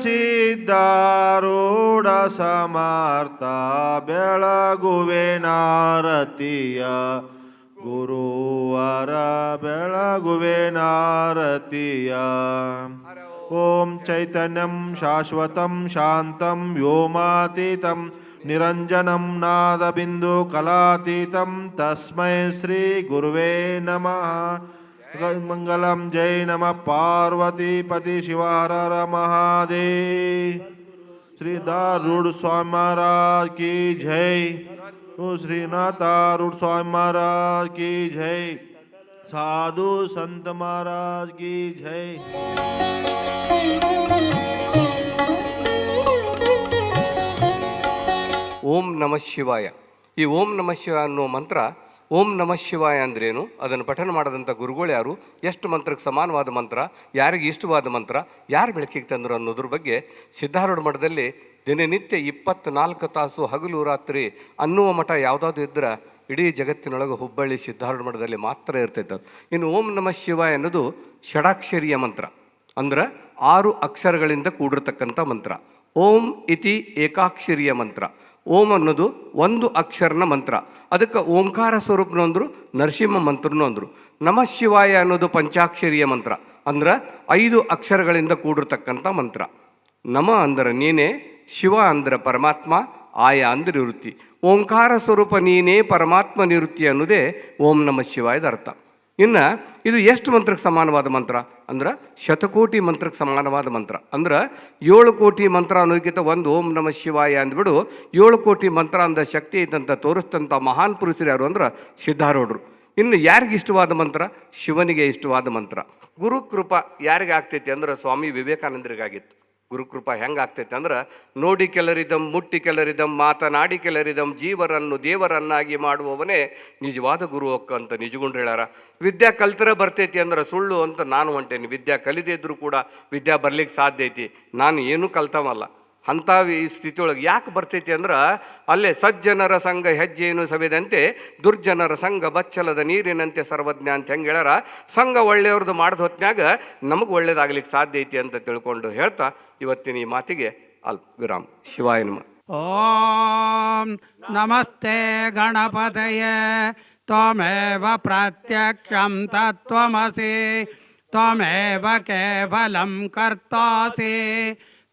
ಸಿದ್ಧಾರೂಢ ಸಮರ್ಥ ಬೆಳಗುವೆನಾರತಿಯ ಗುರುವರ ಬೆಳಗುವೆನಾರತಿಯ. ಓಂ ಚೈತನ್ಯಂ ಶಾಶ್ವತಂ ಶಾಂತಂ ವ್ಯೋಮಾತೀತಂ ನಿರಂಜನಂ ನಾದಬಿಂದು ಕಲಾತೀತಂ ತಸ್ಮೈ ಶ್ರೀ ಗುರುವೇ ನಮಃ. ಮಂಗಲಂ ಜೈ ನಮಃ ಪಾರ್ವತೀಪತಿ ಶಿವ ಹರ ಹರ ಮಹಾದೇವ್. श्रीदारूढ़ स्वामी महाराज की जय. श्रीनाथारूढ़ स्वामी महाराज की जय. साधु संत महाराज की जय. ಓಂ ನಮಃ ಶಿವಾಯ. ಈ ಓಂ ನಮಃ ಶಿವಾಯ ಅನ್ನೋ ಮಂತ್ರ, ಓಂ ನಮಃ ಶಿವಾಯ ಅಂದ್ರೇನು, ಅದನ್ನು ಪಠನ ಮಾಡಿದಂಥ ಗುರುಗಳು ಯಾರು, ಎಷ್ಟು ಮಂತ್ರಕ್ಕೆ ಸಮಾನವಾದ ಮಂತ್ರ, ಯಾರಿಗೆ ಇಷ್ಟವಾದ ಮಂತ್ರ, ಯಾರು ಬೆಳಕಿಗೆ ತಂದರು ಅನ್ನೋದ್ರ ಬಗ್ಗೆ ಸಿದ್ಧಾರೂಢ ಮಠದಲ್ಲಿ ದಿನನಿತ್ಯ 24 ತಾಸು ಹಗಲು ರಾತ್ರಿ ಅನ್ನುವ ಮಠ ಯಾವುದಾದ್ರು ಇದ್ರೆ ಇಡೀ ಜಗತ್ತಿನೊಳಗೆ ಹುಬ್ಬಳ್ಳಿ ಸಿದ್ಧಾರೂಢ ಮಠದಲ್ಲಿ ಮಾತ್ರ ಇರ್ತೈತೆ. ಇನ್ನು ಓಂ ನಮಃ ಶಿವಾಯ ಅನ್ನೋದು ಷಡಾಕ್ಷರೀಯ ಮಂತ್ರ, ಅಂದ್ರೆ 6 ಅಕ್ಷರಗಳಿಂದ ಕೂಡಿರ್ತಕ್ಕಂಥ ಮಂತ್ರ. ಓಂ ಇತಿ ಏಕಾಕ್ಷರೀಯ ಮಂತ್ರ. ಓಂ ಅನ್ನೋದು 1 ಅಕ್ಷರನ ಮಂತ್ರ, ಅದಕ್ಕೆ ಓಂಕಾರ ಸ್ವರೂಪನು ಅಂದರು, ನರಸಿಂಹ ಮಂತ್ರನು ಅಂದರು. ನಮಃ ಶಿವಾಯ ಅನ್ನೋದು ಪಂಚಾಕ್ಷರೀಯ ಮಂತ್ರ, ಅಂದ್ರೆ 5 ಅಕ್ಷರಗಳಿಂದ ಕೂಡಿರ್ತಕ್ಕಂಥ ಮಂತ್ರ. ನಮ ಅಂದ್ರೆ ನೀನೇ, ಶಿವ ಅಂದ್ರೆ ಪರಮಾತ್ಮ, ಆಯ ಅಂದ್ರೆ ನಿವೃತ್ತಿ. ಓಂಕಾರ ಸ್ವರೂಪ ನೀನೇ ಪರಮಾತ್ಮ ನಿವೃತ್ತಿ ಅನ್ನೋದೇ ಓಂ ನಮಃ ಶಿವಾಯದ ಅರ್ಥ. ಇನ್ನು ಇದು ಎಷ್ಟು ಮಂತ್ರಕ್ಕೆ ಸಮಾನವಾದ ಮಂತ್ರ ಅಂದ್ರೆ ಶತಕೋಟಿ ಮಂತ್ರಕ್ಕೆ ಸಮಾನವಾದ ಮಂತ್ರ. ಅಂದ್ರೆ 7 ಕೋಟಿ ಮಂತ್ರ ಅನ್ನೋದಕ್ಕಿಂತ ಒಂದು ಓಂ ನಮಃ ಶಿವಾಯ ಅಂದ್ಬಿಡು 7 ಕೋಟಿ ಮಂತ್ರ ಅಂದ ಶಕ್ತಿ ಐತಂತ ತೋರಿಸ್ತಂಥ ಮಹಾನ್ ಪುರುಷರು ಯಾರು ಅಂದ್ರೆ ಸಿದ್ಧಾರೂಢರು. ಇನ್ನು ಯಾರಿಗೆ ಇಷ್ಟವಾದ ಮಂತ್ರ? ಶಿವನಿಗೆ ಇಷ್ಟವಾದ ಮಂತ್ರ. ಗುರುಕೃಪಾ ಯಾರಿಗೆ ಆಗ್ತೈತಿ ಅಂದ್ರೆ ಸ್ವಾಮಿ ವಿವೇಕಾನಂದರಿಗಾಗಿತ್ತು. ಗುರುಕೃಪಾ ಹೆಂಗೆ ಆಗ್ತೈತೆ ಅಂದ್ರೆ, ನೋಡಿ ಕೆಲರಿದಂ, ಮುಟ್ಟಿ ಕೆಲರಿದಂ, ಮಾತನಾಡಿ ಕೆಲರಿದಂ, ಜೀವರನ್ನು ದೇವರನ್ನಾಗಿ ಮಾಡುವವನೇ ನಿಜವಾದ ಗುರು ಅಂತ ನಿಜಗುಂಡ್ರು ಹೇಳ್ಯಾರ. ವಿದ್ಯಾ ಕಲ್ತರ ಬರ್ತೈತಿ ಅಂದ್ರೆ ಸುಳ್ಳು ಅಂತ ನಾನು ಹೊಂಟೇನಿ. ವಿದ್ಯಾ ಕಲಿದೇ ಇದ್ರೂ ಕೂಡ ವಿದ್ಯಾ ಬರ್ಲಿಕ್ಕೆ ಸಾಧ್ಯ ಐತಿ. ನಾನು ಏನೂ ಕಲ್ತವಲ್ಲ. ಅಂಥ ಈ ಸ್ಥಿತಿಯೊಳಗೆ ಯಾಕೆ ಬರ್ತೈತಿ ಅಂದ್ರೆ, ಅಲ್ಲೇ ಸಜ್ಜನರ ಸಂಘ ಹೆಜ್ಜೆಯನ್ನು ಸವೆದಂತೆ ದುರ್ಜನರ ಸಂಘ ಬಚ್ಚಲದ ನೀರಿನಂತೆ ಸರ್ವಜ್ಞ ಅಂತ ಹೆಂಗೆ ಹೇಳ್ಯಾರ. ಸಂಘ ಒಳ್ಳೆಯವ್ರದ್ದು ಮಾಡಿದ ಹೊತ್ನ್ಯಾಗ ನಮಗೆ ಒಳ್ಳೇದಾಗ್ಲಿಕ್ಕೆ ಸಾಧ್ಯ ಐತಿ ಅಂತ ತಿಳ್ಕೊಂಡು ಹೇಳ್ತಾ ಇವತ್ತಿನ ಈ ಮಾತಿಗೆ ವಿರಾಮ. ಶಿವಾಯ ನಮಃ. ಓಂ ನಮಸ್ತೆ ಗಣಪತಯೇ ತ್ವಮೇವ ಪ್ರತ್ಯಕ್ಷಂ ತತ್ವಮಸಿ ತ್ವಮೇವ ಕೇವಲಂ ಕರ್ತಾಸಿ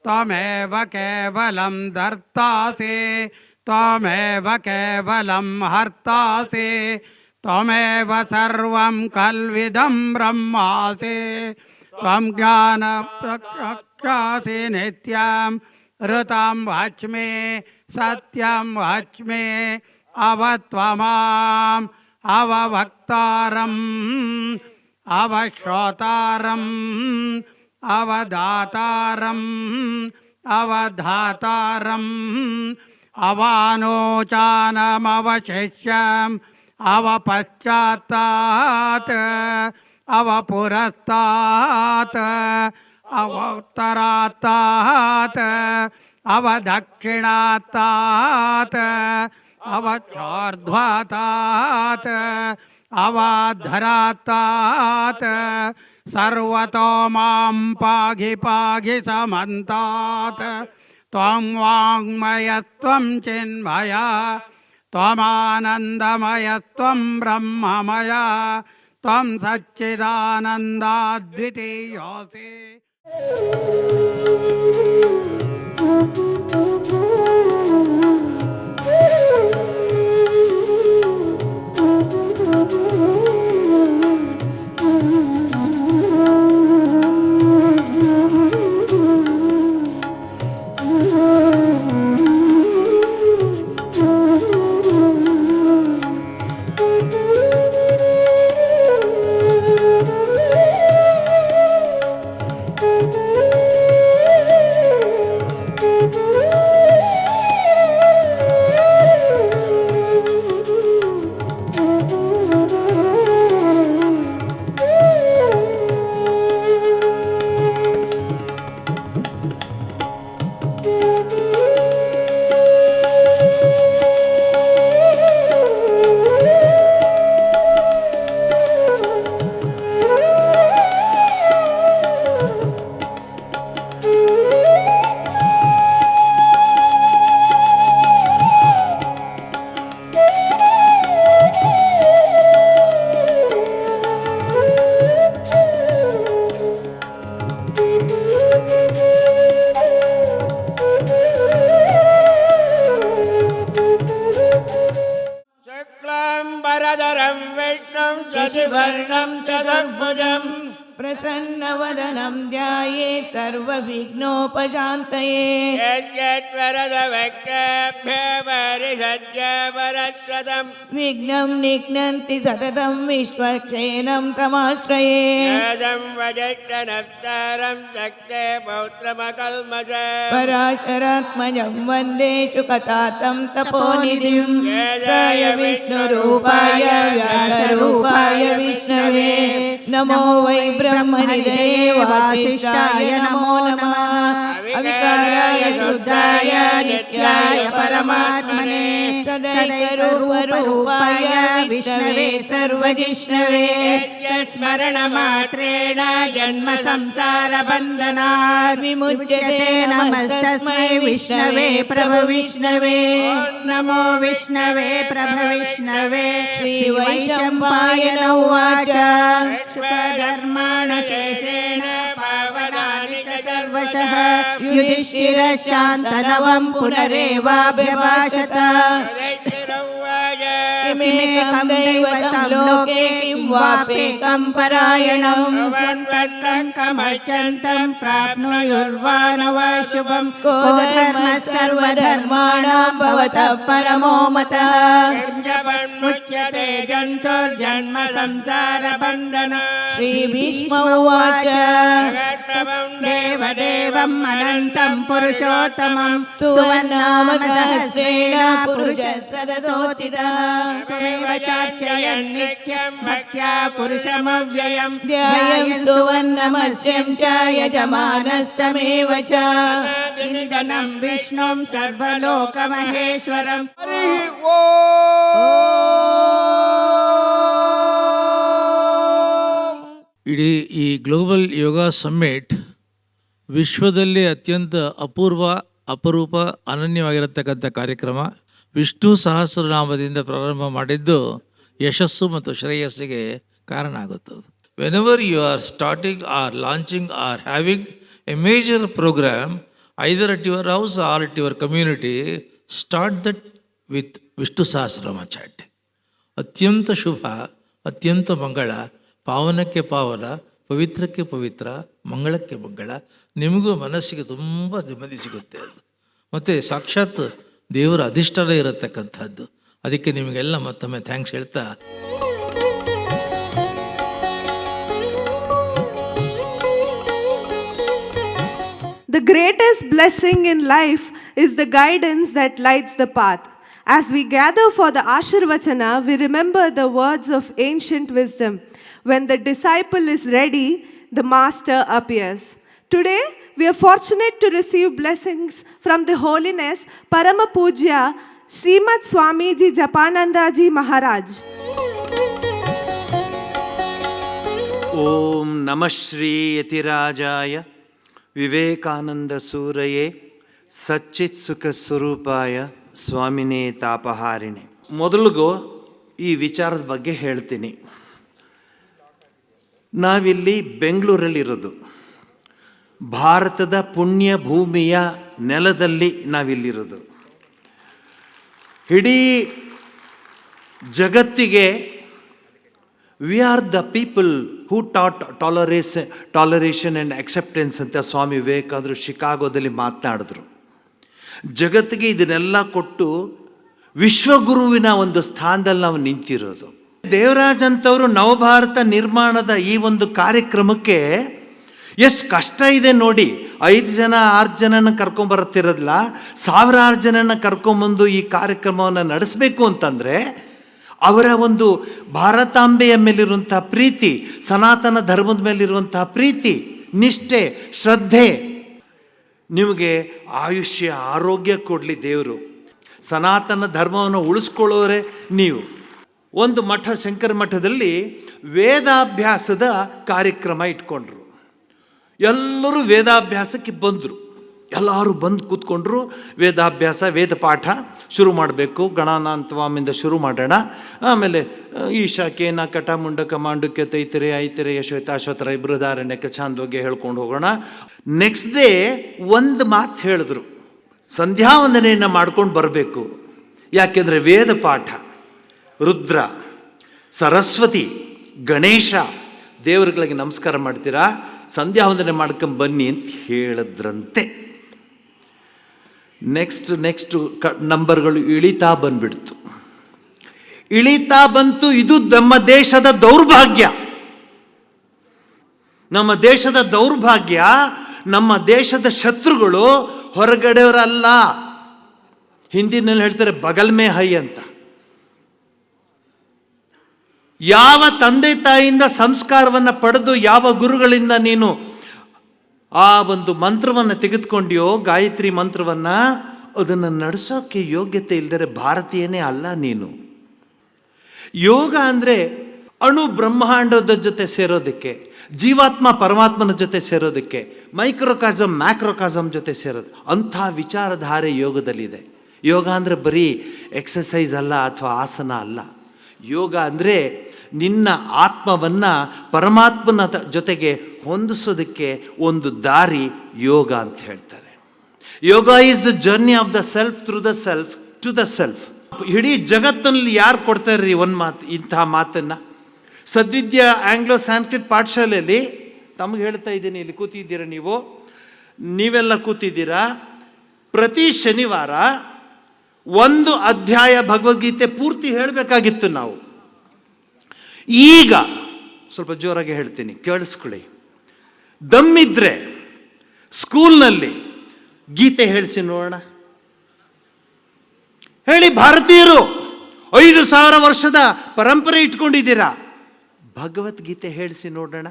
ತ್ವಮೇವ ಕೇವಲಂ ಧರ್ತಾಸಿ ತ್ವಮೇವ ಕೇವಲಂ ಹರ್ತಾಸಿ ತ್ವಮೇವ ಸರ್ವಂ ಕಲ್ವಿದಂ ಬ್ರಹ್ಮಾಸಿ ತ್ವಂ ಜ್ಞಾನ ಪ್ರಕಾಶಿ ನಿತ್ಯಂ ಋತಂ ವಾಚ್ಮಿ ಸತ್ಯಂ ವಾಚ್ಮಿ ಅವತ್ವಮಾಂ ಅವವಕ್ತಾರಂ ಅವಶ್ರೋತಾರಂ ಅವದಾತಾರಂ ಅವಧಾತಾರಂ ಅವಾನೋಚಾನಮವಶಿಷ್ಯಂ ಅವಪಶ್ಚಾತ್ತಾತ್ ಅವಪುರಸ್ತಾತ್ ಅವೋತ್ತರಾತ್ತಾತ್ ಅವದಕ್ಷಿಣಾತ್ತಾತ್ ಅವಚಾರ್ಧ್ವಾತಾತ್ ಅವಾಧರಾತ್ತಾತ್ ಸರ್ವತೋ ಮಾಂ ಪಾಗಿ ಪಾಗಿ ಸಮಂತಾತ್ ತ್ವಂ ವಾಂಗ್ಮಯತ್ವಂ ಚಿನ್ಮಯ ತ್ವಮಾನಂದಮಯತ್ವಂ ಬ್ರಹ್ಮಮಯ ತ್ವಂ ಸಚ್ಚಿದಾನಂದಾದ್ವಿತೀಯೋಸಿ. शुक्लां चतुर्भुजं प्रसन्नवदनं ध्यायेत् सर्वविघ्नोपशान्तये यद्यद्वरदवक्त्रभ्यवरिषद्यवरच्छतं विघ्नं निघ्नन्ति सततं विश्वक्षेणं तमाश्रये वेदं वज्रनप्तारं शक्ते पौत्रमकल्मष पराशरात्मजं वन्दे शुकतातं तपोनिधिं वेदाय विष्णुरूपाय व्यासरूपाय विष्णवे नमो वै ब्रह्मनिधये वासिष्ठाय नमो नमः अविकाराय शुद्धाय नित्याय परमात्मने सदैकरूपरूपाय विष्णवे सर्वजिष्णवे स्मरणमात्रेण जन्म संसारबन्धनात् विमुच्यते नमस्तस्मै विष्णवे प्रभविष्णवे नमो विष्णवे प्रभविष्णवे श्रीवैशम्पायन उवाच धर्माणशेषेण पावनानि च सर्वशः युधिष्ठिरशान्तनवं पुनरेवाभ्यभाषत किमेकं दैवतं लोके किं वाप्येकं परायणम् कमर्चन्तं प्राप्नुयुर्वा न वा शुभं को धर्मः सर्वधर्माणां भवतः परमो मतः मुच्यते जन्तुर्जन्म संसारबन्धनात् श्रीभीष्म उवाच देवदेवम् अनन्तं पुरुषोत्तमं सुवर्णामसहस्रेण पुरुषः सदतोत्थितः चार्चयन् नित्यं भक्त्या पुरुषमव्ययम् ध्यायन्तु वन्नमस्यं च यजमानस्तमेव च निधनं विष्णुं सर्वलोकमहेश्वरम् ಇಡೀ ಈ ಗ್ಲೋಬಲ್ ಯೋಗ ಸಮ್ಮಿಟ್ ವಿಶ್ವದಲ್ಲೇ ಅತ್ಯಂತ ಅಪರೂಪ ಅನನ್ಯವಾಗಿರತಕ್ಕಂಥ ಕಾರ್ಯಕ್ರಮ. ವಿಷ್ಣು ಸಹಸ್ರನಾಮದಿಂದ ಪ್ರಾರಂಭ ಮಾಡಿದ್ದು ಯಶಸ್ಸು ಮತ್ತು ಶ್ರೇಯಸ್ಸಿಗೆ ಕಾರಣ ಆಗುತ್ತದೆ. Whenever you are starting or launching or having a major programme either at your house or at your community, start that with Vishnu Sahasranama chant. ಅತ್ಯಂತ ಶುಭ, ಅತ್ಯಂತ ಮಂಗಳ, ಪಾವನಕ್ಕೆ ಪಾವನ, ಪವಿತ್ರಕ್ಕೆ ಪವಿತ್ರ, ಮಂಗಳಕ್ಕೆ ಮಂಗಳ. ನಿಮಗೂ ಮನಸ್ಸಿಗೆ ತುಂಬ ನೆಮ್ಮದಿ ಸಿಗುತ್ತೆ ಅದು. ಮತ್ತು ಸಾಕ್ಷಾತ್ ದೇವರ ಅಧಿಷ್ಠಾನ ಇರತಕ್ಕಂಥದ್ದು. ಅದಕ್ಕೆ ನಿಮಗೆಲ್ಲ ಮತ್ತೊಮ್ಮೆ ಥ್ಯಾಂಕ್ಸ್ ಹೇಳ್ತಾ, The greatest blessing in life is the guidance that lights the path. As we gather for the Ashirvachana, we remember the words of ancient wisdom. When the disciple is ready, the master appears. Today, we are fortunate to receive blessings from the holiness Parama Pujya Srimad Swamiji Japanandaji Maharaj. ಓಂ ನಮಃ ಶ್ರೀ ಯತಿರಾಜಾಯ ವಿವೇಕಾನಂದ ಸೂರಯೇ ಸಚ್ಚಿತ್ ಸುಖ ಸ್ವರೂಪಾಯ ಸ್ವಾಮಿನೇ ತಾಪಹಾರಿಣೆ. ಮೊದಲಿಗೂ ಈ ವಿಚಾರದ ಬಗ್ಗೆ ಹೇಳ್ತೀನಿ. ನಾವಿಲ್ಲಿ ಬೆಂಗಳೂರಲ್ಲಿರೋದು, ಭಾರತದ ಪುಣ್ಯ ಭೂಮಿಯ ನೆಲದಲ್ಲಿ ನಾವಿಲ್ಲಿರೋದು. ಇಡೀ ಜಗತ್ತಿಗೆ we are the people who taught tolerance and acceptance ಅಂತ ಸ್ವಾಮಿ ವಿವೇಕಾನಂದರು ಶಿಕಾಗೋದಲ್ಲಿ ಮಾತನಾಡಿದ್ರು. ಜಗತ್ತಿಗೆ ಇದನ್ನೆಲ್ಲ ಕೊಟ್ಟು ವಿಶ್ವಗುರುವಿನ ಒಂದು ಸ್ಥಾನದಲ್ಲಿ ನಾವು ನಿಂತಿರೋದು. ದೇವರಾಜ್ ಅಂತವರು ನವಭಾರತ ನಿರ್ಮಾಣದ ಈ ಒಂದು ಕಾರ್ಯಕ್ರಮಕ್ಕೆ ಎಷ್ಟು ಕಷ್ಟ ಇದೆ ನೋಡಿ. 5 ಜನ 6 ಜನನ ಕರ್ಕೊಂಬರ್ತಿರೋದಿಲ್ಲ, ಸಾವಿರಾರು ಜನನ ಕರ್ಕೊಂಬಂದು ಈ ಕಾರ್ಯಕ್ರಮವನ್ನು ನಡೆಸಬೇಕು ಅಂತಂದರೆ ಅವರ ಒಂದು ಭಾರತಾಂಬೆಯ ಮೇಲಿರುವಂಥ ಪ್ರೀತಿ, ಸನಾತನ ಧರ್ಮದ ಮೇಲಿರುವಂತಹ ಪ್ರೀತಿ, ನಿಷ್ಠೆ, ಶ್ರದ್ಧೆ. ನಿಮಗೆ ಆಯುಷ್ಯ ಆರೋಗ್ಯ ಕೊಡಲಿ ದೇವರು. ಸನಾತನ ಧರ್ಮವನ್ನು ಉಳಿಸ್ಕೊಳ್ಳೋರೆ ನೀವು. ಒಂದು ಮಠ, ಶಂಕರ ಮಠದಲ್ಲಿ ವೇದಾಭ್ಯಾಸದ ಕಾರ್ಯಕ್ರಮ ಇಟ್ಕೊಂಡ್ರು. ಎಲ್ಲರೂ ವೇದಾಭ್ಯಾಸಕ್ಕೆ ಬಂದರು. ಎಲ್ಲರೂ ಬಂದು ಕೂತ್ಕೊಂಡ್ರು. ವೇದಾಭ್ಯಾಸ, ವೇದ ಪಾಠ ಶುರು ಮಾಡಬೇಕು. ಗಣಾನಾಂತವಾಮಿಂದ ಶುರು ಮಾಡೋಣ. ಆಮೇಲೆ ಈಶಾ ಕೇನ ಕಟ ಮುಂಡಕ ಮಾಂಡುಕ್ಯ ತೈತಿರೆ ಐತಿರೆ ಯಶ್ವೇತಾಶ್ವತರ ಬೃಹದಾರಣ್ಯಕ್ಕೆ ಛಾಂದೋಗ್ಯ ಹೇಳ್ಕೊಂಡು ಹೋಗೋಣ. ನೆಕ್ಸ್ಟ್ ಡೇ ಒಂದು ಮಾತು ಹೇಳಿದ್ರು, ಸಂಧ್ಯಾವಂದನೆಯನ್ನು ಮಾಡ್ಕೊಂಡು ಬರಬೇಕು. ಯಾಕೆಂದರೆ ವೇದ ಪಾಠ, ರುದ್ರ, ಸರಸ್ವತಿ, ಗಣೇಶ ದೇವರುಗಳಿಗೆ ನಮಸ್ಕಾರ ಮಾಡ್ತೀರಾ, ಸಂಧ್ಯಾ ವಂದನೆ ಮಾಡ್ಕೊಂಡು ಬನ್ನಿ ಅಂತ ಹೇಳಿದ್ರಂತೆ. ನೆಕ್ಸ್ಟು ನಂಬರ್ಗಳು ಇಳಿತಾ ಬಂದ್ಬಿಡ್ತು. ಇಳಿತಾ ಬಂತು. ಇದು ನಮ್ಮ ದೇಶದ ದೌರ್ಭಾಗ್ಯ. ನಮ್ಮ ದೇಶದ ದೌರ್ಭಾಗ್ಯ. ನಮ್ಮ ದೇಶದ ಶತ್ರುಗಳು ಹೊರಗಡೆಯವರಲ್ಲ. ಹಿಂದಿನಲ್ಲಿ ಹೇಳ್ತಾರೆ ಬಗಲ್ ಮೇ ಹೈ ಅಂತ. ಯಾವ ತಂದೆ ತಾಯಿಯಿಂದ ಸಂಸ್ಕಾರವನ್ನು ಪಡೆದು, ಯಾವ ಗುರುಗಳಿಂದ ನೀನು ಆ ಒಂದು ಮಂತ್ರವನ್ನು ತೆಗೆದುಕೊಂಡಿಯೋ, ಗಾಯತ್ರಿ ಮಂತ್ರವನ್ನು, ಅದನ್ನು ನಡೆಸೋಕ್ಕೆ ಯೋಗ್ಯತೆ ಇಲ್ಲದರೆ ಭಾರತೀಯನೇ ಅಲ್ಲ ನೀನು. ಯೋಗ ಅಂದರೆ ಅಣು ಬ್ರಹ್ಮಾಂಡದ ಜೊತೆ ಸೇರೋದಕ್ಕೆ, ಜೀವಾತ್ಮ ಪರಮಾತ್ಮನ ಜೊತೆ ಸೇರೋದಕ್ಕೆ, ಮೈಕ್ರೋಕಾಸಮ್ ಮ್ಯಾಕ್ರೋಕಾಸಮ್ ಜೊತೆ ಸೇರೋದು. ಅಂಥ ವಿಚಾರಧಾರೆ ಯೋಗದಲ್ಲಿದೆ. ಯೋಗ ಅಂದರೆ ಬರೀ ಎಕ್ಸಸೈಸ್ ಅಲ್ಲ ಅಥವಾ ಆಸನ ಅಲ್ಲ. ಯೋಗ ಅಂದರೆ ನಿನ್ನ ಆತ್ಮವನ್ನು ಪರಮಾತ್ಮನ ಜೊತೆಗೆ ಹೊಂದಿಸೋದಕ್ಕೆ ಒಂದು ದಾರಿ ಯೋಗ ಅಂತ ಹೇಳ್ತಾರೆ. Yoga is the journey of the self through the self to the self. ಇಡೀ ಜಗತ್ತಿನಲ್ಲಿ ಯಾರು ಕೊಡ್ತಾರ್ರಿ ಒಂದು ಮಾತು, ಇಂತಹ ಮಾತನ್ನು? ಸದ್ವಿದ್ಯಾ ಆಂಗ್ಲೋ ಸಾಂಸ್ಕ್ರಿಟ್ ಪಾಠಶಾಲೆಯಲ್ಲಿ ತಮಗೆ ಹೇಳ್ತಾ ಇದ್ದೀನಿ, ಇಲ್ಲಿ ಕೂತಿದ್ದೀರಾ ನೀವೆಲ್ಲ ಕೂತಿದ್ದೀರಾ. ಪ್ರತಿ ಶನಿವಾರ ಒಂದು ಅಧ್ಯಾಯ ಭಗವದ್ಗೀತೆ ಪೂರ್ತಿ ಹೇಳಬೇಕಾಗಿತ್ತು ನಾವು. ಈಗ ಸ್ವಲ್ಪ ಜೋರಾಗಿ ಹೇಳ್ತೀನಿ, ಕೇಳಿಸ್ಕೊಳ್ಳಿ. ದಮ್ಮಿದ್ರೆ ಸ್ಕೂಲ್ನಲ್ಲಿ ಗೀತೆ ಹೇಳಿಸಿ ನೋಡೋಣ. ಹೇಳಿ. ಭಾರತೀಯರು 5,000 ವರ್ಷದ ಪರಂಪರೆ ಇಟ್ಕೊಂಡಿದ್ದೀರಾ, ಭಗವದ್ಗೀತೆ ಹೇಳಿಸಿ ನೋಡೋಣ.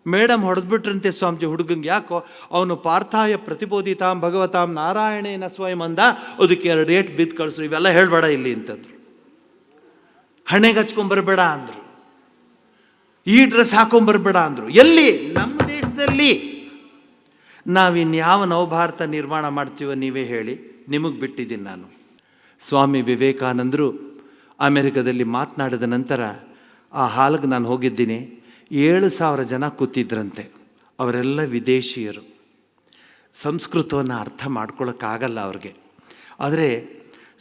ಮೇಡಮ್ ಹೊಡೆದ್ಬಿಟ್ರಂತೆ ಸ್ವಾಮೀಜಿ ಹುಡುಗಂಗೆ. ಯಾಕೋ ಅವನು ಪಾರ್ಥಾಯ ಪ್ರತಿಬೋಧಿತಾಂ ಭಗವತಾಂ ನಾರಾಯಣೇನ ಸ್ವಯಂ ಅಂದ, ಅದಕ್ಕೆ 2 ಏಟ್ ಬಿದ್ದು ಕಳಿಸ್ರು. ಇವೆಲ್ಲ ಹೇಳಬೇಡ ಇಲ್ಲಿ ಅಂತಂದ್ರು. ಹಣೆಗೆ ಹಚ್ಕೊಂಬರ್ಬೇಡ ಅಂದರು. ಈ ಡ್ರೆಸ್ ಹಾಕೊಂಬರ್ಬೇಡ ಅಂದರು. ಎಲ್ಲಿ? ನಮ್ಮ ದೇಶದಲ್ಲಿ. ನಾವಿನ್ಯಾವ ನವಭಾರತ ನಿರ್ಮಾಣ ಮಾಡ್ತೀವೋ ನೀವೇ ಹೇಳಿ, ನಿಮಗೆ ಬಿಟ್ಟಿದ್ದೀನಿ ನಾನು. ಸ್ವಾಮಿ ವಿವೇಕಾನಂದರು ಅಮೆರಿಕದಲ್ಲಿ ಮಾತನಾಡಿದ ನಂತರ ಆ ಹಾಲ್ಗೆ ನಾನು ಹೋಗಿದ್ದೀನಿ. 7,000 ಜನ ಕೂತಿದ್ರಂತೆ. ಅವರೆಲ್ಲ ವಿದೇಶಿಯರು. ಸಂಸ್ಕೃತವನ್ನು ಅರ್ಥ ಮಾಡ್ಕೊಳ್ಳೋಕ್ಕಾಗಲ್ಲ ಅವ್ರಿಗೆ. ಆದರೆ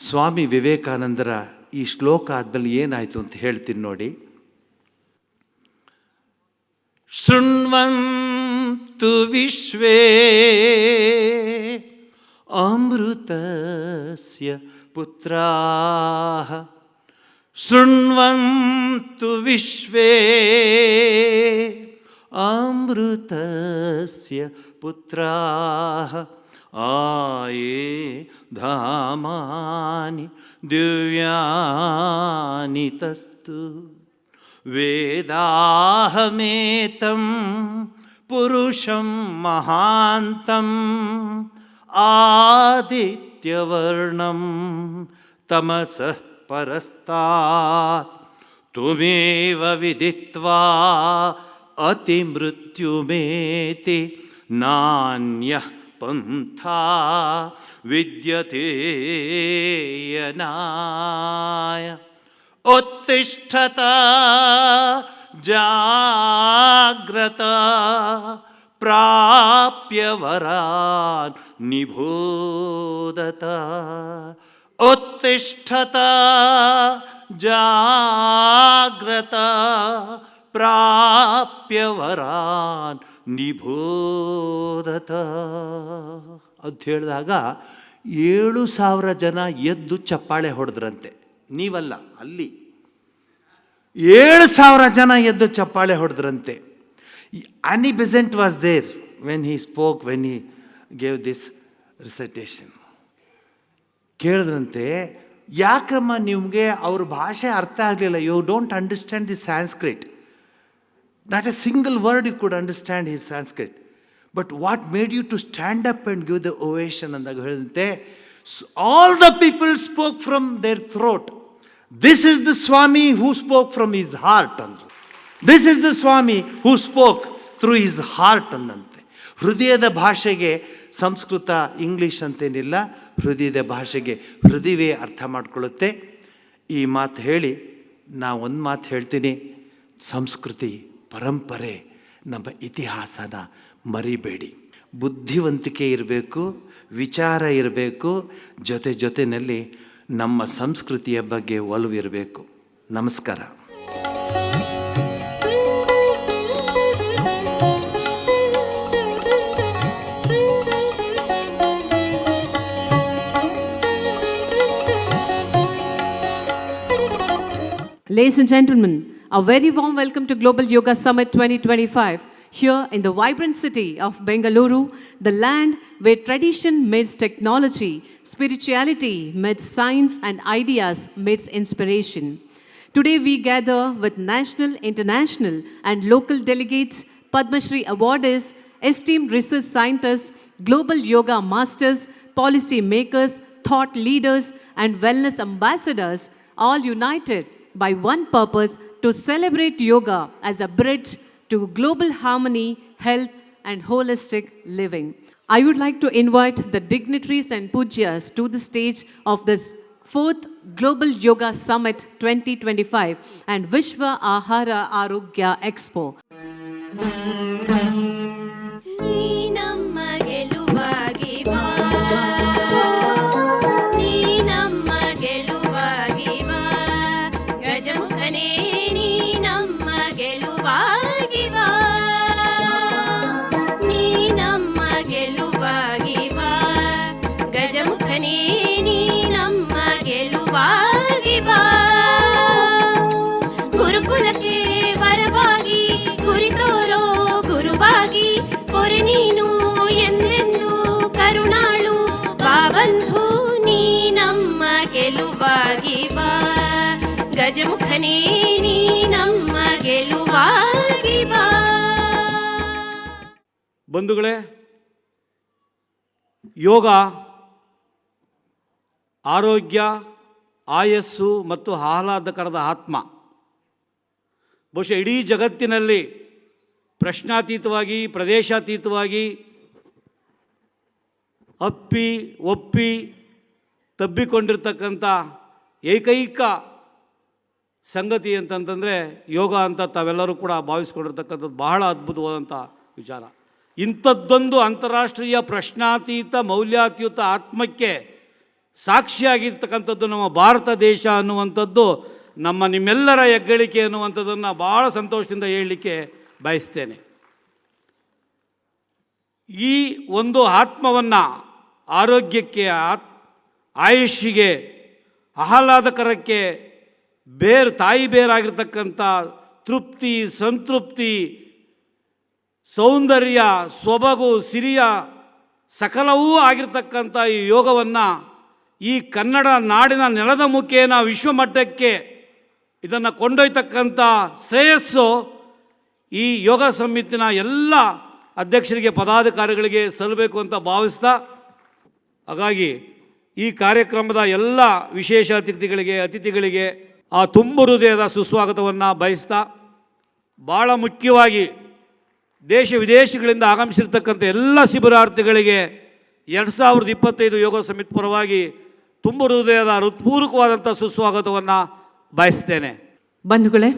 ಸ್ವಾಮಿ ವಿವೇಕಾನಂದರ ಈ ಶ್ಲೋಕ ಆದ್ಮೇಲೆ ಏನಾಯಿತು ಅಂತ ಹೇಳ್ತೀನಿ ನೋಡಿ. ಶೃಣ್ವಂತು ವಿಶ್ವೇ ಅಮೃತಸ್ಯ ಪುತ್ರಾಃ, ಶೃಣ್ವಂತು ವಿಶ್ವೇ ಅಮೃತಸ್ಯ ಪುತ್ರಾಃ, ಆಯೇ ಧಾಮಾನಿ ದಿವ್ಯಾನಿ ತಸ್ತು, ವೇದಾಹಮೇತಂ ಪುರುಷಂ ಮಹಾಂತಂ, ಆದಿತ್ಯವರ್ಣಂ ತಮಸಃ ಪರಸ್ತಾತ್, ತುಮೇವ ವಿದಿತ್ವಾ ಅತಿಮೃತ್ಯುಮೇತಿ ನಾನ್ಯಃ ಪಂಥಾ ವಿದ್ಯತೆ ಯನಾಯ. ಉತ್ತಿಷ್ಠತ ಜಾಗ್ರತ ಪ್ರಾಪ್ಯ ವರಾನ್ ನಿಬೋಧತ. ಉತ್ತಿಷ್ಠತ ಜಾಗ್ರತ ಪ್ರಾಪ್ಯ ವರಾನ್ ನಿಬೋಧತ ಅಂತ ಹೇಳಿದಾಗ 7,000 ಜನ ಎದ್ದು ಚಪ್ಪಾಳೆ ಹೊಡೆದ್ರಂತೆ. ನೀವಲ್ಲ, ಅಲ್ಲಿ 7,000 ಜನ ಎದ್ದು ಚಪ್ಪಾಳೆ ಹೊಡೆದ್ರಂತೆ. Annie Besant was there when he spoke, when he gave this recitation. ಕೇಳಿದ್ರಂತೆ, ಯಾಕಮ್ಮ ನಿಮಗೆ ಅವ್ರ ಭಾಷೆ ಅರ್ಥ ಆಗಲಿಲ್ಲ? You don't understand the Sanskrit. Not a single word you could understand his Sanskrit. But what made you to stand up and give the ovation ಅಂದಾಗ ಹೇಳಿದಂತೆ, all the people spoke from their throat. This is the swami who spoke from his heart ಅಂದರು. This is the swami who spoke through his heart ಅಂದಂತೆ. ಹೃದಯದ ಭಾಷೆಗೆ Sanskrit English ಅಂತೇನಿಲ್ಲ. ಹೃದಯದ ಭಾಷೆಗೆ ಹೃದಯವೇ ಅರ್ಥ ಮಾಡಿಕೊಳ್ಳುತ್ತೆ. ಈ ಮಾತು ಹೇಳಿ ನಾನು ಒಂದು ಮಾತು ಹೇಳ್ತೀನಿ. ಸಂಸ್ಕೃತಿ, ಪರಂಪರೆ, ನಮ್ಮ ಇತಿಹಾಸನ ಮರಿಬೇಡಿ. ಬುದ್ಧಿವಂತಿಕೆ ಇರಬೇಕು, ವಿಚಾರ ಇರಬೇಕು, ಜೊತೆಯಲ್ಲಿ ನಮ್ಮ ಸಂಸ್ಕೃತಿಯ ಬಗ್ಗೆ ಒಲವಿರಬೇಕು. ನಮಸ್ಕಾರ. Ladies and gentlemen, a very warm welcome to Global Yoga Summit 2025 here in the vibrant city of Bengaluru, the land where tradition meets technology, spirituality meets science, and ideas meets inspiration. Today we gather with national, international, and local delegates, Padma Shri awardees, esteemed research scientists, global yoga masters, policy makers, thought leaders, and wellness ambassadors, all united by one purpose: to celebrate yoga as a bridge to global harmony, health, and holistic living. I would like to invite the dignitaries and pujyas to the stage of this 4th Global Yoga Summit 2025 and Vishwa Ahara Arogya Expo. ಗಜಮುಖನೇ ನೀ ನಮ್ಮ ಗೆಲುವಾಗಿ ಬಾ. ಬಂಧುಗಳೇ, ಯೋಗ ಆರೋಗ್ಯ, ಆಯಸ್ಸು ಮತ್ತು ಆಹ್ಲಾದಕರದ ಆತ್ಮ. ಬಹುಶಃ ಇಡೀ ಜಗತ್ತಿನಲ್ಲಿ ಪ್ರಶ್ನಾತೀತವಾಗಿ, ಪ್ರದೇಶಾತೀತವಾಗಿ ಅಪ್ಪಿ ಒಪ್ಪಿ ತಬ್ಬಿಕೊಂಡಿರ್ತಕ್ಕಂಥ ಏಕೈಕ ಸಂಗತಿ ಅಂತಂತಂದರೆ ಯೋಗ ಅಂತ ತಾವೆಲ್ಲರೂ ಕೂಡ ಭಾವಿಸ್ಕೊಂಡಿರ್ತಕ್ಕಂಥದ್ದು ಬಹಳ ಅದ್ಭುತವಾದಂಥ ವಿಚಾರ. ಇಂಥದ್ದೊಂದು ಅಂತಾರಾಷ್ಟ್ರೀಯ ಪ್ರಶ್ನಾತೀತ ಮೌಲ್ಯಾತೀತ ಆತ್ಮಕ್ಕೆ ಸಾಕ್ಷಿಯಾಗಿರ್ತಕ್ಕಂಥದ್ದು ನಮ್ಮ ಭಾರತ ದೇಶ ಅನ್ನುವಂಥದ್ದು ನಿಮ್ಮೆಲ್ಲರ ಹೆಗ್ಗಳಿಕೆ ಅನ್ನುವಂಥದ್ದನ್ನು ಭಾಳ ಸಂತೋಷದಿಂದ ಹೇಳಲಿಕ್ಕೆ ಬಯಸ್ತೇನೆ. ಈ ಒಂದು ಆತ್ಮವನ್ನು ಆರೋಗ್ಯಕ್ಕೆ, ಆಯುಷ್ಗೆ, ಆಹ್ಲಾದಕರಕ್ಕೆ ತಾಯಿ ಬೇರಾಗಿರ್ತಕ್ಕಂಥ ತೃಪ್ತಿ, ಸಂತೃಪ್ತಿ, ಸೌಂದರ್ಯ, ಸೊಬಗು, ಸಿರಿಯ ಸಕಲವೂ ಆಗಿರ್ತಕ್ಕಂಥ ಈ ಯೋಗವನ್ನು ಈ ಕನ್ನಡ ನಾಡಿನ ನೆಲದ ಮುಖೇನ ವಿಶ್ವಮಟ್ಟಕ್ಕೆ ಇದನ್ನು ಕೊಂಡೊಯ್ತಕ್ಕಂಥ ಶ್ರೇಯಸ್ಸು ಈ ಯೋಗ ಸಮಿತಿನ ಎಲ್ಲ ಅಧ್ಯಕ್ಷರಿಗೆ, ಪದಾಧಿಕಾರಿಗಳಿಗೆ ಸಲ್ಲಬೇಕು ಅಂತ ಭಾವಿಸ್ತಾ, ಹಾಗಾಗಿ ಈ ಕಾರ್ಯಕ್ರಮದ ಎಲ್ಲ ವಿಶೇಷ ಅತಿಥಿಗಳಿಗೆ ಆ ತುಂಬು ಹೃದಯದ ಸುಸ್ವಾಗತವನ್ನು ಬಯಸ್ತಾ, ಭಾಳ ಮುಖ್ಯವಾಗಿ ದೇಶ ವಿದೇಶಗಳಿಂದ ಆಗಮಿಸಿರ್ತಕ್ಕಂಥ ಎಲ್ಲ ಶಿಬಿರಾರ್ಥಿಗಳಿಗೆ 2025 ಯೋಗ ಸಮಿತಿ ಪರವಾಗಿ ತುಂಬು ಹೃದಯದ ಹೃತ್ಪೂರ್ವಕವಾದಂಥ ಸುಸ್ವಾಗತವನ್ನು ಬಯಸ್ತೇನೆ. ಬಂಧುಗಳೇ,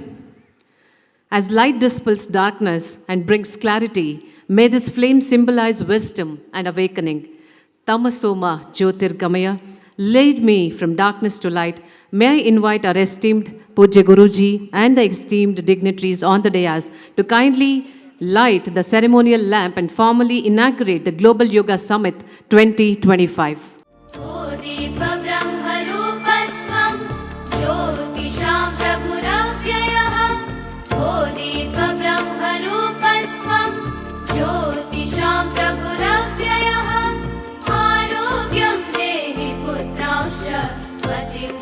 as light dispels darkness and brings clarity, may this flame symbolize wisdom and awakening. Tamasoma Jyotirgamaya, lead me from darkness to light. May I invite our esteemed Pujya Guruji and the esteemed dignitaries on the dais to kindly light the ceremonial lamp and formally inaugurate the Global Yoga Summit 2025.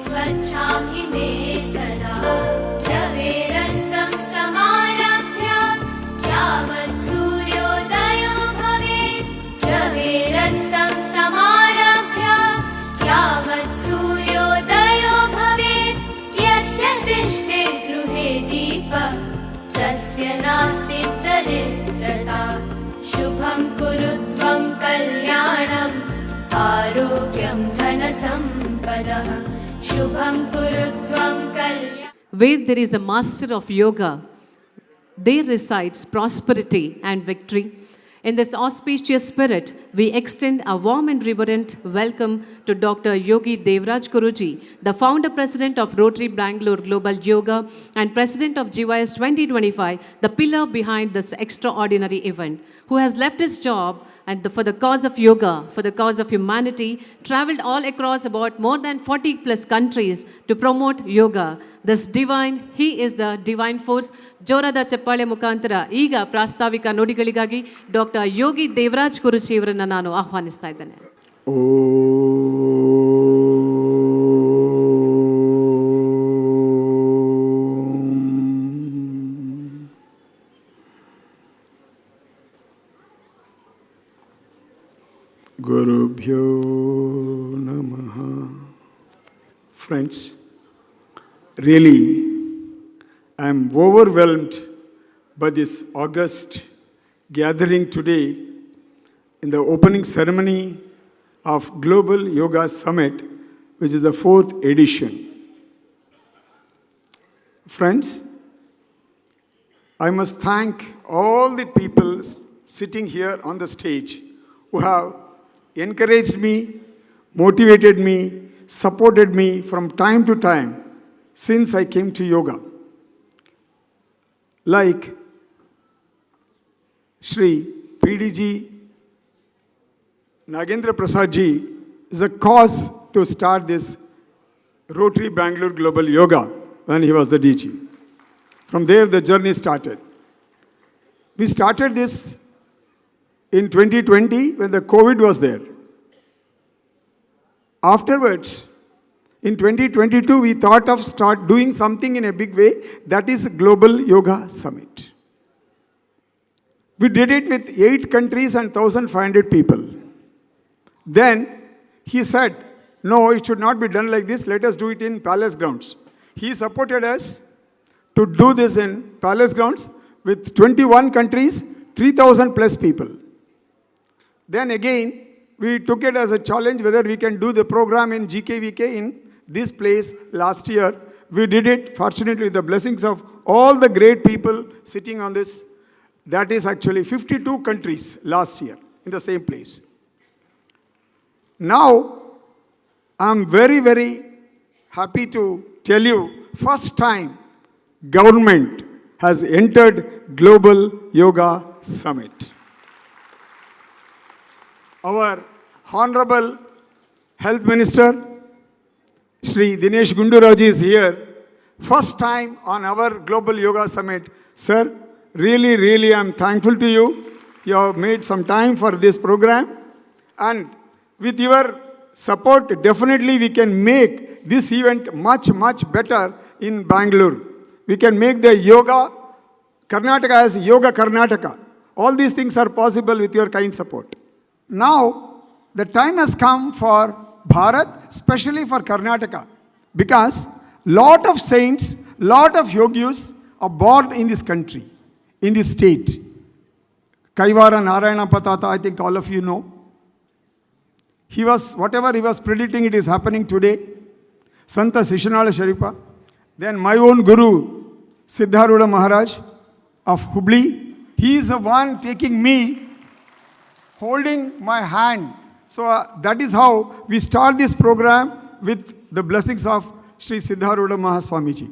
स्वच्छामि मे सदा रवेरस्तं समारभ्य यावत् सूर्योदयो भवेत् रवेरस्तं समारभ्य यावत् सूर्योदयो भवेत् यस्य तिष्ठे गृहे दीपः तस्य नास्ति दरिद्रता शुभं कुरु त्वं कल्याणम् आरोग्यं धनसम्पदः शुभं कुरु त्वं कल्याणम्. Where there is a master of yoga, there resides prosperity and victory. In this auspicious spirit, we extend a warm and reverent welcome to Dr. Yogi Devraj Guruji, the founder president of Rotary Bangalore Global Yoga and president of GYS 2025, the pillar behind this extraordinary event, who has left his job and for the cause of yoga, for the cause of humanity, traveled all across about more than 40 plus countries to promote yoga. This divine, he is the divine force. ಜೋರಾದ ಚಪ್ಪಾಳೆ ಮುಖಾಂತರ ಈಗ ಪ್ರಾಸ್ತಾವಿಕ ನುಡಿಗಳಿಗಾಗಿ doctor Yogi Devaraj ಕುರುಚಿ ಇವರನ್ನು ನಾನು ಆಹ್ವಾನಿಸ್ತಾ ಇದ್ದೇನೆ. Gurubhyo Namaha. Friends, really, I am overwhelmed by this august gathering today in the opening ceremony of Global Yoga Summit, which is the 4th edition. Friends, I must thank all the people sitting here on the stage who have encouraged me, motivated me, supported me from time to time since I came to yoga. Like Shri PDG Nagendra Prasad ji is a cause to start this Rotary Bangalore Global Yoga when he was the DG. From there the journey started. We started this in 2020 when the COVID was there. Afterwards, in 2022, we thought of start doing something in a big way, that is Global Yoga Summit. We did it with 8 countries and 1,500 people. Then he said, no, it should not be done like this, let us do it in Palace Grounds. He supported us to do this in Palace Grounds with 21 countries, 3,000 plus people. Then again, we took it as a challenge whether we can do the program in GKVK in this place last year. We did it, fortunately, with the blessings of all the great people sitting on this. That is actually 52 countries last year in the same place. Now, I'm very, very happy to tell you, first time government has entered Global Yoga Summit. Our Honorable Health Minister, Shri Dinesh Gunduraju is here. First time on our Global Yoga Summit. Sir, really, really I'm thankful to you. You have made some time for this program. And with your support, definitely we can make this event much, much better in Bangalore. We can make the yoga, Karnataka as Yoga Karnataka. All these things are possible with your kind support. Now, the time has come for Bharat, especially for Karnataka, because lot of saints, lot of yogis are born in this country, in this state. Kaivara Narayana Patata, I think all of you know. Whatever he was predicting, it is happening today. Santa Sishanala Sharifa. Then my own Guru, Siddharudha Maharaj of Hubli. He is the one taking me, holding my hand. So that is how we start this program with the blessings of Sri Siddharudha Mahaswamiji.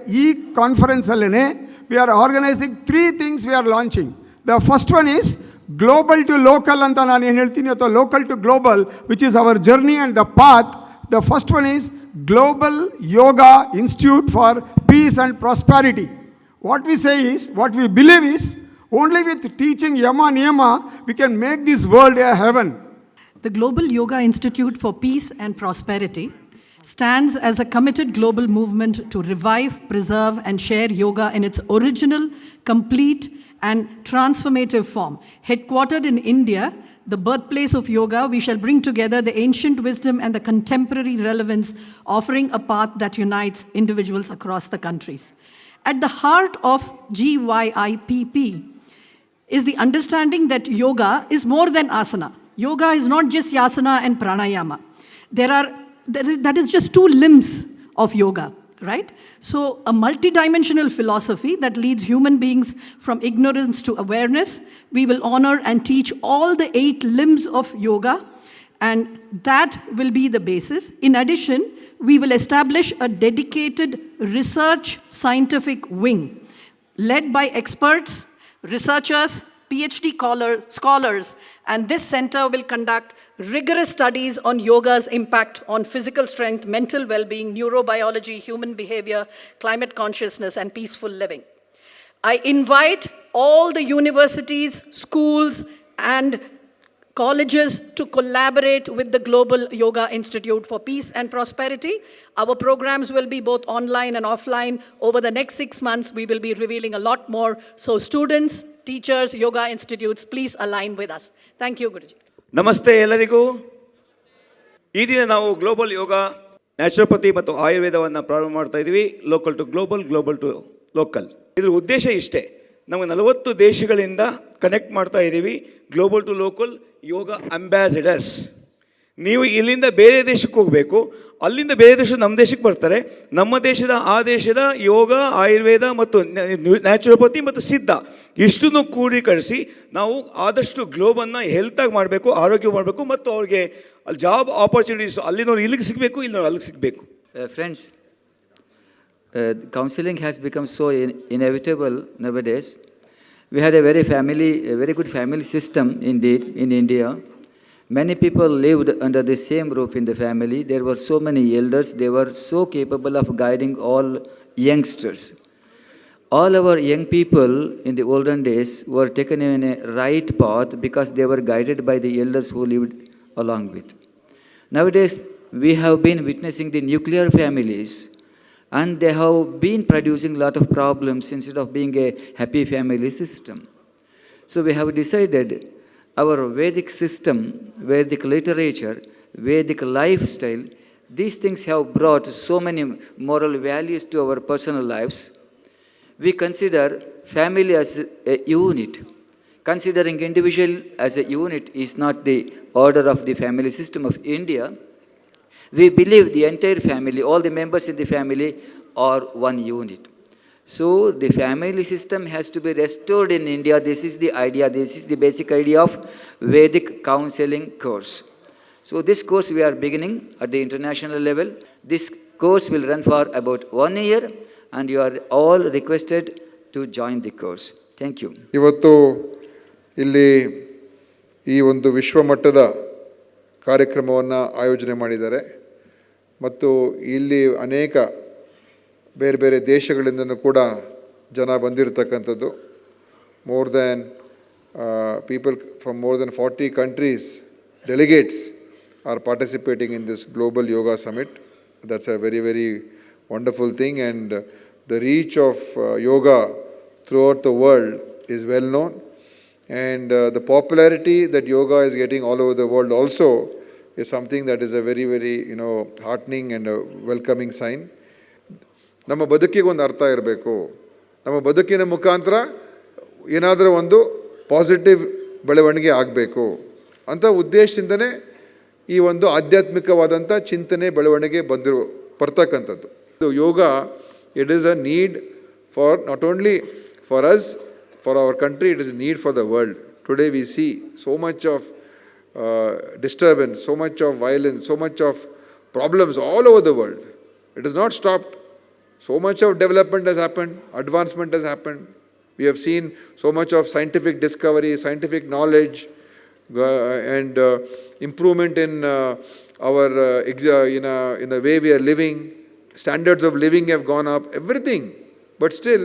E conference allene we are organizing 3 things we are launching. The first one is global to local anta nanu ಏನು ಹೇಳ್ತೀನಿ ಅಥವಾ local to global, which is our journey and the path. The first one is Global Yoga Institute for Peace and Prosperity. What we say is, what we believe is, only with teaching Yama Niyama, we can make this world a heaven. The Global Yoga Institute for Peace and Prosperity stands as a committed global movement to revive, preserve, and share yoga in its original, complete, and transformative form. Headquartered in India, the birthplace of yoga, we shall bring together the ancient wisdom and the contemporary relevance, offering a path that unites individuals across the countries. At the heart of GYIPP is the understanding that yoga is more than asana. Yoga is not just yasana and pranayama. That is just 2 limbs of yoga, right? So a multidimensional philosophy that leads human beings from ignorance to awareness. We will honor and teach all the 8 limbs of yoga, and that will be the basis. In addition, we will establish a dedicated research scientific wing led by experts, researchers, PhD scholars, and this center will conduct rigorous studies on yoga's impact on physical strength, mental well-being, neurobiology, human behavior, climate consciousness, and peaceful living. I invite all the universities, schools, and colleges to collaborate with the Global Yoga Institute for Peace and Prosperity. Our programs will be both online and offline. Over the next 6 months, we will be revealing a lot more. So students, teachers, yoga institutes, please align with us. Thank you, Guruji. ನಮಸ್ತೆ ಎಲ್ಲರಿಗೂ. ಈ ದಿನ ನಾವು global ಯೋಗ, naturopathy ಮತ್ತು ಆಯುರ್ವೇದವನ್ನು ಪ್ರಾರಂಭ ಮಾಡ್ತಾ ಇದ್ದೀವಿ. Local to global, global to local. ಇದ್ರ ಉದ್ದೇಶ ಇಷ್ಟೇ, ನಮಗೆ 40 ದೇಶಗಳಿಂದ ಕನೆಕ್ಟ್ ಮಾಡ್ತಾ ಇದ್ದೀವಿ. Global to local yoga ambassadors. ನೀವು ಇಲ್ಲಿಂದ ಬೇರೆ ದೇಶಕ್ಕೆ ಹೋಗಬೇಕು, ಅಲ್ಲಿಂದ ಬೇರೆ ದೇಶ ನಮ್ಮ ದೇಶಕ್ಕೆ ಬರ್ತಾರೆ. ನಮ್ಮ ದೇಶದ ಆ ದೇಶದ ಯೋಗ, ಆಯುರ್ವೇದ ಮತ್ತು ನ್ಯಾಚುರೋಪತಿ ಮತ್ತು ಸಿದ್ಧ ಇಷ್ಟನ್ನು ಕೂಡಿಕಳಿಸಿ ನಾವು ಆದಷ್ಟು ಗ್ಲೋಬನ್ನು ಹೆಲ್ತಾಗಿ ಮಾಡಬೇಕು, ಆರೋಗ್ಯ ಮಾಡಬೇಕು ಮತ್ತು ಅವ್ರಿಗೆ ಜಾಬ್ ಆಪರ್ಚುನಿಟೀಸ್ ಅಲ್ಲಿನವ್ರು ಇಲ್ಲಿಗೆ ಸಿಗಬೇಕು, ಇಲ್ಲಿನವ್ರು ಅಲ್ಲಿಗೆ ಸಿಗಬೇಕು. Friends, counseling has become so inevitable nowadays. We had a very good family system indeed in India. Many people lived under the same roof in the family. There were so many elders. They were so capable of guiding all youngsters. All our young people in the olden days were taken in a right path because they were guided by the elders who lived along with. Nowadays, we have been witnessing the nuclear families, and they have been producing a lot of problems instead of being a happy family system. So we have decided our Vedic system, Vedic literature, Vedic lifestyle, these things have brought so many moral values to our personal lives. We consider family as a unit. Considering individual as a unit is not the order of the family system of India. We believe the entire family, all the members in the family are one unit. So the family system has to be restored in India. This is the idea, this is the basic idea of Vedic counseling course. So this course we are beginning at the international level. This course will run for about 1 year, and you are all requested to join the course. Thank you. ಇವತ್ತು ಇಲ್ಲಿ ಈ ಒಂದು ವಿಶ್ವಮಟ್ಟದ ಕಾರ್ಯಕ್ರಮವನ್ನು ಆಯೋಜನೆ ಮಾಡಿದ್ದಾರೆ ಮತ್ತು ಇಲ್ಲಿ ಅನೇಕ ಬೇರೆ ಬೇರೆ ದೇಶಗಳಿಂದನೂ ಕೂಡ ಜನ ಬಂದಿರತಕ್ಕಂಥದ್ದು. More than people from more than 40 countries, delegates are participating in this Global Yoga Summit. That's a very, very wonderful thing, and the reach of yoga throughout the world is well known, and the popularity that yoga is getting all over the world also is something that is a very, very heartening and a welcoming sign. ನಮ್ಮ ಬದುಕಿಗೆ ಒಂದು ಅರ್ಥ ಇರಬೇಕು. ನಮ್ಮ ಬದುಕಿನ ಮುಖಾಂತರ ಏನಾದರೂ ಒಂದು ಪಾಸಿಟಿವ್ ಬೆಳವಣಿಗೆ ಆಗಬೇಕು ಅಂತ ಉದ್ದೇಶದಿಂದನೇ ಈ ಒಂದು ಆಧ್ಯಾತ್ಮಿಕವಾದಂಥ ಚಿಂತನೆ ಬೆಳವಣಿಗೆ ಬರ್ತಕ್ಕಂಥದ್ದು. Yoga, it is a need for not only for us, for our country, it is need for the world. Today we see so much of disturbance, so much of violence, so much of problems all over the world. It has not stopped. So much of development has happened, advancement has happened. We have seen so much of scientific discovery, scientific knowledge, and improvement in our in the way we are living. Standards of living have gone up, everything. But still,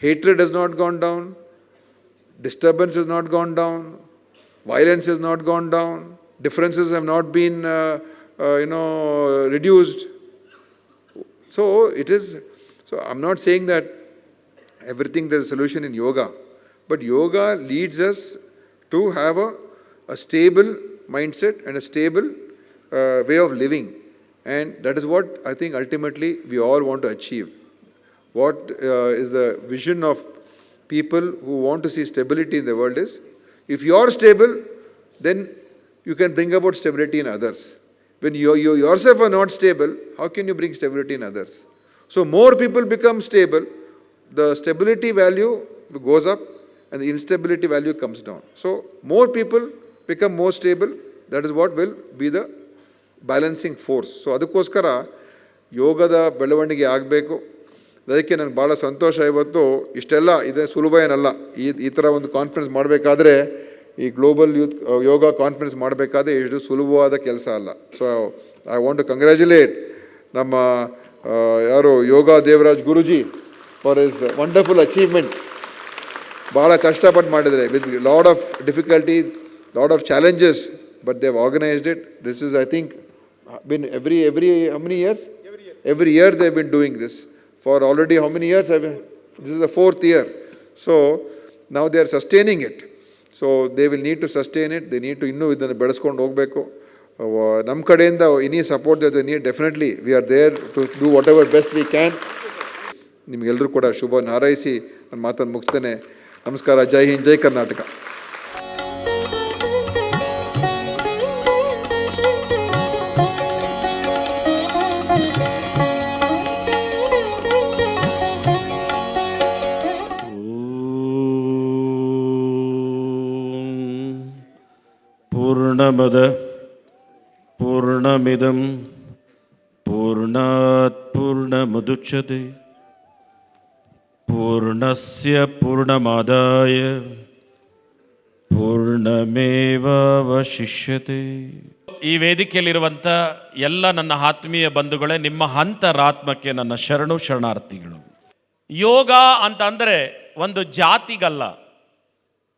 hatred has not gone down, disturbance has not gone down, violence has not gone down, differences have not been reduced. So I'm not saying that everything there's a solution in yoga, but yoga leads us to have a stable mindset and a stable way of living, and that is what I think ultimately we all want to achieve. What is the vision of people who want to see stability in the world is, if you are stable, then you can bring about stability in others. When you yourself are not stable, how can you bring stability in others? So more people become stable, the stability value goes up and the instability value comes down. So more people become more stable, that is what will be the balancing force. So ಅದಕ್ಕೋಸ್ಕರ ಯೋಗದ ಬೆಳವಣಿಗೆ ಆಗಬೇಕು. ಅದಕ್ಕೆ ನನಗೆ ಭಾಳ ಸಂತೋಷ. ಇವತ್ತು ಇಷ್ಟೆಲ್ಲ ಇದೆ ಸುಲಭ ಏನಲ್ಲ. ಈ ಥರ ಒಂದು ಕಾನ್ಫರೆನ್ಸ್ ಮಾಡಬೇಕಾದ್ರೆ, ಈ ಗ್ಲೋಬಲ್ ಯೂತ್ ಯೋಗ ಕಾನ್ಫರೆನ್ಸ್ ಮಾಡಬೇಕಾದ್ರೆ ಎಷ್ಟು ಸುಲಭವಾದ ಕೆಲಸ ಅಲ್ಲ. So I want to congratulate ನಮ್ಮ ಯಾರು Yoga Devaraj Guruji for his wonderful achievement. ಭಾಳ ಕಷ್ಟಪಟ್ಟು ಮಾಡಿದರೆ with lot of difficulty, lot of challenges, but they have organised it. This is I think been every how many years? Every year they have been doing this for already how many years? This is the 4th year. So now they are sustaining it. So they will need to sustain it. They need to ಇನ್ನೂ ಇದನ್ನು ಬೆಳೆಸ್ಕೊಂಡು ಹೋಗಬೇಕು. ನಮ್ಮ ಕಡೆಯಿಂದ any support that they need, definitely we are there to do whatever best we can. ನಿಮಗೆಲ್ಲರೂ ಕೂಡ ಶುಭ ಹಾರೈಸಿ ನನ್ನ ಮಾತನ್ನು ಮುಗಿಸ್ತೇನೆ. ನಮಸ್ಕಾರ. ಜೈ ಹಿಂದ್, ಜೈ ಕರ್ನಾಟಕ. ಪೂರ್ಣಮದ ಪೂರ್ಣಮಿದಂ ಪೂರ್ಣಾತ್ ಪೂರ್ಣಮುದಚ್ಯತೆ ಪೂರ್ಣಸ್ಯ ಪೂರ್ಣಮಾದಾಯ ಪೂರ್ಣಮೇವಾವಶಿಷ್ಯತೆ. ಈ ವೇದಿಕೆಯಲ್ಲಿರುವಂಥ ಎಲ್ಲ ನನ್ನ ಆತ್ಮೀಯ ಬಂಧುಗಳೇ, ನಿಮ್ಮ ಅಂತರಾತ್ಮಕ್ಕೆ ನನ್ನ ಶರಣಾರ್ಥಿಗಳು. ಯೋಗ ಅಂತ ಅಂದರೆ ಒಂದು ಜಾತಿಗಲ್ಲ,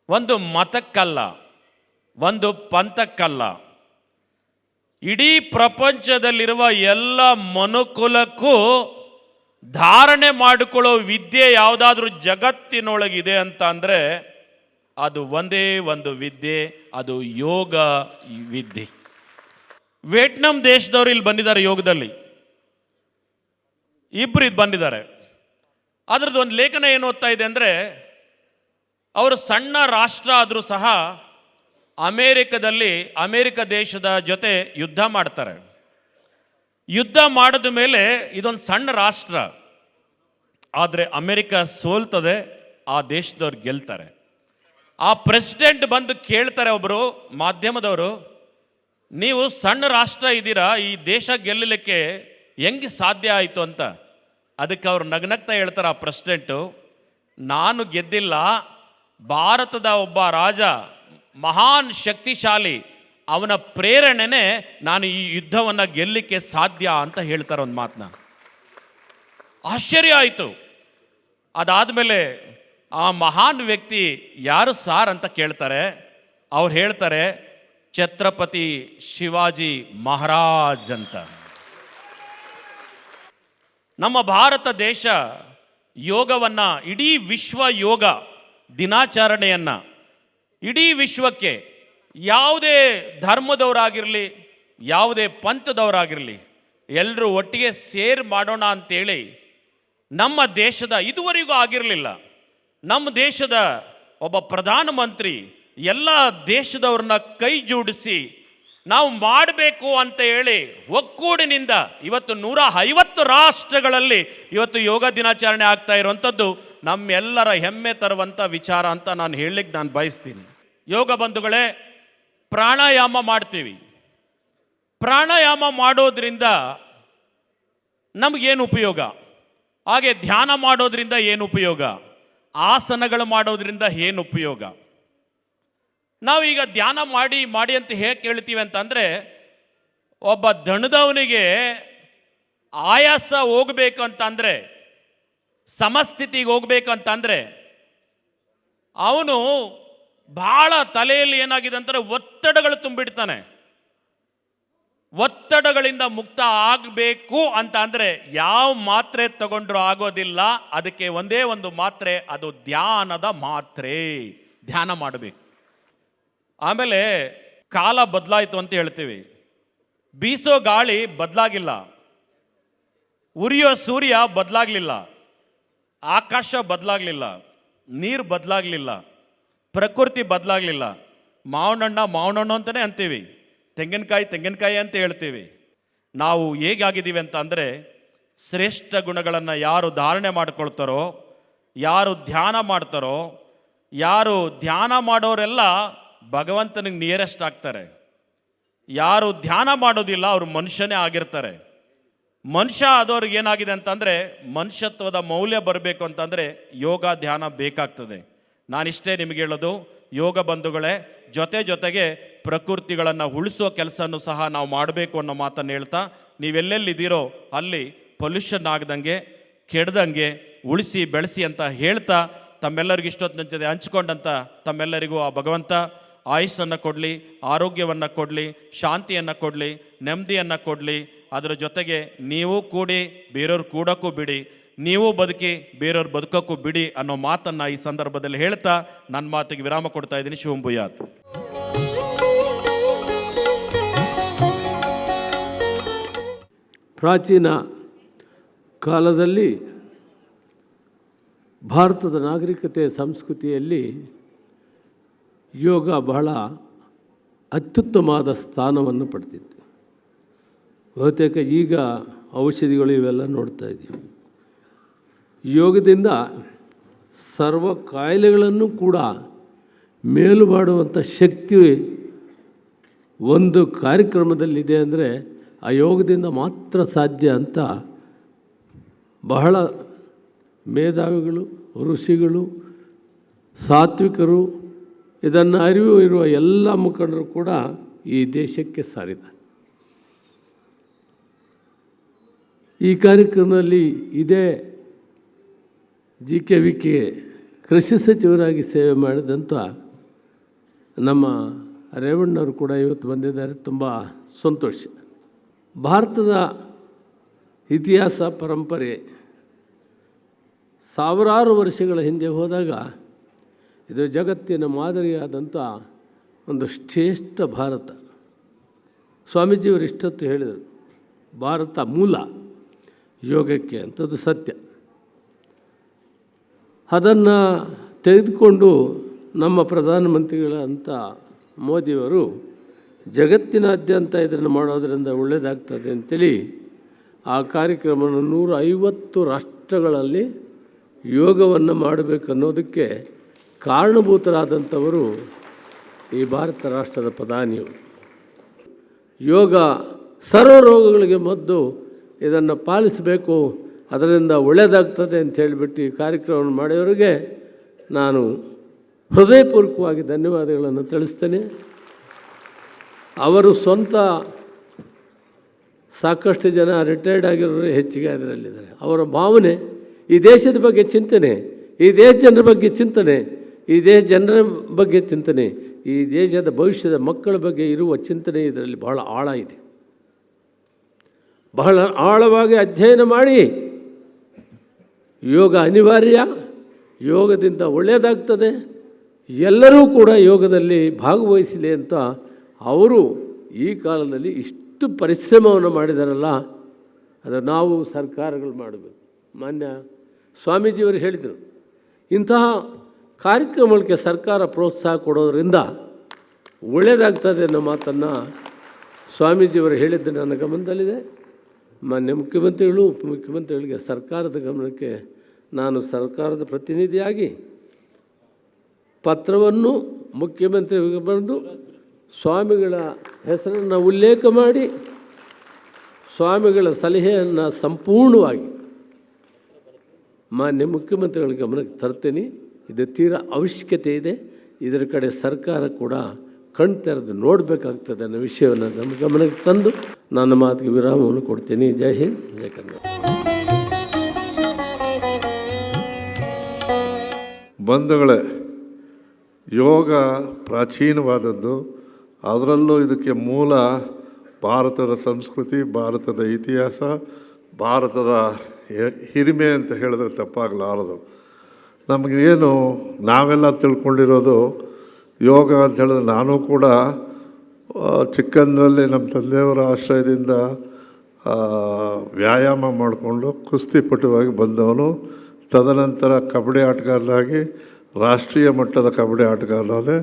ಒಂದು ಮತಕ್ಕಲ್ಲ, ಒಂದು ಪಂಥಕ್ಕಲ್ಲ, ಇಡೀ ಪ್ರಪಂಚದಲ್ಲಿರುವ ಎಲ್ಲ ಮನುಕುಲಕ್ಕೂ ಧಾರಣೆ ಮಾಡಿಕೊಳ್ಳೋ ವಿದ್ಯೆ ಯಾವುದಾದ್ರೂ ಜಗತ್ತಿನೊಳಗಿದೆ ಅಂತ ಅಂದರೆ ಅದು ಒಂದೇ ಒಂದು ವಿದ್ಯೆ, ಅದು ಯೋಗ ವಿದ್ಯೆ. ವಿಯೆಟ್ನಾಂ ದೇಶದವರು ಇಲ್ಲಿ ಬಂದಿದ್ದಾರೆ, ಯೋಗದಲ್ಲಿ ಇಬ್ಬರು ಇದು ಬಂದಿದ್ದಾರೆ. ಅದರದ್ದು ಒಂದು ಲೇಖನ ಏನು ಓದ್ತಾ ಇದೆ ಅಂದರೆ, ಅವರು ಸಣ್ಣ ರಾಷ್ಟ್ರ ಆದರೂ ಸಹ ಅಮೇರಿಕ ದೇಶದ ಜೊತೆ ಯುದ್ಧ ಮಾಡ್ತಾರೆ. ಯುದ್ಧ ಮಾಡಿದ ಮೇಲೆ ಇದೊಂದು ಸಣ್ಣ ರಾಷ್ಟ್ರ, ಆದರೆ ಅಮೇರಿಕ ಸೋಲ್ತದೆ, ಆ ದೇಶದವ್ರು ಗೆಲ್ತಾರೆ. ಆ ಪ್ರೆಸಿಡೆಂಟ್ ಬಂದು ಕೇಳ್ತಾರೆ, ಒಬ್ಬರು ಮಾಧ್ಯಮದವರು, ನೀವು ಸಣ್ಣ ರಾಷ್ಟ್ರ ಇದ್ದೀರಾ, ಈ ದೇಶ ಗೆಲ್ಲಲಿಕ್ಕೆ ಹೆಂಗೆ ಸಾಧ್ಯ ಆಯಿತು ಅಂತ. ಅದಕ್ಕೆ ಅವ್ರು ನಗ್ನಗ್ತಾ ಹೇಳ್ತಾರೆ ಆ ಪ್ರೆಸಿಡೆಂಟು, ನಾನು ಗೆದ್ದಿಲ್ಲ, ಭಾರತದ ಒಬ್ಬ ರಾಜ ಮಹಾನ್ ಶಕ್ತಿಶಾಲಿ, ಅವನ ಪ್ರೇರಣೆನೇ ನಾನು ಈ ಯುದ್ಧವನ್ನು ಗೆಲ್ಲಲಿಕ್ಕೆ ಸಾಧ್ಯ ಅಂತ ಹೇಳ್ತಾರೆ ಒಂದು ಮಾತನ್ನ. ಆಶ್ಚರ್ಯ ಆಯಿತು. ಅದಾದಮೇಲೆ ಆ ಮಹಾನ್ ವ್ಯಕ್ತಿ ಯಾರು ಸಾರ್ ಅಂತ ಕೇಳ್ತಾರೆ. ಅವ್ರು ಹೇಳ್ತಾರೆ, ಛತ್ರಪತಿ ಶಿವಾಜಿ ಮಹಾರಾಜ್ ಅಂತ. ನಮ್ಮ ಭಾರತ ದೇಶ ಯೋಗವನ್ನು, ಇಡೀ ವಿಶ್ವ ಯೋಗ ದಿನಾಚರಣೆಯನ್ನು ಇಡೀ ವಿಶ್ವಕ್ಕೆ, ಯಾವುದೇ ಧರ್ಮದವರಾಗಿರಲಿ, ಯಾವುದೇ ಪಂಥದವರಾಗಿರಲಿ, ಎಲ್ಲರೂ ಒಟ್ಟಿಗೆ ಸೇರಿ ಮಾಡೋಣ ಅಂತೇಳಿ ನಮ್ಮ ದೇಶದ, ಇದುವರೆಗೂ ಆಗಿರಲಿಲ್ಲ, ನಮ್ಮ ದೇಶದ ಒಬ್ಬ ಪ್ರಧಾನಮಂತ್ರಿ ಎಲ್ಲ ದೇಶದವ್ರನ್ನ ಕೈ ಜೋಡಿಸಿ ನಾವು ಮಾಡಬೇಕು ಅಂತ ಹೇಳಿ ಒಕ್ಕೂಡಿನಿಂದ ಇವತ್ತು 150 ರಾಷ್ಟ್ರಗಳಲ್ಲಿ ಇವತ್ತು ಯೋಗ ದಿನಾಚರಣೆ ಆಗ್ತಾ ಇರುವಂಥದ್ದು ನಮ್ಮೆಲ್ಲರ ಹೆಮ್ಮೆ ತರುವಂಥ ವಿಚಾರ ಅಂತ ನಾನು ಹೇಳಲಿಕ್ಕೆ ನಾನು ಬಯಸ್ತೀನಿ. ಯೋಗ ಬಂಧುಗಳೇ, ಪ್ರಾಣಾಯಾಮ ಮಾಡ್ತೀವಿ. ಪ್ರಾಣಾಯಾಮ ಮಾಡೋದ್ರಿಂದ ನಮಗೇನು ಉಪಯೋಗ? ಹಾಗೆ ಧ್ಯಾನ ಮಾಡೋದ್ರಿಂದ ಏನು ಉಪಯೋಗ? ಆಸನಗಳು ಮಾಡೋದ್ರಿಂದ ಏನು ಉಪಯೋಗ? ನಾವೀಗ ಧ್ಯಾನ ಮಾಡಿ ಅಂತ ಹೇಗೆ ಕೇಳ್ತೀವಿ ಅಂತಂದರೆ, ಒಬ್ಬ ದಣದವನಿಗೆ ಆಯಾಸ ಹೋಗ್ಬೇಕಂತಂದರೆ, ಸಮಸ್ಥಿತಿಗೆ ಹೋಗ್ಬೇಕಂತಂದರೆ ಅವನು ಭಾಳ ತಲೆಯಲ್ಲಿ ಏನಾಗಿದೆ ಅಂತಾರೆ, ಒತ್ತಡಗಳು ತುಂಬಿಡ್ತಾನೆ. ಒತ್ತಡಗಳಿಂದ ಮುಕ್ತ ಆಗಬೇಕು ಅಂತ ಅಂದರೆ ಯಾವ ಮಾತ್ರೆ ತಗೊಂಡ್ರೂ ಆಗೋದಿಲ್ಲ. ಅದಕ್ಕೆ ಒಂದೇ ಒಂದು ಮಾತ್ರೆ, ಅದು ಧ್ಯಾನದ ಮಾತ್ರೆ. ಧ್ಯಾನ ಮಾಡಬೇಕು. ಆಮೇಲೆ ಕಾಲ ಬದಲಾಯಿತು ಅಂತ ಹೇಳ್ತೀವಿ. ಬೀಸೋ ಗಾಳಿ ಬದಲಾಗಿಲ್ಲ, ಉರಿಯೋ ಸೂರ್ಯ ಬದಲಾಗಲಿಲ್ಲ, ಆಕಾಶ ಬದಲಾಗಲಿಲ್ಲ, ನೀರು ಬದಲಾಗಲಿಲ್ಲ, ಪ್ರಕೃತಿ ಬದಲಾಗಲಿಲ್ಲ. ಮಾವನಣ್ಣು ಅಂತಲೇ ಅಂತೀವಿ, ತೆಂಗಿನಕಾಯಿ ಅಂತ ಹೇಳ್ತೀವಿ. ನಾವು ಹೇಗಾಗಿದ್ದೀವಿ ಅಂತ ಅಂದರೆ, ಶ್ರೇಷ್ಠ ಗುಣಗಳನ್ನು ಯಾರು ಧಾರಣೆ ಮಾಡ್ಕೊಳ್ತಾರೋ, ಯಾರು ಧ್ಯಾನ ಮಾಡ್ತಾರೋ, ಯಾರು ಧ್ಯಾನ ಮಾಡೋರೆಲ್ಲ ಭಗವಂತನಿಗೆ ನಿಯರೆಸ್ಟ್ ಆಗ್ತಾರೆ. ಯಾರು ಧ್ಯಾನ ಮಾಡೋದಿಲ್ಲ ಅವರು ಮನುಷ್ಯನೇ ಆಗಿರ್ತಾರೆ. ಮನುಷ್ಯ ಆದವ್ರಿಗೆ ಏನಾಗಿದೆ ಅಂತಂದರೆ ಮನುಷ್ಯತ್ವದ ಮೌಲ್ಯ ಬರಬೇಕು ಅಂತಂದರೆ ಯೋಗ ಧ್ಯಾನ ಬೇಕಾಗ್ತದೆ. ನಾನಿಷ್ಟೇ ನಿಮಗೆ ಹೇಳೋದು, ಯೋಗ ಬಂಧುಗಳೇ, ಜೊತೆಗೆ ಪ್ರಕೃತಿಗಳನ್ನು ಉಳಿಸೋ ಕೆಲಸನೂ ಸಹ ನಾವು ಮಾಡಬೇಕು ಅನ್ನೋ ಮಾತನ್ನು ಹೇಳ್ತಾ, ನೀವೆಲ್ಲೆಲ್ಲಿದ್ದೀರೋ ಅಲ್ಲಿ ಪೊಲ್ಯೂಷನ್ ಆಗದಂಗೆ ಕೆಡ್ದಂಗೆ ಉಳಿಸಿ ಬೆಳೆಸಿ ಅಂತ ಹೇಳ್ತಾ, ತಮ್ಮೆಲ್ಲರಿಗೂ ಇಷ್ಟೊತ್ತಿನ ಜೊತೆ ಹಂಚ್ಕೊಂಡಂಥ ತಮ್ಮೆಲ್ಲರಿಗೂ ಆ ಭಗವಂತ ಆಯುಸ್ಸನ್ನು ಕೊಡಲಿ, ಆರೋಗ್ಯವನ್ನು ಕೊಡಲಿ, ಶಾಂತಿಯನ್ನು ಕೊಡಲಿ, ನೆಮ್ಮದಿಯನ್ನು ಕೊಡಲಿ. ಅದರ ಜೊತೆಗೆ ನೀವು ಕೂಡಿ ಬೇರೆಯವ್ರು ಕೂಡೋಕ್ಕೂ ಬಿಡಿ, ನೀವು ಬದುಕಿ ಬೇರೆಯವ್ರು ಬದುಕೋಕ್ಕೂ ಬಿಡಿ ಅನ್ನೋ ಮಾತನ್ನು ಈ ಸಂದರ್ಭದಲ್ಲಿ ಹೇಳ್ತಾ ನನ್ನ ಮಾತಿಗೆ ವಿರಾಮ ಕೊಡ್ತಾ ಇದ್ದೀನಿ. ಶಿವಂ ಭೂಯಾತ್. ಪ್ರಾಚೀನ ಕಾಲದಲ್ಲಿ ಭಾರತದ ನಾಗರಿಕತೆ ಸಂಸ್ಕೃತಿಯಲ್ಲಿ ಯೋಗ ಬಹಳ ಅತ್ಯುತ್ತಮವಾದ ಸ್ಥಾನವನ್ನು ಪಡೆದಿತ್ತು. ಬಹುತೇಕ ಈಗ ಔಷಧಿಗಳು ಇವೆಲ್ಲ ನೋಡ್ತಾ ಇದ್ದೀವಿ. ಯೋಗದಿಂದ ಸರ್ವ ಕಾಯಿಲೆಗಳನ್ನು ಕೂಡ ಮೇಲು ಮಾಡುವಂಥ ಶಕ್ತಿ ಒಂದು ಕಾರ್ಯಕ್ರಮದಲ್ಲಿದೆ ಅಂದರೆ ಆ ಯೋಗದಿಂದ ಮಾತ್ರ ಸಾಧ್ಯ ಅಂತ ಬಹಳ ಮೇಧಾವಿಗಳು, ಋಷಿಗಳು, ಸಾತ್ವಿಕರು, ಇದನ್ನು ಅರಿವು ಇರುವ ಎಲ್ಲ ಮುಖಂಡರು ಕೂಡ ಈ ದೇಶಕ್ಕೆ ಸಾರಿದ್ದಾರೆ. ಈ ಕಾರ್ಯಕ್ರಮದಲ್ಲಿ ಇದೇ GKVK ಕೃಷಿ ಸಚಿವರಾಗಿ ಸೇವೆ ಮಾಡಿದಂಥ ನಮ್ಮ ರೇವಣ್ಣವರು ಕೂಡ ಇವತ್ತು ಬಂದಿದ್ದಾರೆ. ತುಂಬ ಸಂತೋಷ. ಭಾರತದ ಇತಿಹಾಸ ಪರಂಪರೆ ಸಾವಿರಾರು ವರ್ಷಗಳ ಹಿಂದೆ ಹೋದಾಗ ಇದು ಜಗತ್ತಿನ ಮಾದರಿಯಾದಂಥ ಒಂದು ಶ್ರೇಷ್ಠ ಭಾರತ. ಸ್ವಾಮೀಜಿಯವರು ಇಷ್ಟೊತ್ತು ಹೇಳಿದರು, ಭಾರತ ಮೂಲ ಯೋಗಕ್ಕೆ ಅಂಥದ್ದು ಸತ್ಯ. ಅದನ್ನು ತೆಗೆದುಕೊಂಡು ನಮ್ಮ ಪ್ರಧಾನಮಂತ್ರಿಗಳಂಥ ಮೋದಿಯವರು ಜಗತ್ತಿನಾದ್ಯಂತ ಇದನ್ನು ಮಾಡೋದರಿಂದ ಒಳ್ಳೆಯದಾಗ್ತದೆ ಅಂತೇಳಿ ಆ ಕಾರ್ಯಕ್ರಮವನ್ನು 150 ರಾಷ್ಟ್ರಗಳಲ್ಲಿ ಯೋಗವನ್ನು ಮಾಡಬೇಕನ್ನೋದಕ್ಕೆ ಕಾರಣಭೂತರಾದಂಥವರು ಈ ಭಾರತ ರಾಷ್ಟ್ರದ ಪ್ರಧಾನಿಯವರು. ಯೋಗ ಸರ್ವ ರೋಗಗಳಿಗೆ ಮದ್ದು, ಇದನ್ನು ಪಾಲಿಸಬೇಕು, ಅದರಿಂದ ಒಳ್ಳೆಯದಾಗ್ತದೆ ಅಂತ ಹೇಳಿಬಿಟ್ಟು ಈ ಕಾರ್ಯಕ್ರಮವನ್ನು ಮಾಡಿಯವರಿಗೆ ನಾನು ಹೃದಯಪೂರ್ವಕವಾಗಿ ಧನ್ಯವಾದಗಳನ್ನು ತಿಳಿಸ್ತೇನೆ. ಅವರು ಸ್ವಂತ ಸಾಕಷ್ಟು ಜನ ರಿಟೈರ್ಡ್ ಆಗಿರೋರು ಹೆಚ್ಚಿಗೆ ಅದರಲ್ಲಿದ್ದಾರೆ. ಅವರ ಭಾವನೆ ಈ ದೇಶದ ಬಗ್ಗೆ ಚಿಂತನೆ, ಈ ದೇಶ ಜನರ ಬಗ್ಗೆ ಚಿಂತನೆ, ಈ ದೇಶ ಜನರ ಬಗ್ಗೆ ಚಿಂತನೆ, ಈ ದೇಶದ ಭವಿಷ್ಯದ ಮಕ್ಕಳ ಬಗ್ಗೆ ಇರುವ ಚಿಂತನೆ ಇದರಲ್ಲಿ ಬಹಳ ಆಳ ಇದೆ. ಬಹಳ ಆಳವಾಗಿ ಅಧ್ಯಯನ ಮಾಡಿ ಯೋಗ ಅನಿವಾರ್ಯ, ಯೋಗದಿಂದ ಒಳ್ಳೆಯದಾಗ್ತದೆ, ಎಲ್ಲರೂ ಕೂಡ ಯೋಗದಲ್ಲಿ ಭಾಗವಹಿಸಲಿ ಅಂತ ಅವರು ಈ ಕಾಲದಲ್ಲಿ ಇಷ್ಟು ಪರಿಶ್ರಮವನ್ನು ಮಾಡಿದಾರಲ್ಲ, ಅದು ನಾವು ಸರ್ಕಾರಗಳು ಮಾಡಬೇಕು. ಮಾನ್ಯ ಸ್ವಾಮೀಜಿಯವರು ಹೇಳಿದರು, ಇಂತಹ ಕಾರ್ಯಕ್ರಮಕ್ಕೆ ಸರ್ಕಾರ ಪ್ರೋತ್ಸಾಹ ಕೊಡೋದರಿಂದ ಒಳ್ಳೆಯದಾಗ್ತದೆ ಅನ್ನೋ ಮಾತನ್ನು ಸ್ವಾಮೀಜಿಯವರು ಹೇಳಿದ್ದು ನನ್ನ ಗಮನದಲ್ಲಿದೆ. ಮಾನ್ಯ ಮುಖ್ಯಮಂತ್ರಿಗಳು, ಉಪಮುಖ್ಯಮಂತ್ರಿಗಳಿಗೆ ಸರ್ಕಾರದ ಗಮನಕ್ಕೆ ನಾನು ಸರ್ಕಾರದ ಪ್ರತಿನಿಧಿಯಾಗಿ ಪತ್ರವನ್ನು ಮುಖ್ಯಮಂತ್ರಿಗಳಿಗೆ ಬರೆದು ಸ್ವಾಮಿಗಳ ಹೆಸರನ್ನು ಉಲ್ಲೇಖ ಮಾಡಿ ಸ್ವಾಮಿಗಳ ಸಲಹೆಯನ್ನು ಸಂಪೂರ್ಣವಾಗಿ ಮಾನ್ಯ ಮುಖ್ಯಮಂತ್ರಿಗಳ ಗಮನಕ್ಕೆ ತರ್ತೀನಿ. ಇದು ತೀರಾ ಅವಶ್ಯಕತೆ ಇದೆ. ಇದರ ಕಡೆ ಸರ್ಕಾರ ಕೂಡ ಕಣ್ ತೆರೆದು ನೋಡಬೇಕಾಗ್ತದೆ ಅನ್ನೋ ವಿಷಯವನ್ನು ನಮ್ಮ ಗಮನಕ್ಕೆ ತಂದು ನನ್ನ ಮಾತಿಗೆ ವಿರಾಮವನ್ನು ಕೊಡ್ತೀನಿ. ಜೈ ಹಿಂದ್, ಜೈ ಕನ್ನಡ. ಬಂಧುಗಳೇ, ಯೋಗ ಪ್ರಾಚೀನವಾದದ್ದು. ಅದರಲ್ಲೂ ಇದಕ್ಕೆ ಮೂಲ ಭಾರತದ ಸಂಸ್ಕೃತಿ, ಭಾರತದ ಇತಿಹಾಸ, ಭಾರತದ ಹಿರಿಮೆ ಅಂತ ಹೇಳಿದ್ರೆ ತಪ್ಪಾಗಲಾರದು. ನಮಗೇನು ನಾವೆಲ್ಲ ತಿಳ್ಕೊಂಡಿರೋದು ಯೋಗ ಅಂತ ಹೇಳಿದ್ರೆ, ನಾನು ಕೂಡ ಚಿಕ್ಕಂದರಲ್ಲಿ ನಮ್ಮ ತಂದೆಯವರ ಆಶ್ರಯದಿಂದ ವ್ಯಾಯಾಮ ಮಾಡಿಕೊಂಡು ಕುಸ್ತಿಪಟುವಾಗಿ ಬಂದವನು. ತದನಂತರ ಕಬಡ್ಡಿ ಆಟಗಾರರಾಗಿ ರಾಷ್ಟ್ರೀಯ ಮಟ್ಟದ ಕಬಡ್ಡಿ ಆಟಗಾರರಾದೆ.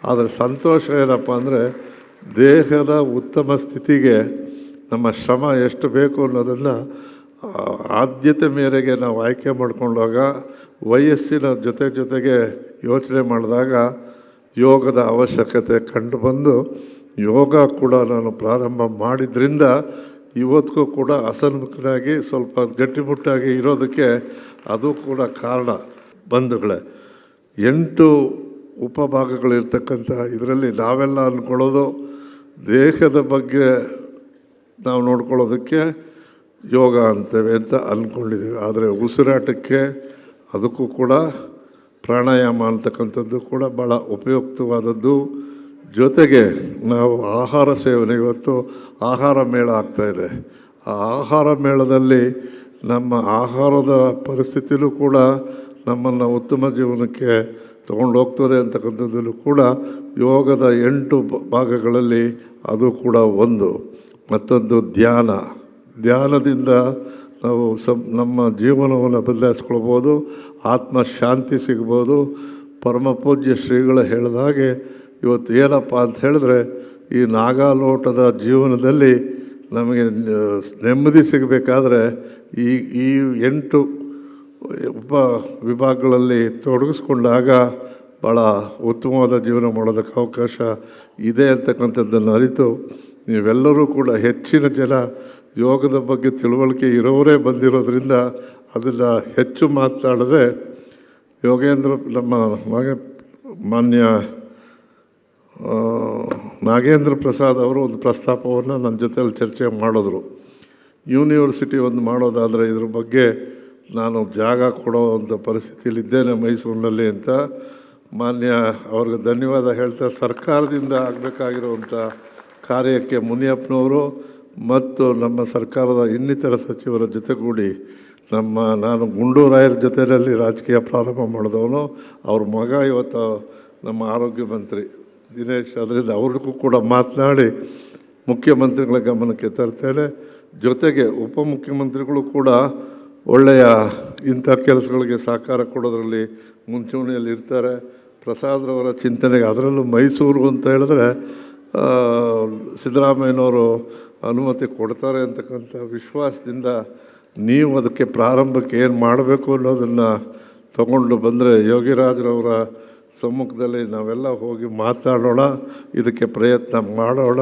ಆದರೆ ಸಂತೋಷ ಏನಪ್ಪ ಅಂದರೆ, ದೇಹದ ಉತ್ತಮ ಸ್ಥಿತಿಗೆ ನಮ್ಮ ಶ್ರಮ ಎಷ್ಟು ಬೇಕು ಅನ್ನೋದನ್ನು ಆದ್ಯತೆ ಮೇರೆಗೆ ನಾವು ಆಯ್ಕೆ ಮಾಡಿಕೊಂಡಾಗ, ವಯಸ್ಸಿನ ಜೊತೆಗೆ ಯೋಚನೆ ಮಾಡಿದಾಗ ಯೋಗದ ಅವಶ್ಯಕತೆ ಕಂಡುಬಂದು ಯೋಗ ಕೂಡ ನಾನು ಪ್ರಾರಂಭ ಮಾಡಿದ್ರಿಂದ ಇವತ್ತಿಗೂ ಕೂಡ ಹಸನ್ಮುಖನಾಗಿ ಸ್ವಲ್ಪ ಗಟ್ಟಿಮುಟ್ಟಾಗಿ ಇರೋದಕ್ಕೆ ಅದು ಕೂಡ ಕಾರಣ. ಬಂಧುಗಳೇ, 8 ಉಪಭಾಗಗಳಿರ್ತಕ್ಕಂಥ ಇದರಲ್ಲಿ ನಾವೆಲ್ಲ ಅಂದ್ಕೊಳ್ಳೋದು ದೇಹದ ಬಗ್ಗೆ ನಾವು ನೋಡ್ಕೊಳ್ಳೋದಕ್ಕೆ ಯೋಗ ಅಂತೇವೆ ಅಂತ ಅಂದ್ಕೊಂಡಿದ್ದೀವಿ. ಆದರೆ ಉಸಿರಾಟಕ್ಕೆ ಅದಕ್ಕೂ ಕೂಡ ಪ್ರಾಣಾಯಾಮ ಅಂತಕ್ಕಂಥದ್ದು ಕೂಡ ಭಾಳ ಉಪಯುಕ್ತವಾದದ್ದು. ಜೊತೆಗೆ ನಾವು ಆಹಾರ ಸೇವನೆ, ಇವತ್ತು ಆಹಾರ ಮೇಳ ಆಗ್ತಾಯಿದೆ. ಆ ಆಹಾರ ಮೇಳದಲ್ಲಿ ನಮ್ಮ ಆಹಾರದ ಪರಿಸ್ಥಿತಿಯೂ ಕೂಡ ನಮ್ಮನ್ನು ಉತ್ತಮ ಜೀವನಕ್ಕೆ ತಗೊಂಡು ಹೋಗ್ತದೆ ಅಂತಕ್ಕಂಥದ್ದನ್ನು ಕೂಡ ಯೋಗದ 8 ಭಾಗಗಳಲ್ಲಿ ಅದು ಕೂಡ ಒಂದು. ಮತ್ತೊಂದು ಧ್ಯಾನದಿಂದ ನಾವು ನಮ್ಮ ಜೀವನವನ್ನು ಬದಲಾಯಿಸ್ಕೊಳ್ಬೋದು, ಆತ್ಮಶಾಂತಿ ಸಿಗ್ಬೋದು. ಪರಮ ಪೂಜ್ಯ ಶ್ರೀಗಳು ಹೇಳಿದ ಹಾಗೆ ಇವತ್ತು ಏನಪ್ಪ ಅಂತ ಹೇಳಿದ್ರೆ, ಈ ನಾಗಾಲೋಟದ ಜೀವನದಲ್ಲಿ ನಮಗೆ ನೆಮ್ಮದಿ ಸಿಗಬೇಕಾದ್ರೆ ಈ 8 ಉಪ ವಿಭಾಗಗಳಲ್ಲಿ ತೊಡಗಿಸ್ಕೊಂಡಾಗ ಭಾಳ ಉತ್ತಮವಾದ ಜೀವನ ಮಾಡೋದಕ್ಕೆ ಅವಕಾಶ ಇದೆ ಅಂತಕ್ಕಂಥದ್ದನ್ನು ಅರಿತು ನೀವೆಲ್ಲರೂ ಕೂಡ ಹೆಚ್ಚಿನ ಜನ ಯೋಗದ ಬಗ್ಗೆ ತಿಳುವಳಿಕೆ ಇರೋರೇ ಬಂದಿರೋದ್ರಿಂದ ಅದನ್ನು ಹೆಚ್ಚು ಮಾತನಾಡದೆ ಯೋಗೇಂದ್ರ ನಮ್ಮ ಮಾನ್ಯ ನಾಗೇಂದ್ರ ಪ್ರಸಾದ್ ಅವರು ಒಂದು ಪ್ರಸ್ತಾಪವನ್ನು ನನ್ನ ಜೊತೆಯಲ್ಲಿ ಚರ್ಚೆ ಮಾಡಿದ್ರು. ಯೂನಿವರ್ಸಿಟಿ ಒಂದು ಮಾಡೋದಾದರೆ ಇದ್ರ ಬಗ್ಗೆ ನಾನು ಜಾಗ ಕೊಡೋವಂಥ ಪರಿಸ್ಥಿತಿಯಲ್ಲಿದ್ದೇನೆ ಮೈಸೂರಿನಲ್ಲಿ ಅಂತ ಮಾನ್ಯ ಅವ್ರಿಗೆ ಧನ್ಯವಾದ ಹೇಳ್ತಾ, ಸರ್ಕಾರದಿಂದ ಆಗಬೇಕಾಗಿರುವಂಥ ಕಾರ್ಯಕ್ಕೆ ಮುನಿಯಪ್ಪನವರು ಮತ್ತು ನಮ್ಮ ಸರ್ಕಾರದ ಇನ್ನಿತರ ಸಚಿವರ ಜೊತೆಗೂಡಿ ನಾನು ಗುಂಡೂರಾಯರ ಜೊತೆಯಲ್ಲಿ ರಾಜಕೀಯ ಪ್ರಾರಂಭ ಮಾಡಿದವನು. ಅವ್ರ ಮಗ ಇವತ್ತು ನಮ್ಮ ಆರೋಗ್ಯ ಮಂತ್ರಿ ದಿನೇಶ್. ಅದರಿಂದ ಅವ್ರಿಗೂ ಕೂಡ ಮಾತನಾಡಿ ಮುಖ್ಯಮಂತ್ರಿಗಳ ಗಮನಕ್ಕೆ ತರ್ತೇನೆ. ಜೊತೆಗೆ ಉಪಮುಖ್ಯಮಂತ್ರಿಗಳು ಕೂಡ ಒಳ್ಳೆಯ ಇಂಥ ಕೆಲಸಗಳಿಗೆ ಸಹಕಾರ ಕೊಡೋದ್ರಲ್ಲಿ ಮುಂಚೂಣಿಯಲ್ಲಿ ಇರ್ತಾರೆ. ಪ್ರಸಾದ್ರವರ ಚಿಂತನೆಗೆ, ಅದರಲ್ಲೂ ಮೈಸೂರು ಅಂತ ಹೇಳಿದ್ರೆ ಸಿದ್ದರಾಮಯ್ಯನವರು ಅನುಮತಿ ಕೊಡ್ತಾರೆ ಅಂತಕ್ಕಂಥ ವಿಶ್ವಾಸದಿಂದ ನೀವು ಅದಕ್ಕೆ ಪ್ರಾರಂಭಕ್ಕೆ ಏನು ಮಾಡಬೇಕು ಅನ್ನೋದನ್ನು ತಗೊಂಡು ಬಂದರೆ ಯೋಗಿರಾಜ್ರವರ ಸಮ್ಮುಖದಲ್ಲಿ ನಾವೆಲ್ಲ ಹೋಗಿ ಮಾತಾಡೋಣ, ಇದಕ್ಕೆ ಪ್ರಯತ್ನ ಮಾಡೋಣ.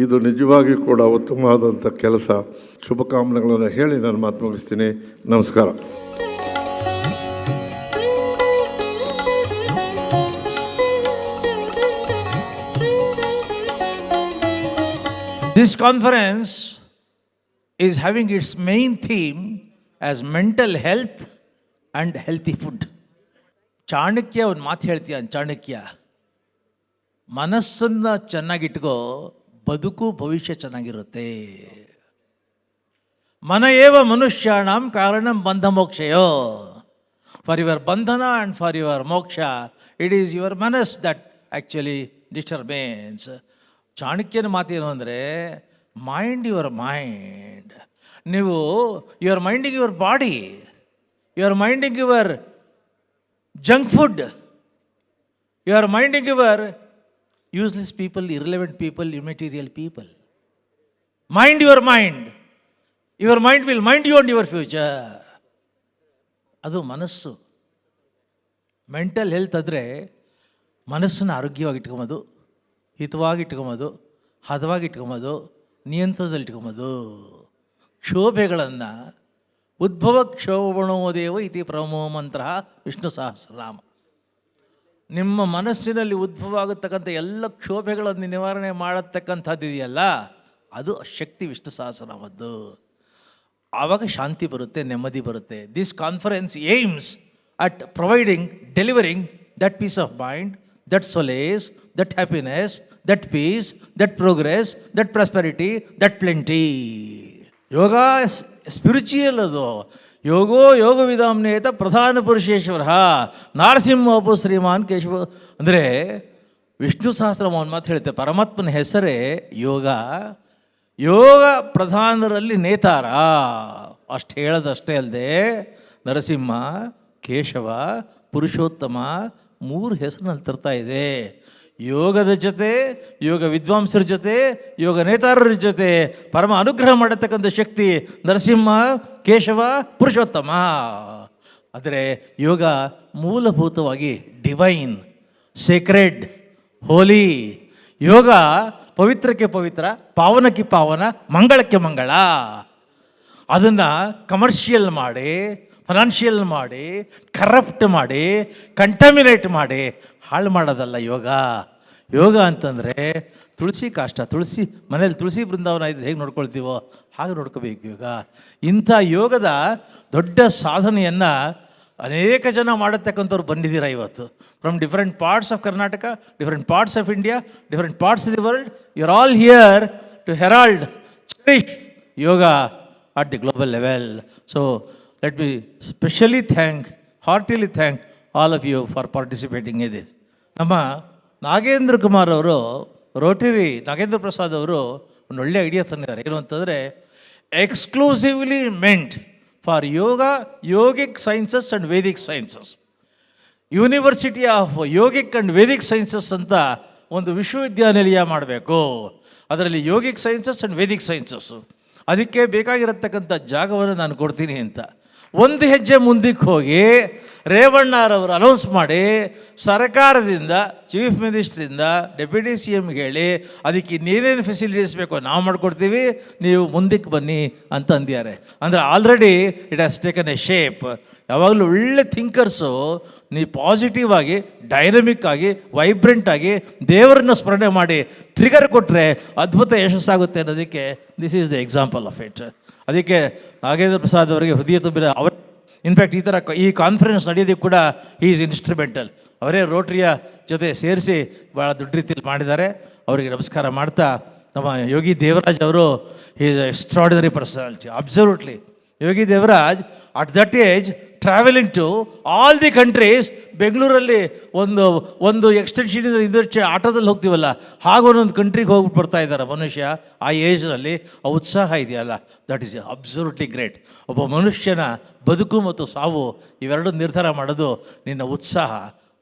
ಇದು ನಿಜವಾಗಿ ಕೂಡ ಉತ್ತಮವಾದಂಥ ಕೆಲಸ. ಶುಭಕಾಮನೆಗಳನ್ನು ಹೇಳಿ ನಾನು ಮಾತು ಮುಗಿಸ್ತೀನಿ. ನಮಸ್ಕಾರ. This conference is having its main theme as mental health and healthy food. Chanakya ಒಂದು ಮಾತು ಹೇಳ್ತೀಯ, ಚಾಣಕ್ಯ, ಮನಸ್ಸನ್ನು ಚೆನ್ನಾಗಿಟ್ಕೋ, ಬದುಕು ಭವಿಷ್ಯ ಚೆನ್ನಾಗಿರುತ್ತೆ. ಮನ ಏವ ಮನುಷ್ಯಾಣಂ ಕಾರಣಂ ಬಂಧ ಮೋಕ್ಷಯೋ. For your bandhana and for your moksha it is your manas that actually disturbance. ಚಾಣಕ್ಯನ ಮಾತೇನು ಅಂದರೆ, ಮೈಂಡ್ ಯುವರ್ ಮೈಂಡ್. ನೀವು you are minding your body, you are minding your junk food, you are minding your useless people, irrelevant people, immaterial people. Mind your mind, your mind will mind you on your future. ಅದು ಮನಸ್ಸು. Mental health ಅಂದರೆ ಮನಸ್ಸನ್ನು ಆರೋಗ್ಯವಾಗಿ ಇಟ್ಕೊಂಬೋದು, ಹಿತವಾಗಿ ಇಟ್ಕೊಂಬೋದು, ಹದವಾಗಿ ಇಟ್ಕೊಂಬೋದು, ನಿಯಂತ್ರಣದಲ್ಲಿ ಇಟ್ಕೊಂಬೋದು. ಕ್ಷೋಭೆಗಳನ್ನು ಉದ್ಭವ ಕ್ಷೋಭಣೋದೇವ ಇತಿ ಪ್ರಮೋ ಮಂತ್ರ ವಿಷ್ಣು ಸಹಸ್ರನಾಮ. ನಿಮ್ಮ ಮನಸ್ಸಿನಲ್ಲಿ ಉದ್ಭವ ಆಗತಕ್ಕಂಥ ಎಲ್ಲ ಕ್ಷೋಭೆಗಳನ್ನು ನಿವಾರಣೆ ಮಾಡತಕ್ಕಂಥದ್ದು ಇದೆಯಲ್ಲ, ಅದು ಶಕ್ತಿ ವಿಷ್ಣು ಸಹಸ್ರನಾಮದ್ದು. ಆವಾಗ ಶಾಂತಿ ಬರುತ್ತೆ, ನೆಮ್ಮದಿ ಬರುತ್ತೆ. This conference aims at providing, delivering that peace of mind, that solace, that happiness, that peace, that progress, that prosperity, that plenty. Yoga spiritual. ಅದು ಯೋಗೋ ಯೋಗ ವಿಧಾಮ್ನೇತ ಪ್ರಧಾನ ಪುರುಷೇಶ್ವರ ನಾರಸಿಂಹೋಪು ಶ್ರೀಮಾನ್ ಕೇಶವ. ಅಂದರೆ ವಿಷ್ಣು ಸಹಸ್ರನಾಮ ಮಾತು ಹೇಳುತ್ತೆ, ಪರಮಾತ್ಮನ ಹೆಸರೇ ಯೋಗ. ಯೋಗ ಪ್ರಧಾನರಲ್ಲಿ ನೇತಾರ. ಅಷ್ಟು ಹೇಳೋದಷ್ಟೇ ಅಲ್ಲದೆ ನರಸಿಂಹ, ಕೇಶವ, ಪುರುಷೋತ್ತಮ 3 ಹೆಸರಿನಲ್ಲಿ ತರ್ತಾ ಇದೆ. ಯೋಗದ ಜೊತೆ, ಯೋಗ ವಿದ್ವಾಂಸರ ಜೊತೆ, ಯೋಗ ನೇತಾರರ ಜೊತೆ ಪರಮ ಅನುಗ್ರಹ ಮಾಡತಕ್ಕಂಥ ಶಕ್ತಿ ನರಸಿಂಹ, ಕೇಶವ, ಪುರುಷೋತ್ತಮ. ಆದರೆ ಯೋಗ ಮೂಲಭೂತವಾಗಿ ಡಿವೈನ್, ಸೇಕ್ರೆಡ್, ಹೋಲಿ. ಯೋಗ ಪವಿತ್ರಕ್ಕೆ ಪವಿತ್ರ, ಪಾವನಕ್ಕೆ ಪಾವನ, ಮಂಗಳಕ್ಕೆ ಮಂಗಳ. ಅದನ್ನು ಕಮರ್ಷಿಯಲ್ ಮಾಡಿ, ಫೈನಾನ್ಷಿಯಲ್ ಮಾಡಿ, ಕರಪ್ಟ್ ಮಾಡಿ, ಕಂಟಮಿನೇಟ್ ಮಾಡಿ ಹಾಳು ಮಾಡೋದಲ್ಲ ಯೋಗ. ಯೋಗ ಅಂತಂದರೆ ತುಳಸಿ ಕಾಷ್ಟ, ತುಳಸಿ ಮನೇಲಿ ತುಳಸಿ ಬೃಂದಾವನ ಇದ್ರೆ ಹೇಗೆ ನೋಡ್ಕೊಳ್ತೀವೋ ಹಾಗೆ ನೋಡ್ಕೋಬೇಕು ಯೋಗ. ಇಂಥ ಯೋಗದ ದೊಡ್ಡ ಸಾಧನೆಯನ್ನು ಅನೇಕ ಜನ ಮಾಡತಕ್ಕಂಥವ್ರು ಬಂದಿದ್ದೀರಾ ಇವತ್ತು. From different parts of Karnataka, different parts of India, different parts of the world. You are all here to herald cherish yoga at the global level. So let me specially heartily thank all of you for participating in this. ನಮ್ಮ ನಾಗೇಂದ್ರ ಕುಮಾರ್ ಅವರು, Rotary Nagendra Prasad ಅವರು ಒಂದು ಒಳ್ಳೆಯ idea ತಂದಿದ್ದಾರೆ. ಏನು ಅಂತಂದರೆ, exclusively meant for yoga, yogic sciences and Vedic sciences. University of yogic and Vedic sciences ಅಂತ ಒಂದು ವಿಶ್ವವಿದ್ಯಾನಿಲಯ ಮಾಡಬೇಕು. ಅದರಲ್ಲಿ yogic sciences and Vedic sciences, ಅದಕ್ಕೆ ಬೇಕಾಗಿರತಕ್ಕಂಥ ಜಾಗವನ್ನು ನಾನು ಕೊಡ್ತೀನಿ ಅಂತ ಒಂದು ಹೆಜ್ಜೆ ಮುಂದಕ್ಕೆ ಹೋಗಿ ರೇವಣ್ಣರವರು ಅನೌನ್ಸ್ ಮಾಡಿ ಸರ್ಕಾರದಿಂದ, ಚೀಫ್ ಮಿನಿಸ್ಟ್ರಿಂದ ಡೆಪ್ಯೂಟಿ ಸಿ ಎಮ್ಗೆ ಹೇಳಿ ಅದಕ್ಕೆ ಇನ್ನೇನೇನು ಫೆಸಿಲಿಟೀಸ್ ಬೇಕೋ ನಾವು ಮಾಡಿಕೊಡ್ತೀವಿ, ನೀವು ಮುಂದಕ್ಕೆ ಬನ್ನಿ ಅಂತ ಅಂದಿದ್ದಾರೆ. ಅಂದರೆ already it has taken A shape. ಯಾವಾಗಲೂ ಒಳ್ಳೆ ಥಿಂಕರ್ಸು ನೀವು ಪಾಸಿಟಿವ್ ಆಗಿ, ಡೈನಮಿಕ್ ಆಗಿ, ವೈಬ್ರೆಂಟ್ ಆಗಿ ದೇವರನ್ನ ಸ್ಮರಣೆ ಮಾಡಿ ಟ್ರಿಗರ್ ಕೊಟ್ಟರೆ ಅದ್ಭುತ ಯಶಸ್ಸಾಗುತ್ತೆ ಅನ್ನೋದಕ್ಕೆ this is the example of it. ಅದಕ್ಕೆ ನಾಗೇಂದ್ರ ಪ್ರಸಾದ್ ಅವರಿಗೆ ಹೃದಯ ತುಂಬಿದ ಅವರು, ಇನ್ಫ್ಯಾಕ್ಟ್ ಈ ಕಾನ್ಫರೆನ್ಸ್ ನಡೆಯೋದಕ್ಕೆ ಕೂಡ ಹಿ ಈಸ್ ಇನ್ಸ್ಟ್ರುಮೆಂಟಲ್. ಅವರೇ ರೋಟ್ರಿಯ ಜೊತೆ ಸೇರಿಸಿ ಭಾಳ ದೊಡ್ಡ ರೀತಿಯಲ್ಲಿ ಮಾಡಿದ್ದಾರೆ. ಅವರಿಗೆ ನಮಸ್ಕಾರ ಮಾಡ್ತಾ, ನಮ್ಮ ಯೋಗಿ ದೇವರಾಜ್ ಅವರು is extraordinary personality. Absolutely Yogi Devaraj at that age travelling to all the countries. ಬೆಂಗಳೂರಲ್ಲಿ ಒಂದು ಎಕ್ಸ್ಟೆನ್ಷನಿಂದ ಇಂದ ಆಟೋದಲ್ಲಿ ಹೋಗ್ತೀವಲ್ಲ, ಹಾಗೆ ಒಂದೊಂದು ಕಂಟ್ರಿಗೆ ಹೋಗ್ಬಿಟ್ಟು ಬರ್ತಾ ಇದ್ದಾರೆ ಮನುಷ್ಯ. ಆ ಏಜ್ನಲ್ಲಿ ಆ ಉತ್ಸಾಹ ಇದೆಯಲ್ಲ, ದಟ್ ಈಸ್ ಅಬ್ಸಲ್ಯೂಟ್ಲಿ ಗ್ರೇಟ್. ಒಬ್ಬ ಮನುಷ್ಯನ ಬದುಕು ಮತ್ತು ಸಾವು ಇವೆರಡು ನಿರ್ಧಾರ ಮಾಡೋದು ನಿನ್ನ ಉತ್ಸಾಹ,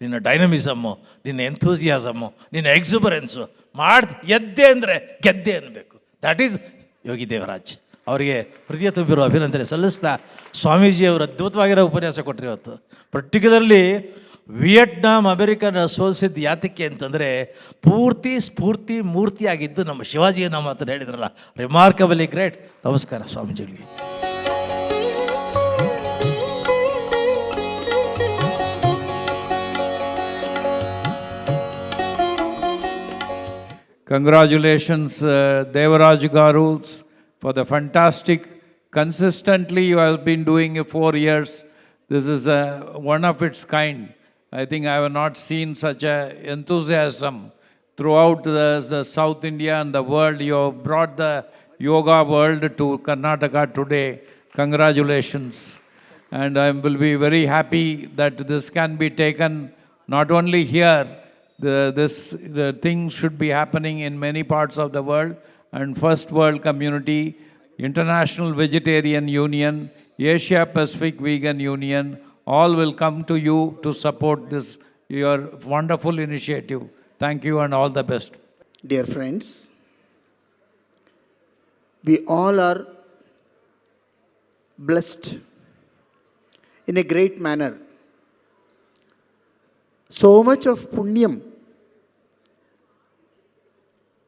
ನಿನ್ನ ಡೈನಮಿಸಮ್ಮು, ನಿನ್ನ ಎಂಥೂಸಿಯಾಸಮ್ಮು, ನಿನ್ನ ಎಕ್ಸುಬರೆನ್ಸು. ಎದ್ದೆ ಅಂದರೆ ಗೆದ್ದೆ ಅನ್ನಬೇಕು. That is Yogi Devaraj. ಅವರಿಗೆ ಹೃದಯ ತುಂಬಿರುವ ಅಭಿನಂದನೆ ಸಲ್ಲಿಸ್ತಾ, ಸ್ವಾಮೀಜಿಯವರು ಅದ್ಭುತವಾಗಿರೋ ಉಪನ್ಯಾಸ ಕೊಟ್ಟರು ಇವತ್ತು. ಪರ್ಟಿಕ್ಯುಲರ್ಲಿ ವಿಯೆಟ್ನಾಂ ಅಮೆರಿಕನ ಸೋಲಿಸಿದ್ದು ಯಾತಕ್ಕೆ ಅಂತಂದರೆ ಪೂರ್ತಿ ಸ್ಫೂರ್ತಿ ಮೂರ್ತಿಯಾಗಿದ್ದು ನಮ್ಮ ಶಿವಾಜಿಯನ್ನು ಮಾತನ್ನು ಹೇಳಿದ್ರಲ್ಲ, ರಿಮಾರ್ಕಬಲಿ ಗ್ರೇಟ್. ನಮಸ್ಕಾರ ಸ್ವಾಮೀಜಿಗಳಿಗೆ. Congratulations, Devaraj Garu, for the fantastic, consistently you have been doing it 4 years. This is one of its kind. I think I have not seen such a enthusiasm throughout the South India and the world. You have brought the yoga world to Karnataka today. Congratulations. And I will be very happy that this can be taken not only here. The thing should be happening in many parts of the world, and First World Community, International Vegetarian Union, Asia Pacific Vegan Union, all will come to you to support this, your wonderful initiative. Thank you and all the best. Dear friends, we all are blessed in a great manner. So much of punyam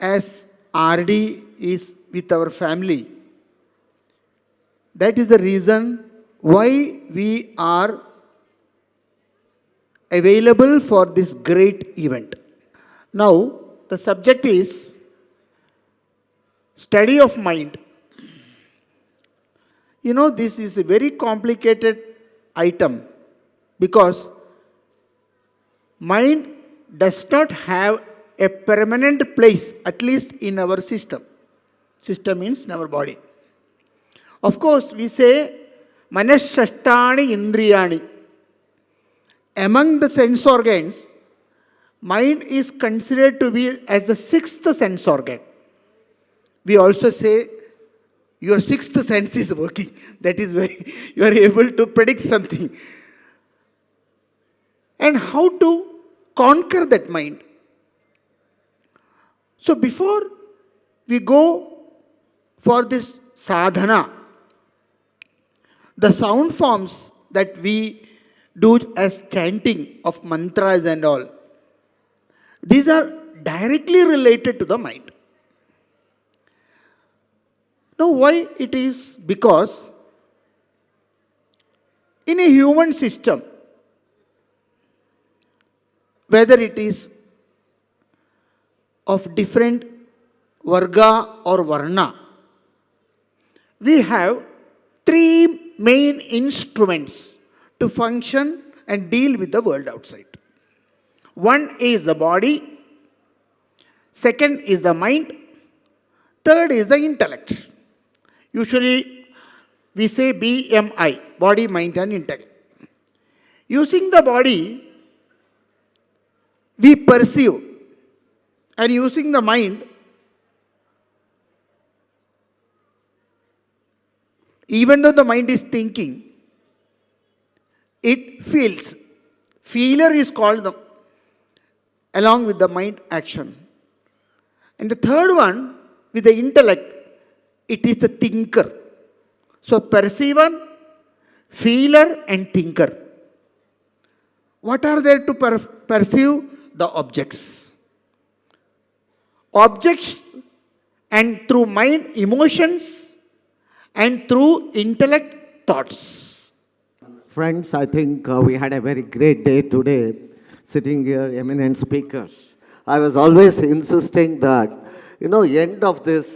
as RD is with our family. That is the reason why we are available for this great event. Now, the subject is study of mind. You know, this is a very complicated item because mind does not have a permanent place, at least in our system. System means in our body. Of course, we say manashashtani indriyani. Among the sense organs, mind is considered to be as the 6th sense organ. We also say your 6th sense is working. That is why you are able to predict something. And how to conquer that mind? So before we go for this sadhana, the sound forms that we do as chanting of mantras and all, these are directly related to the mind. Now, why it is? Because in a human system, whether it is of different varga or varna, we have three main instruments to function and deal with the world outside. One is the body, second is the mind, third is the intellect. Usually we say BMI, body, mind and intellect. Using the body, we perceive, and using the mind, even though the mind is thinking, it feels. Feeler is called the, along with the mind action. And the third one, with the intellect, it is the thinker. So perceiver, feeler and thinker. What are there to perceive? The objects. Objects, and through mind, emotions, and through intellect, thoughts. Friends, I think we had a very great day today, sitting here, eminent speakers. I was always insisting that, end of this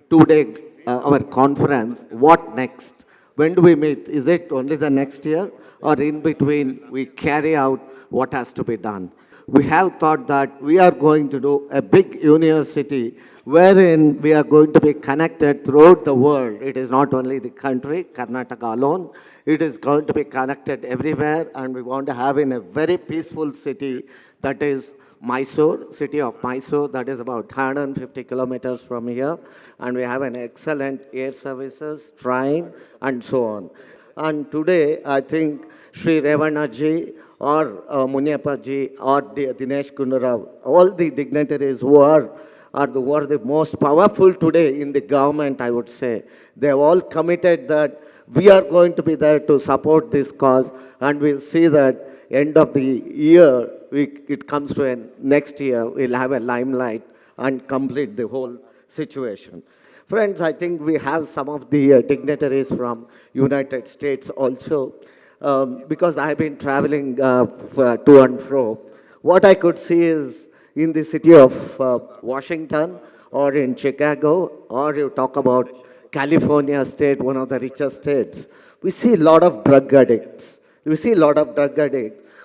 2-day, our conference, what next? When do we meet? Is it only the next year? Or in between, we carry out what has to be done? We have thought that we are going to do a big university wherein we are going to be connected throughout the world. It is not only the country, Karnataka alone. It is going to be connected everywhere, and we want to have in a very peaceful city, that is Mysore, city of Mysore, that is about 150 kilometers from here, and we have an excellent air services, train, and so on. And today, I think Sri Revana ji or Munyappa ji or Dinesh Gundurao, all the dignitaries who are the most powerful today in the government, I would say, they have all committed that we are going to be there to support this cause, and we'll see that end of the year, it comes to next year, we'll have a limelight and complete the whole situation. Friends, I think we have some of the dignitaries from United States also, because I've been traveling to and fro. What I could see is in the city of Washington or in Chicago, or you talk about California state, one of the richest states, we see a lot of drug addicts.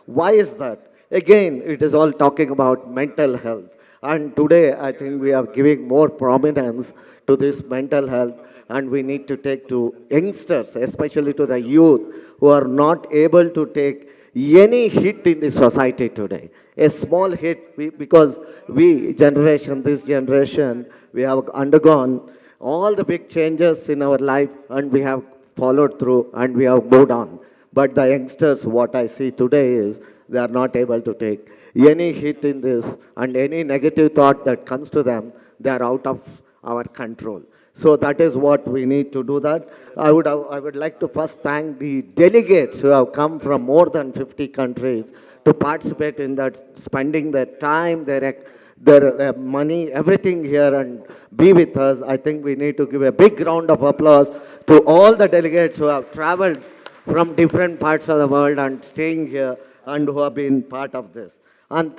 Why is that? Again, it is all talking about mental health. And today, I think we are giving more prominence to this mental health, and we need to take to youngsters, especially to the youth, who are not able to take any hit in the society today. A small hit, because this generation, we have undergone all the big changes in our life, and we have followed through, and we have moved on. But the youngsters, what I see today is, they are not able to take any hit in this, and any negative thought that comes to them, they are out of our control. So that is what we need to do that. I would like to first thank the delegates who have come from more than 50 countries to participate in that, spending their time, their money, everything here, and be with us. I think we need to give a big round of applause to all the delegates who have traveled from different parts of the world and staying here, and who have been part of this. And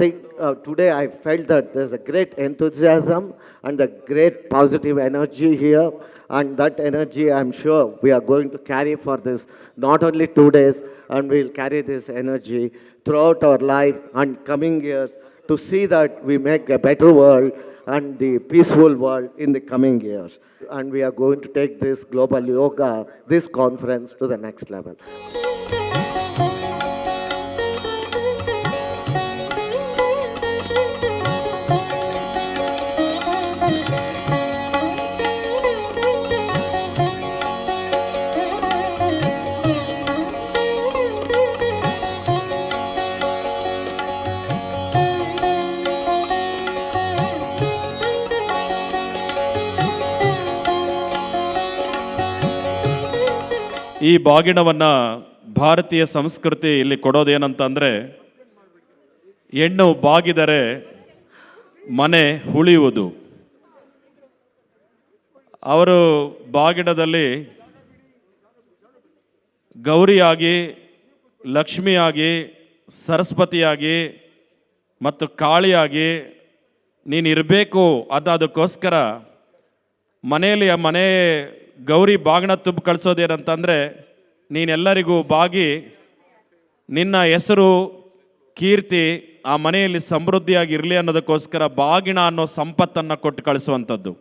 today I felt that there's a great enthusiasm and a great positive energy here, and that energy I'm sure we are going to carry for this, not only 2 days, and we'll carry this energy throughout our life and coming years to see that we make a better world and the peaceful world in the coming years. And we are going to take this global yoga, this conference, to the next level. ಈ ಬಾಗಿಣವನ್ನು ಭಾರತೀಯ ಸಂಸ್ಕೃತಿ ಇಲ್ಲಿ ಕೊಡೋದೇನಂತಂದರೆ, ಹೆಣ್ಣು ಬಾಗಿದರೆ ಮನೆ ಉಳಿಯುವುದು. ಅವರು ಬಾಗಿಡದಲ್ಲಿ ಗೌರಿಯಾಗಿ, ಲಕ್ಷ್ಮಿಯಾಗಿ, ಸರಸ್ವತಿಯಾಗಿ ಮತ್ತು ಕಾಳಿಯಾಗಿ ನೀನು ಇರಬೇಕು. ಅದಕ್ಕೋಸ್ಕರ ಮನೆಯಲ್ಲಿ ಆ ಮನೆ ಗೌರಿ ಬಾಗಿಣ ತುಂಬ ಕಳಿಸೋದೇನಂತಂದರೆ, ನೀನೆಲ್ಲರಿಗೂ ಬಾಗಿ ನಿನ್ನ ಹೆಸರು ಕೀರ್ತಿ ಆ ಮನೆಯಲ್ಲಿ ಸಮೃದ್ಧಿಯಾಗಿರಲಿ ಅನ್ನೋದಕ್ಕೋಸ್ಕರ ಬಾಗಿಣ ಅನ್ನೋ ಸಂಪತ್ತನ್ನು ಕೊಟ್ಟು ಕಳಿಸುವಂಥದ್ದು.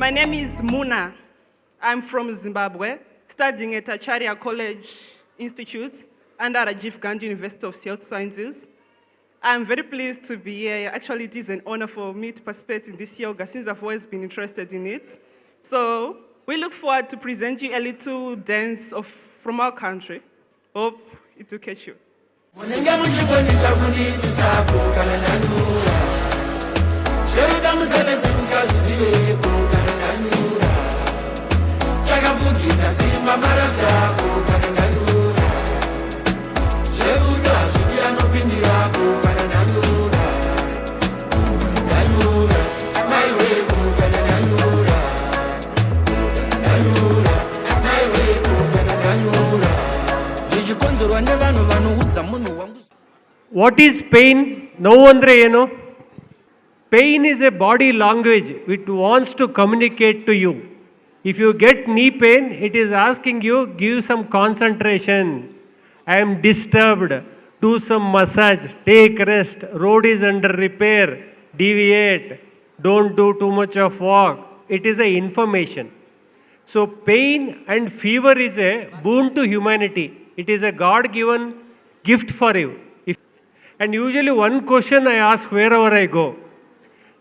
My name is Muna. I'm from Zimbabwe, studying at Acharya College Institute under Rajiv Gandhi University of Health Sciences. I'm very pleased to be here. Actually, it is an honor for me to participate in this yoga since I've always been interested in it. So we look forward to present you a little dance from our country. Hope it will catch you. What is pain? No andre eno? Pain is a body language. It wants to communicate to you. If you get knee pain, it is asking you, give some concentration. I am disturbed. Do some massage. Take rest. Road is under repair. Deviate. Don't do too much of walk. It is a information. So pain and fever is a boon to humanity. It is a God-given gift for you. And usually one question I ask wherever I go.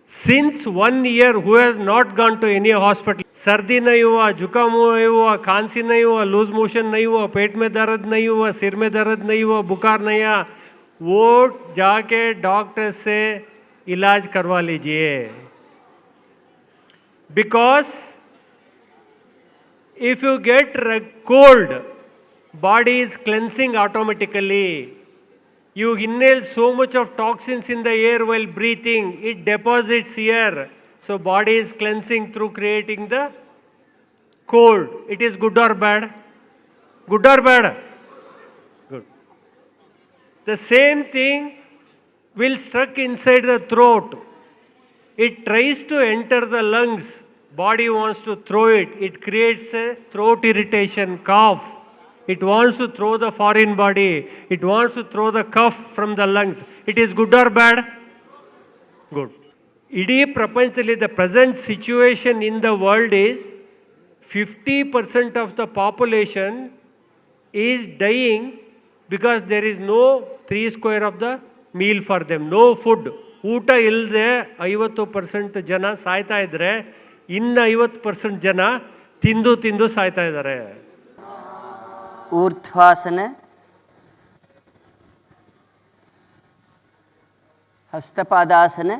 Since 1 year, who has not gone to any hospital? सर्दी नहीं हुआ, जुकाम नहीं हुआ, खांसी नहीं हुआ, loose motion नहीं हुआ, पेट में दर्द नहीं हुआ, सिर में दर्द नहीं हुआ, बुखार नहीं आया, वो जाके डॉक्टर से इलाज करवा लीजिए. Because if you get cold, body is cleansing automatically. You inhale so much of toxins in the air while breathing, it deposits here. So body is cleansing through creating the cold. It is good or bad? Good or bad? Good. The same thing will stuck inside the throat. It tries to enter the lungs. Body wants to throw it. It creates a throat irritation, cough. It wants to throw the foreign body. It wants to throw the cough from the lungs. It is good or bad? Good. ಇಡೀ ಪ್ರಪಂಚದಲ್ಲಿ the present situation in the world is 50% of the population is dying because there is no 3 square of the meal for them, no food. ಊಟ ಇಲ್ಲದೆ 50% ಜನ ಸಾಯ್ತಾ ಇದ್ರೆ ಇನ್ನು 50% ಜನ ತಿಂದು ಸಾಯ್ತಾ ಇದ್ದಾರೆ. ऊर्ध्वासन, हस्तपादासन,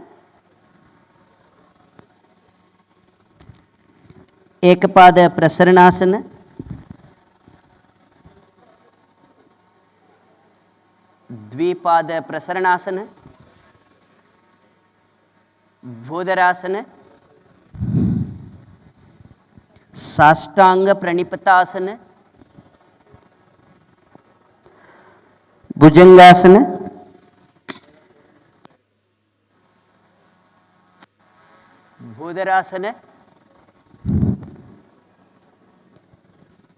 एकपाद प्रसरणासन, द्विपाद प्रसरणासन, भूधरासन, साष्टांग प्रणिपतासन, भुजंगासन, भूधरासन,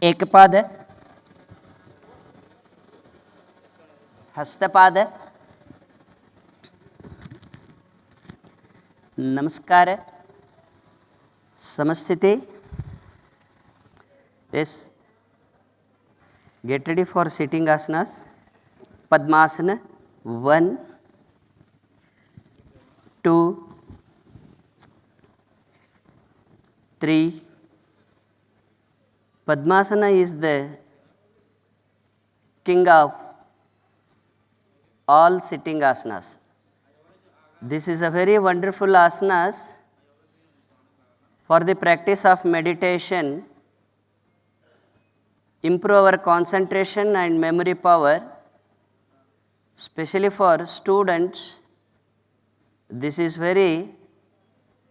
एकपाद, हस्तपाद, नमस्कार, समस्थिति. Yes, get ready for sitting asanas. Padmasana, 1, 2, 3. Padmasana is the king of all sitting asanas. This is a very wonderful asanas for the practice of meditation, improve our concentration and memory power, especially for students. This is very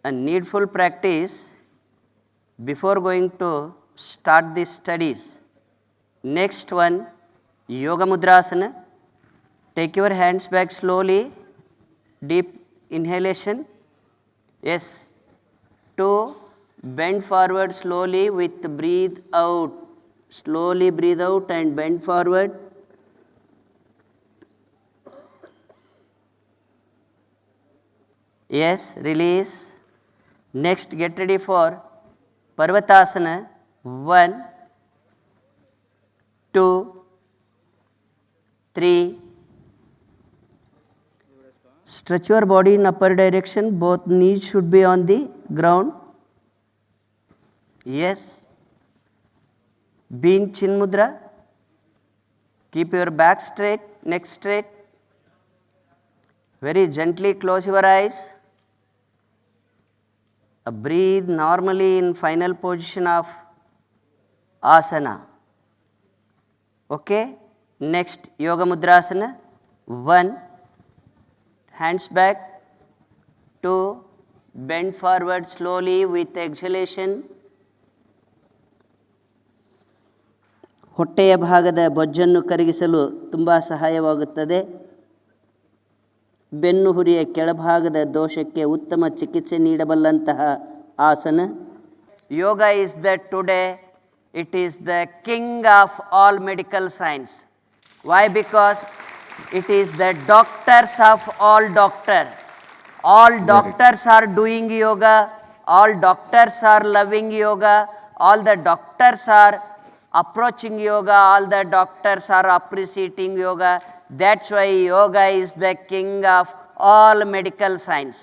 a needful practice before going to start the studies. Next one, Yoga Mudrasana. Take your hands back slowly, deep inhalation. Yes. 2, bend forward slowly with breathe out. Slowly breathe out and bend forward. Yes, release. Next, get ready for Parvatasana. 1, 2, 3. Stretch your body in upper direction. Both knees should be on the ground. Yes. Be in Chin Mudra. Keep your back straight, neck straight. Very gently close your eyes. Breathe normally in final position of asana. Okay? Next, Yoga Mudrasana. 1, hands back. 2, bend forward slowly with exhalation. ಹೊಟ್ಟೆಯ ಭಾಗದ ಬೊಜ್ಜನ್ನು ಕರಗಿಸಲು ತುಂಬ ಸಹಾಯವಾಗುತ್ತದೆ. ಬೆನ್ನು ಹುರಿಯ ಕೆಳಭಾಗದ ದೋಷಕ್ಕೆ ಉತ್ತಮ ಚಿಕಿತ್ಸೆ ನೀಡಬಲ್ಲಂತಹ ಆಸನ. ಯೋಗ is that today it is the king of all medical science. Why? Because it is the doctors of all doctors. All doctors are doing yoga. All doctors are loving yoga. All the doctors are approaching yoga. All the doctors are appreciating yoga. That's why yoga is the king of all medical science.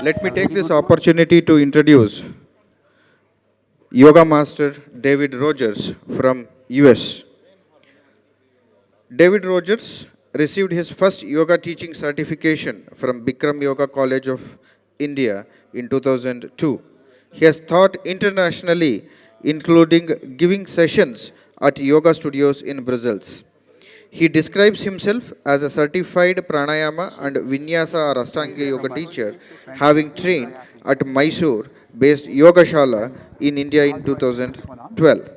Let me take this opportunity to introduce Yoga Master David Rogers from US. David Rogers received his first yoga teaching certification from Bikram Yoga College of India in 2002. He has taught internationally, including giving sessions at yoga studios in Brussels. He describes himself as a certified pranayama and vinyasa or Ashtanga yoga teacher, having trained at Mysore-based Yogashala in India in 2012.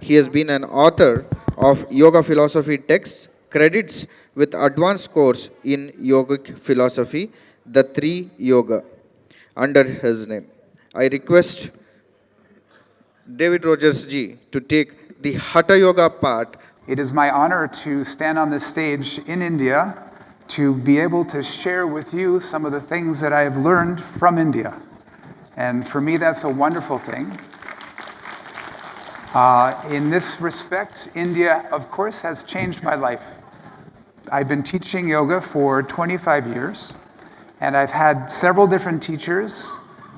He has been an author of yoga philosophy texts, credits with advanced course in yogic philosophy, the Three Yoga, under his name. I request David Rogers ji to take the Hatha Yoga part. It is my honor to stand on this stage in India to be able to share with you some of the things that I have learned from India. And for me, that's a wonderful thing. In this respect, India, of course, has changed my life. I've been teaching yoga for 25 years, and I've had several different teachers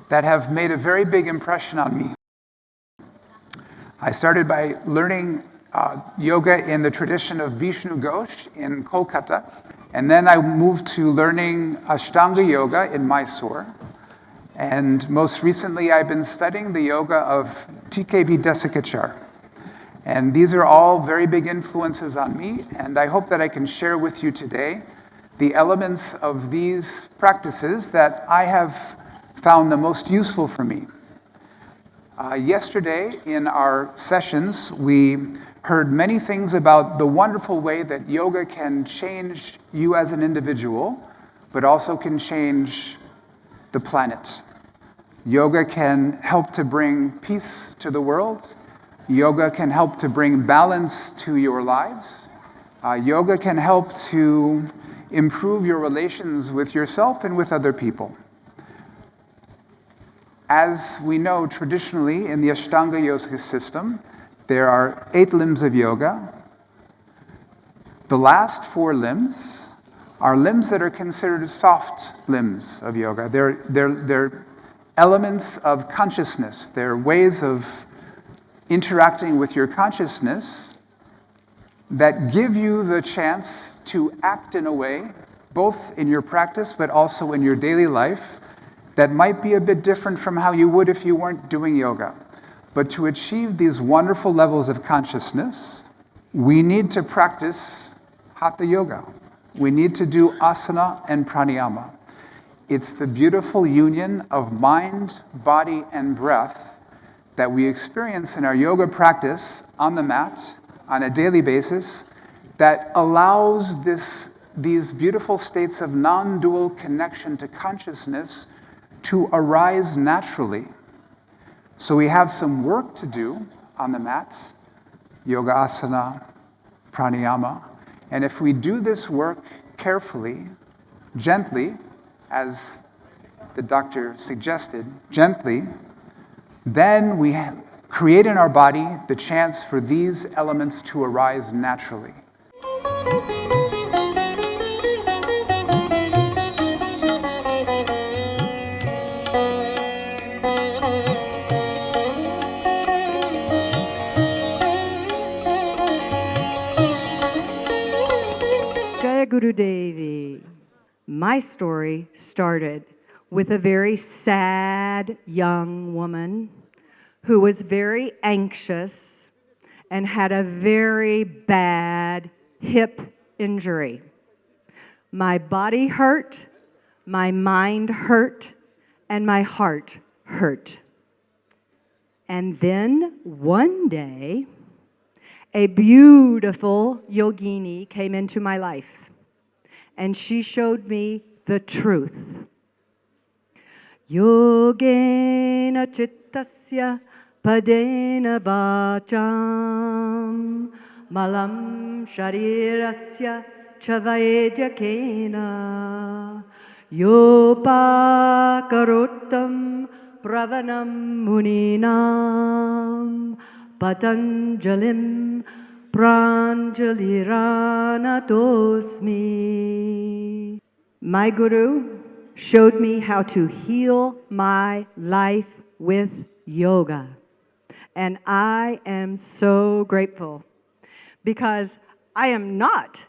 that have made a very big impression on me. I started by learning yoga in the tradition of Vishnu Ghosh in Kolkata, and then I moved to learning Ashtanga Yoga in Mysore. And most recently, I've been studying the yoga of TKV Desikachar. And these are all very big influences on me, and I hope that I can share with you today the elements of these practices that I have found the most useful for me. Yesterday, in our sessions, we heard many things about the wonderful way that yoga can change you as an individual, but also can change the planet. Yoga can help to bring peace to the world. Yoga can help to bring balance to your lives. Yoga can help to improve your relations with yourself and with other people. As we know traditionally in the Ashtanga Yoga system, there are 8 limbs of yoga. The last 4 limbs are limbs that are considered soft limbs of yoga. They're elements of consciousness. They're ways of interacting with your consciousness that give you the chance to act in a way, both in your practice but also in your daily life, that might be a bit different from how you would if you weren't doing yoga. But to achieve these wonderful levels of consciousness, we need to practice Hatha Yoga. We need to do asana and pranayama. It's the beautiful union of mind, body, and breath that we experience in our yoga practice on the mat on a daily basis that allows these beautiful states of non-dual connection to consciousness to arise naturally. So we have some work to do on the mat, yoga asana, pranayama, and if we do this work carefully, gently, as the doctor suggested, gently, then we create in our body the chance for these elements to arise naturally. Jaya Guru Devi. My story started with a very sad young woman who was very anxious and had a very bad hip injury. My body hurt, my mind hurt, and my heart hurt. And then one day, a beautiful yogini came into my life, and she showed me the truth. Yogena chittasya padena vacham malam sharirasya chavayajakena yopakarottam pravanam muninam Patanjalim Pranjaliranatosmi. My guru showed me how to heal my life with yoga. And I am so grateful because I am not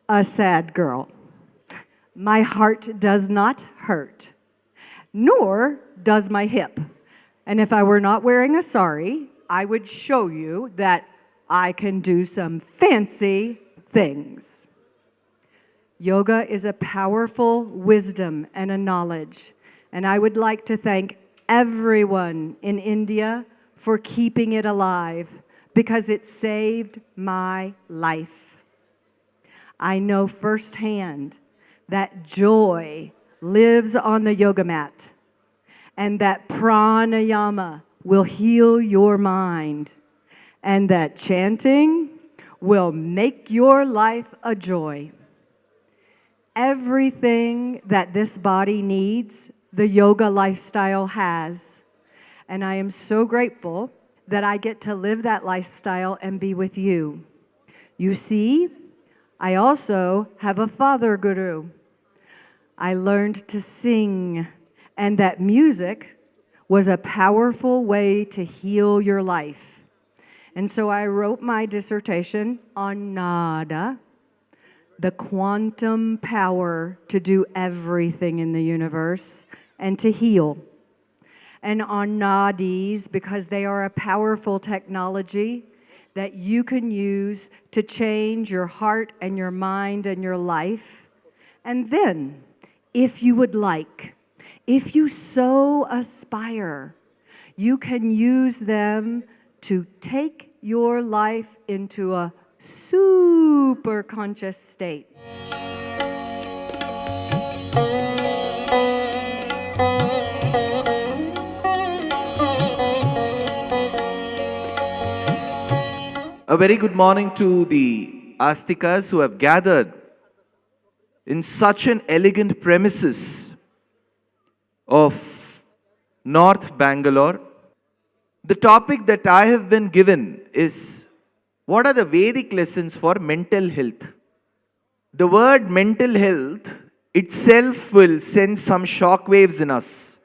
a sad girl. My heart does not hurt, nor does my hip. And if I were not wearing a sari, I would show you that I can do some fancy things. Yoga is a powerful wisdom and a knowledge, and I would like to thank everyone in India for keeping it alive because it saved my life. I know firsthand that joy lives on the yoga mat and that pranayama will heal your mind and that chanting will make your life a joy. Everything that this body needs, the yoga lifestyle has. And I am so grateful that I get to live that lifestyle and be with you. You see, I also have a father guru. I learned to sing, and that music was a powerful way to heal your life. And so I wrote my dissertation on nada, the quantum power to do everything in the universe and to heal. And on nadis, because they are a powerful technology that you can use to change your heart and your mind and your life. And then, if you would like, if you so aspire, you can use them to take your life into a super conscious state. A very good morning to the Astikas who have gathered in such an elegant premises of North Bangalore. The topic that I have been given is, what are the Vedic lessons for mental health? The word mental health itself will send some shock waves in us.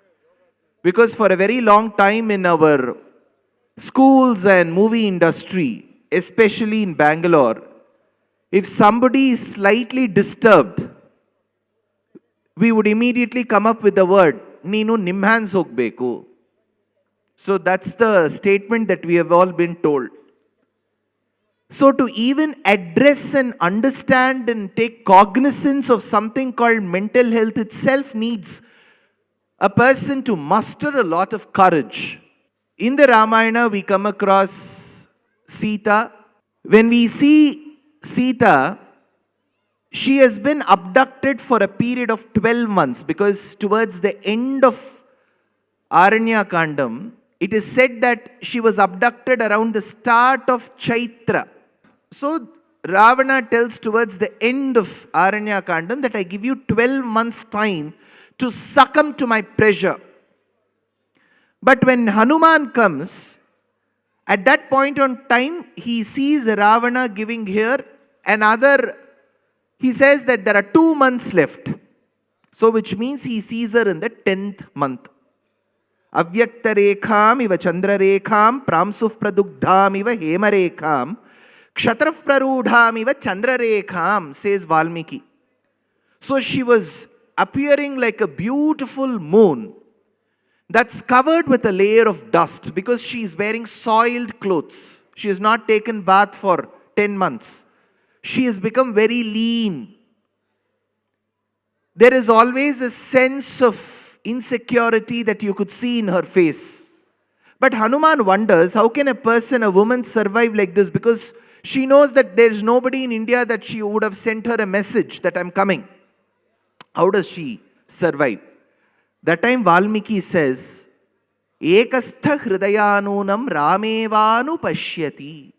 Because for a very long time in our schools and movie industry, especially in Bangalore, if somebody is slightly disturbed, we would immediately come up with the word, Neenu Nimhans Hogbeku. So that's the statement that we have all been told. So to even address and understand and take cognizance of something called mental health itself needs a person to muster a lot of courage. In the Ramayana, we come across Sita. When we see Sita, she has been abducted for a period of 12 months because towards the end of Aranya Kandam, it is said that she was abducted around the start of Chaitra. So Ravana tells towards the end of Aranya Kandam that I give you 12 months time to succumb to my pressure. But when Hanuman comes, at that point on time, he sees Ravana giving here another, he says that there are 2 months left. So which means he sees her in the 10th month. Avyakta rekham iva chandra rekham pramsuf pradugdham iva hema rekham kshatraf prarudham iva chandra rekham, says Valmiki. So she was appearing like a beautiful moon that's covered with a layer of dust because she is wearing soiled clothes. She has not taken bath for 10 months. She has become very lean. There is always a sense of insecurity that you could see in her face. But Hanuman wonders, how can a person, a woman survive like this? Because she knows that there is nobody in India that she would have sent her a message that I'm coming. How does she survive? That time Valmiki says, Ekastha hridayanunam ramevanu pashyati.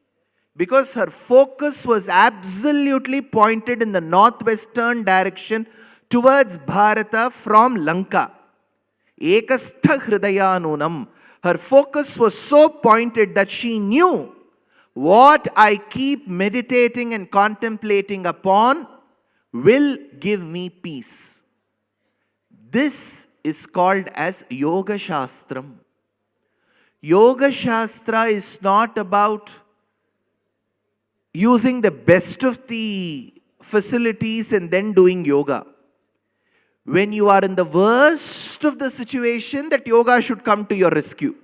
Because her focus was absolutely pointed in the northwestern direction towards Bharata from Lanka. Ekastha hridayanunam. Her focus was so pointed that she knew what I keep meditating and contemplating upon will give me peace. This is called as Yoga Shastram. Yoga Shastra is not about using the best of the facilities and then doing yoga. When you are in the worst of the situation, that yoga should come to your rescue.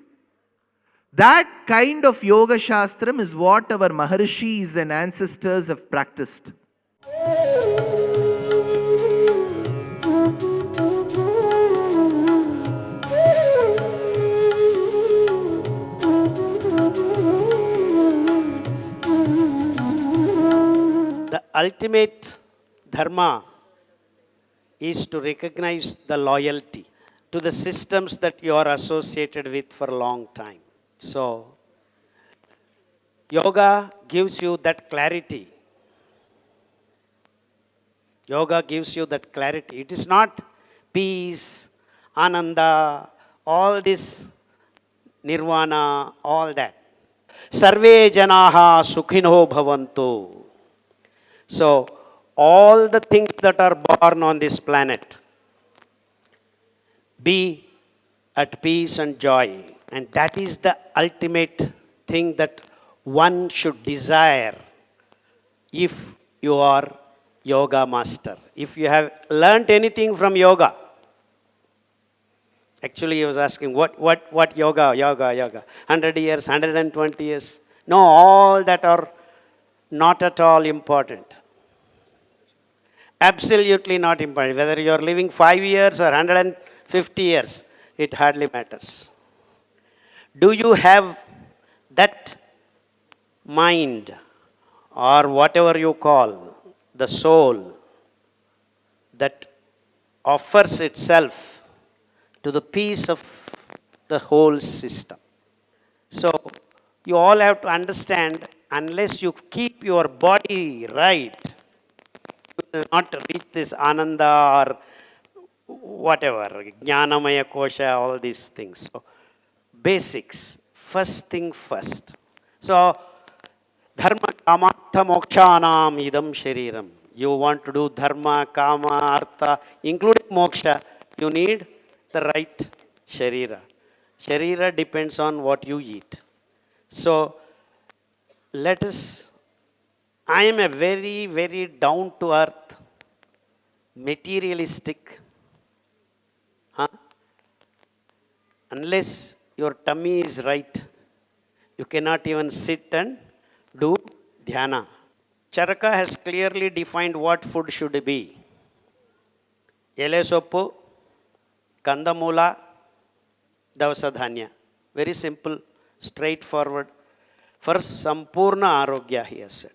That kind of Yoga Shastram is what our Maharishis and ancestors have practiced. The ultimate dharma is to recognize the loyalty to the systems that you are associated with for a long time. So, yoga gives you that clarity. Yoga gives you that clarity. It is not peace, ananda, all this nirvana, all that. Sarve janaha sukhino bhavantu. So, all the things that are born on this planet, be at peace and joy. And that is the ultimate thing that one should desire if you are yoga master. If you have learnt anything from yoga, actually he was asking, what yoga? 100 years, 120 years. No, all that are not at all important. Absolutely not important. Whether you are living 5 years or 150 years, it hardly matters. Do you have that mind, or whatever you call the soul, that offers itself to the peace of the whole system? So you all have to understand, unless you keep your body right, you will not reach this ananda or whatever, jnanamaya kosha, all these things. So, basics, first thing first. So, dharma kamartha mokshanam idam shariram. You want to do dharma, kama, artha, including moksha, you need the right sharira. Sharira depends on what you eat. So, I am a very, very down-to-earth, materialistic. Unless your tummy is right, you cannot even sit and do dhyana. Charaka has clearly defined what food should be. Ele soppu, kandamula, davasa dhanya. Very simple, straightforward. For sampurna arogya, he has said.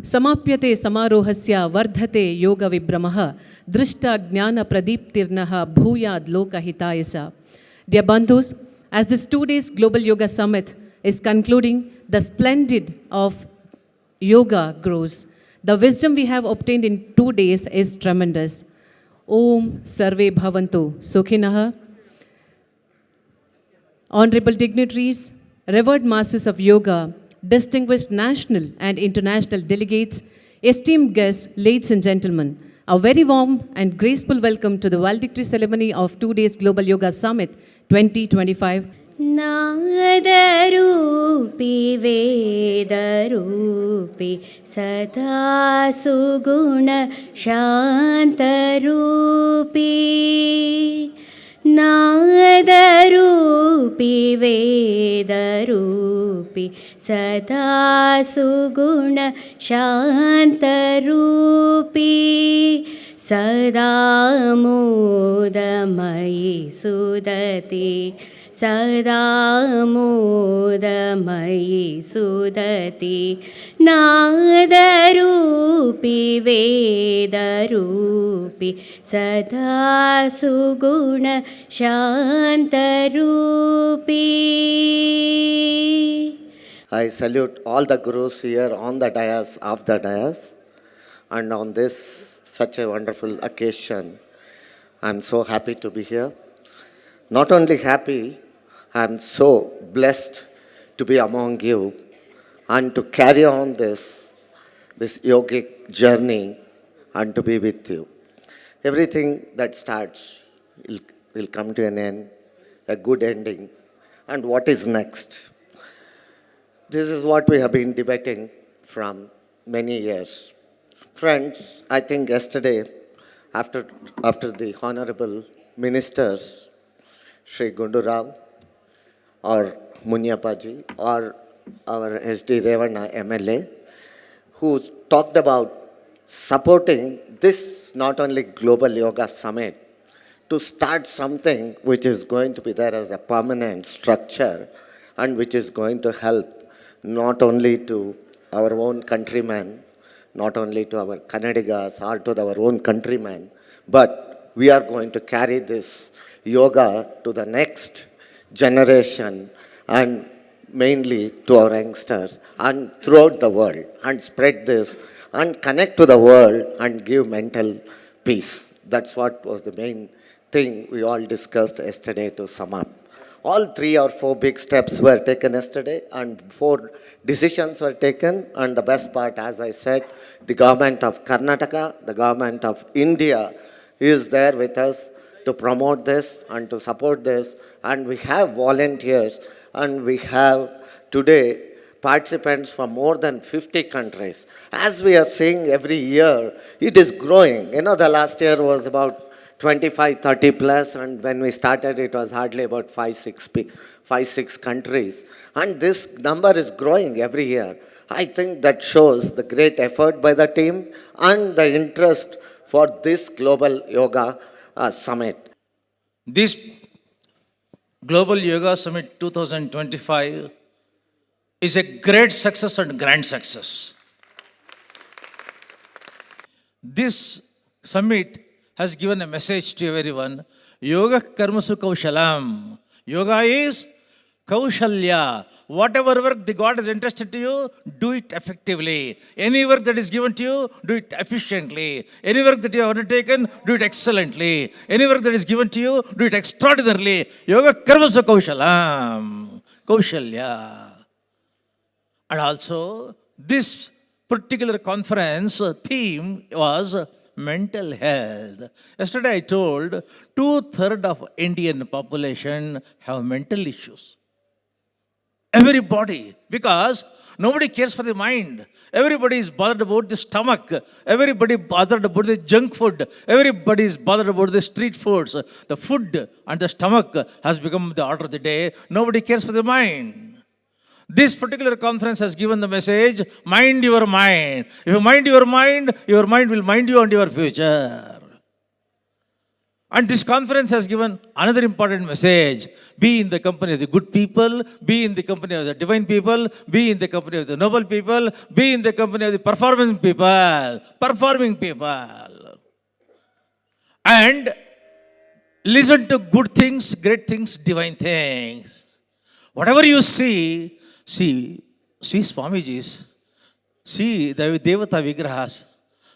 समाप्यते समारोहस्य वर्धते योग विभ्रमः दृष्टा ज्ञान प्रदीप्तिर्नः भूयाद लोकहिताय च. Dear Bandhus, as this 2 days Global Yoga Summit is concluding, the splendid of yoga grows. The wisdom we have obtained in 2 days is tremendous. Om Sarve Bhavantu Sukhinah. Honorable dignitaries, revered masters of yoga, distinguished national and international delegates, esteemed guests, ladies and gentlemen, a very warm and graceful welcome to the valedictory ceremony of 2 days Global Yoga Summit 2025. नादरूपी वेदरूपी सदा सुगुण शान्तरूपी नादरूपी वेदरूपी सदा सुगुण शान्तरूपी सदा मोदमयि सुदति सदा मोदमयि सुदति नादरूपी वेदरूपी सदा सुगुण शान्तरूपी. I salute all the gurus here on the dais, of the dais, and on this such a wonderful occasion. I'm so happy to be here. Not only happy, I'm so blessed to be among you. and to carry on this yogic journey and to be with you. Everything that starts will come to an end, a good ending. And what is next? This is what we have been debating from many years. Friends, I think yesterday, after the honorable ministers, Sri Gundu Rao or Munyapaji or our SD Revana MLA, who talked about supporting this not only Global Yoga Summit, to start something which is going to be there as a permanent structure and which is going to help not only to our own countrymen, not only to our Kannadigas or to our own countrymen, but we are going to carry this yoga to the next generation and mainly to our youngsters and throughout the world, and spread this and connect to the world and give mental peace. That's what was the main thing we all discussed yesterday to sum up. All 3 or 4 big steps were taken yesterday and 4 decisions were taken, and the best part, as I said, the government of Karnataka, the government of India is there with us to promote this and to support this, and we have volunteers and we have today participants from more than 50 countries. As we are seeing every year, it is growing. You know, the last year was about 25, 30 plus, and when we started, it was hardly about 5, 6 countries. And this number is growing every year. I think that shows the great effort by the team and the interest for this Global Yoga Summit. This Global Yoga Summit 2025 is a great success and grand success. This summit has given a message to everyone. Yoga karmasu kaushalam. Yoga is kaushalya. Whatever work the God has entrusted to you, do it effectively. Any work that is given to you, do it efficiently. Any work that you have undertaken, do it excellently. Any work that is given to you, do it extraordinarily. Yoga karmasu kaushalam. Kaushalya. And also, this particular conference theme was mental health. Yesterday I told 2/3 of Indian population have mental issues. Everybody, because nobody cares for the mind. Everybody is bothered about the stomach. Everybody bothered about the junk food. Everybody is bothered about the street foods. The food and the stomach has become the order of the day. Nobody cares for the mind. This particular conference has given the message, mind your mind. If you mind your mind will mind you and your future. And this conference has given another important message. Be in the company of the good people, be in the company of the divine people, be in the company of the noble people, be in the company of the performing people. And listen to good things, great things, divine things. Whatever you see Swamijis, see the Devata Vigrahas,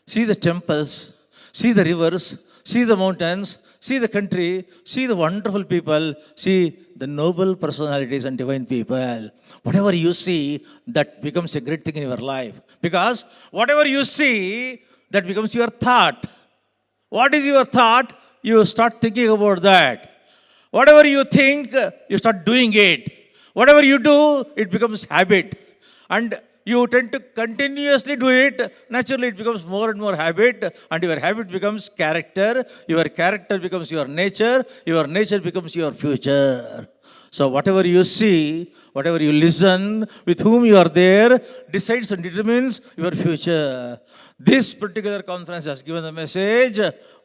see the temples, see the rivers, see the mountains, see the country, see the wonderful people, see the noble personalities and divine people. Whatever you see, that becomes a great thing in your life. Because whatever you see, that becomes your thought. What is your thought? You start thinking about that. Whatever you think, you start doing it. Whatever you do, it becomes habit. And you tend to continuously do it. Naturally, it becomes more and more habit. And your habit becomes character. Your character becomes your nature. Your nature becomes your future. So whatever you see, whatever you listen, with whom you are there, decides and determines your future. This particular conference has given the message,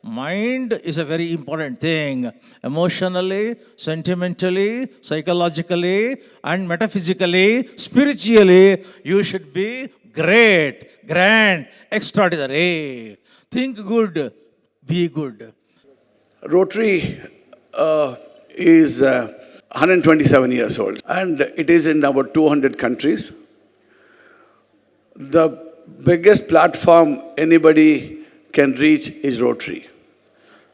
mind is a very important thing. Emotionally, sentimentally, psychologically, and metaphysically, spiritually, you should be great, grand, extraordinary. Think good, be good. Rotary is 127 years old, and it is in about 200 countries. The biggest platform anybody can reach is Rotary.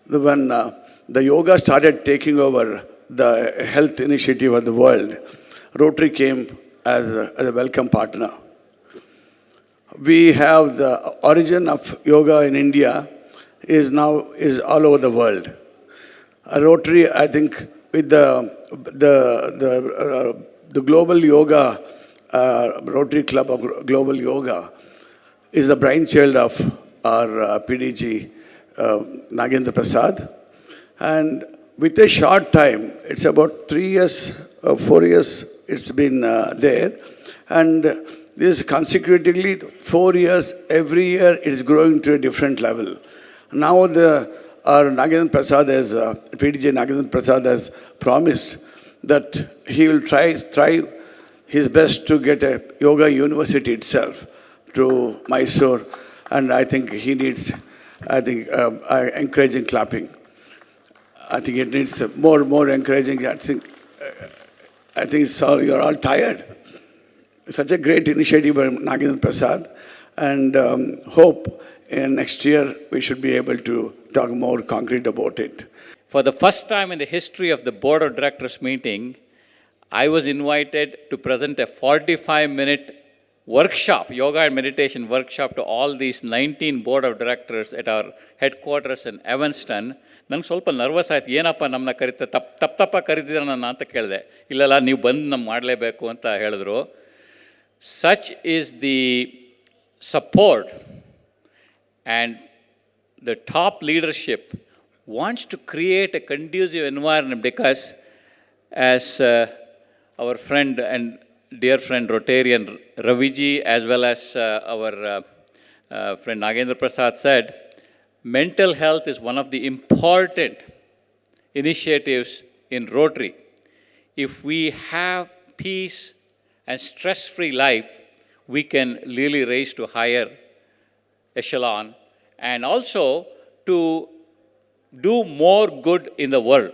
When the yoga started taking over the health initiative of the world, Rotary came as a welcome partner. We have the origin of yoga in India is all over the world. Rotary, I think, with the Global Yoga, Rotary Club of Global Yoga, is the brainchild of our PDG, Nagendra Prasad. And with a short time, it's about 3 years, 4 years, it's been there. And this consecutively 4 years, every year it is growing to a different level. Now our Nagendra Prasad has, PDG Nagendra Prasad has promised that he will try his best to get a yoga university itself to Mysore, and I think he needs, encouraging clapping. I think it needs more encouraging. I think you're all tired. Such a great initiative by Nagendra Prasad, and hope in next year we should be able to talk more concrete about it. For the first time in the history of the Board of Directors meeting, I was invited to present a 45-minute workshop, yoga and meditation workshop, to all these 19 Board of Directors at our headquarters in Evanston. ನಂಗೆ ಸ್ವಲ್ಪ nervous ಆಯ್ತು, ಏನಪ್ಪ ನಮ್ಮನ್ನ ತಪ್ಪ ಕರೀತಿದ್ರ ನನ್ನ ಅಂತ ಕೇಳಿದೆ. ಇಲ್ಲಲ್ಲ, ನೀವು ಬಂದು ನಮ್ಗೆ ಮಾಡಲೇಬೇಕು ಅಂತ ಹೇಳಿದ್ರು. Such is the support, and the top leadership wants to create a conducive environment, because as our friend and dear friend Rotarian Raviji, as well as our friend Nagendra Prasad said, mental health is one of the important initiatives in Rotary. If we have peace and stress-free life, we can really raise to higher echelon, and also to do more good in the world.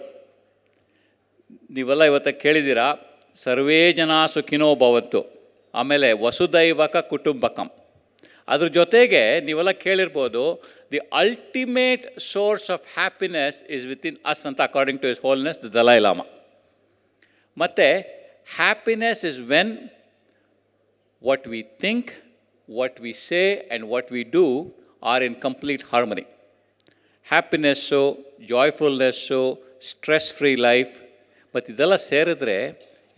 ನೀವೆಲ್ಲ ಇವತ್ತು ಕೇಳಿದ್ದೀರಾ, ಸರ್ವೇ ಜನ ಸುಖಿನೋ ಭವಂತು, ಆಮೇಲೆ ವಸುದೈವಕ ಕುಟುಂಬಕಂ. ಅದ್ರ ಜೊತೆಗೆ ನೀವೆಲ್ಲ ಕೇಳಿರ್ಬೋದು, the ultimate source of happiness is within us ಅಂತ, according to his holiness the Dalai Lama. ಮತ್ತು happiness is when what we think, what we say, and what we do are in complete harmony. Happiness, so joyfulness, so stress-free life. But idella seridre,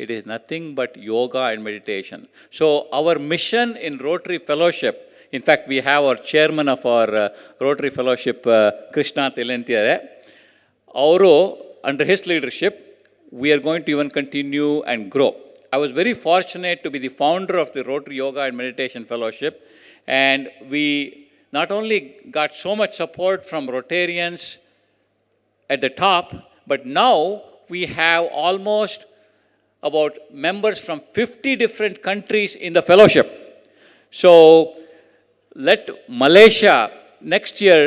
it is nothing but yoga and meditation. So our mission in Rotary Fellowship, in fact, we have our chairman of our Rotary Fellowship, Krishna Telentiyare. Under his leadership, we are going to even continue and grow. I was very fortunate to be the founder of the Rotary Yoga and Meditation Fellowship, and we not only got so much support from Rotarians at the top, but now we have almost about members from 50 different countries in the fellowship. So let Malaysia next year,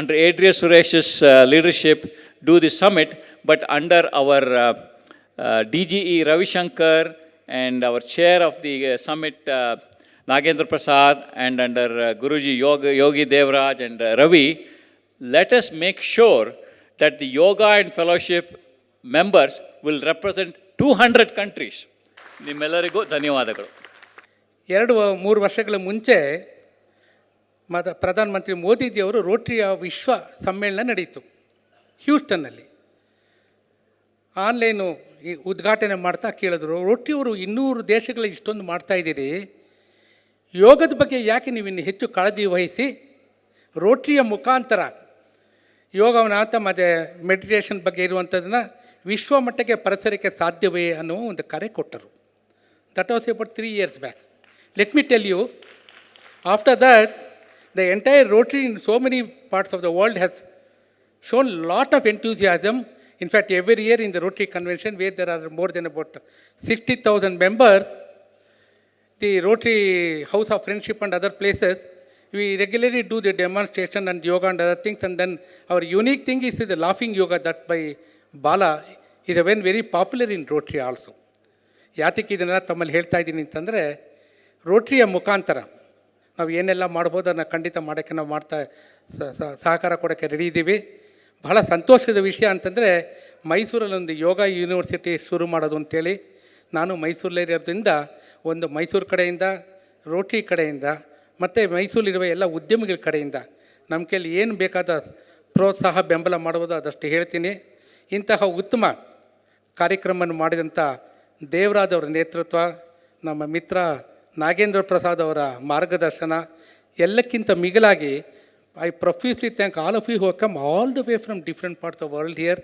under Adria Suresh's leadership, do the summit, but under our DGE Ravi Shankar and our chair of the summit, Nagendra Prasad, and under Guruji Yogi Devraj and Ravi, let us make sure that the yoga and fellowship members will represent 200 countries. ನಿಮ್ಮೆಲ್ಲರಿಗೂ ಧನ್ಯವಾದಗಳು. 2-3 ವರ್ಷಗಳ ಮುಂಚೆ ಪ್ರಧಾನಮಂತ್ರಿ ಮೋದಿಜಿಯವರು ರೋಟರಿಯ ವಿಶ್ವ ಸಮ್ಮೇಳನ ನಡೆಯಿತು ಹ್ಯೂಸ್ಟನ್ನಲ್ಲಿ. Online ಉದ್ಘಾಟನೆ ಮಾಡ್ತಾ ಕೇಳಿದ್ರು, ರೋಟರಿಯವರು 200 ದೇಶಗಳಲ್ಲಿ ಇಷ್ಟೊಂದು ಮಾಡ್ತಾಯಿದ್ದೀರಿ, ಯೋಗದ ಬಗ್ಗೆ ಯಾಕೆ ನೀವು ಇನ್ನು ಹೆಚ್ಚು ಕಾಳಜಿ ವಹಿಸಿ ರೋಟರಿಯ ಮುಖಾಂತರ ಯೋಗವನ್ನ ಮತ್ತು ಮೆಡಿಟೇಷನ್ ಬಗ್ಗೆ ಇರುವಂಥದ್ದನ್ನು ವಿಶ್ವ ಮಟ್ಟಕ್ಕೆ ಪರಿಸರಕ್ಕೆ ಸಾಧ್ಯವೇ ಅನ್ನೋ ಒಂದು ಕರೆ ಕೊಟ್ಟರು. That was about 3 years back. Let me tell you, after that the entire Rotary in so many parts of the world has shown lot of enthusiasm. In fact, every year in the Rotary Convention, where there are more than about 60,000 members, the Rotary House of Friendship and other places, we regularly do the demonstration and yoga and other things. And then our unique thing is the laughing yoga that by Bala is very popular in Rotary also. ಯಾತಕ್ಕೆ ಇದನ್ನು ತಮ್ಮಲ್ಲಿ ಹೇಳ್ತಾ ಇದ್ದೀನಿ ಅಂತಂದರೆ, ರೋಟ್ರಿಯ ಮುಖಾಂತರ ನಾವು ಏನೆಲ್ಲ ಮಾಡ್ಬೋದು ಅದನ್ನು ಖಂಡಿತ ಮಾಡೋಕ್ಕೆ ನಾವು ಸಹಕಾರ ಕೊಡೋಕ್ಕೆ ರೆಡಿ ಇದ್ದೀವಿ. ಬಹಳ ಸಂತೋಷದ ವಿಷಯ ಅಂತಂದರೆ, ಮೈಸೂರಲ್ಲಿ ಒಂದು ಯೋಗ ಯೂನಿವರ್ಸಿಟಿ ಶುರು ಮಾಡೋದು ಅಂತೇಳಿ ನಾನು ಮೈಸೂರಲ್ಲಿರೋದ್ರಿಂದ ಒಂದು ಮೈಸೂರು ಕಡೆಯಿಂದ, ರೋಟರಿ ಕಡೆಯಿಂದ ಮತ್ತು ಮೈಸೂರಲ್ಲಿರುವ ಎಲ್ಲ ಉದ್ಯಮಿಗಳ ಕಡೆಯಿಂದ ನಮ್ಮ ಕೈಲಿ ಏನು ಬೇಕಾದ ಪ್ರೋತ್ಸಾಹ ಬೆಂಬಲ ಮಾಡ್ಬೋದು ಅದಷ್ಟು ಹೇಳ್ತೀನಿ. ಇಂತಹ ಉತ್ತಮ ಕಾರ್ಯಕ್ರಮವನ್ನು ಮಾಡಿದಂಥ ದೇವರಾಜ್ ಅವರ ನೇತೃತ್ವ, ನಮ್ಮ ಮಿತ್ರ ನಾಗೇಂದ್ರ ಪ್ರಸಾದ್ ಅವರ ಮಾರ್ಗದರ್ಶನ, ಎಲ್ಲಕ್ಕಿಂತ ಮಿಗಿಲಾಗಿ I profusely thank all of you who have come all the way from different parts of the world here.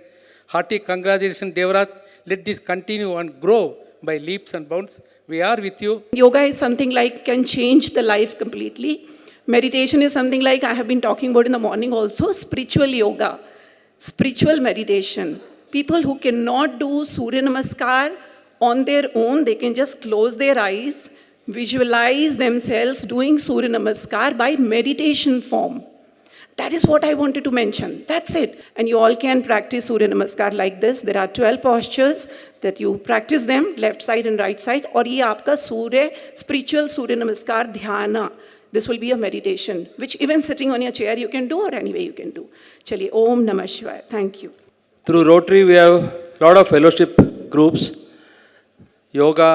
Hearty congratulations, Devraj. Let this continue and grow by leaps and bounds. We are with you. Yoga is something like can change the life completely. Meditation is something like I have been talking about in the morning also, spiritual yoga, spiritual meditation. People who cannot do Surya Namaskar on their own, they can just close their eyes, visualize themselves doing Surya Namaskar by meditation form. That is what I wanted to mention. That's it. And you all can practice Surya Namaskar like this. There are 12 postures that you practice them, left side and right side. और ये आपका सूर्य spiritual Surya Namaskar dhyana. This will be a meditation, which even sitting on your chair you can do, or any way you can do. चलिए, Om Namah Shivaya. Thank you. Through Rotary, we have a lot of fellowship groups, yoga,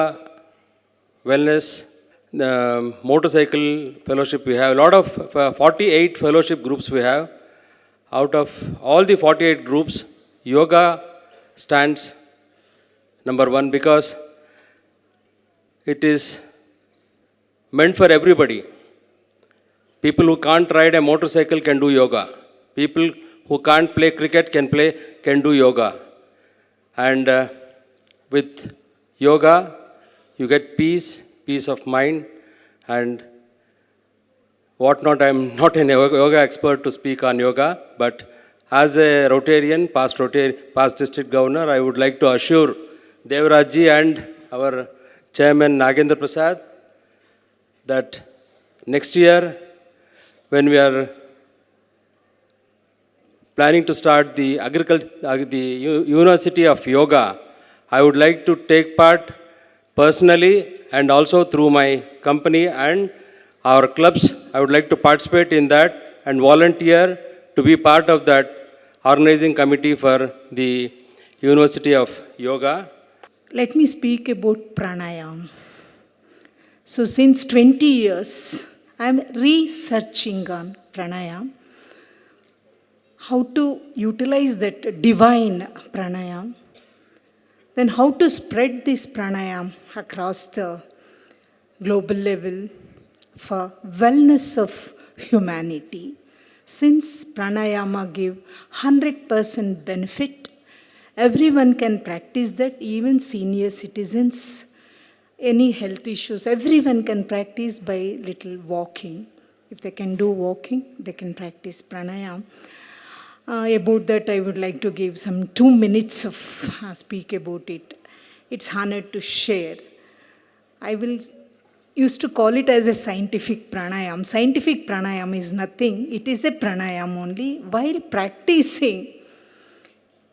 wellness, motorcycle fellowship. We have a lot of 48 fellowship groups we have. Out of all the 48 groups, yoga stands number one because it is meant for everybody. People who can't ride a motorcycle can do yoga. People who can't play cricket can do yoga. And with yoga, you get peace of mind and whatnot. I'm not a yoga expert to speak on yoga, but as a Rotarian, past district governor, I would like to assure Devraj ji and our chairman Nagendra Prasad that next year, when we are planning to start the University of Yoga, I would like to take part personally and also through my company and our clubs. I would like to participate in that and volunteer to be part of that organizing committee for the University of Yoga. Let me speak about pranayama. So since 20 years, I am researching on pranayama, how to utilize that divine pranayama, then how to spread this pranayama across the global level for wellness of humanity. Since pranayama give 100% benefit, everyone can practice that, even senior citizens, any health issues, everyone can practice by little walking. If they can do walking, they can practice pranayama. About that, I would like to give some 2 minutes of speak about it. It's honored to share. I will used to call it as a scientific pranayama. Scientific pranayama is nothing. It is a pranayama only. While practicing,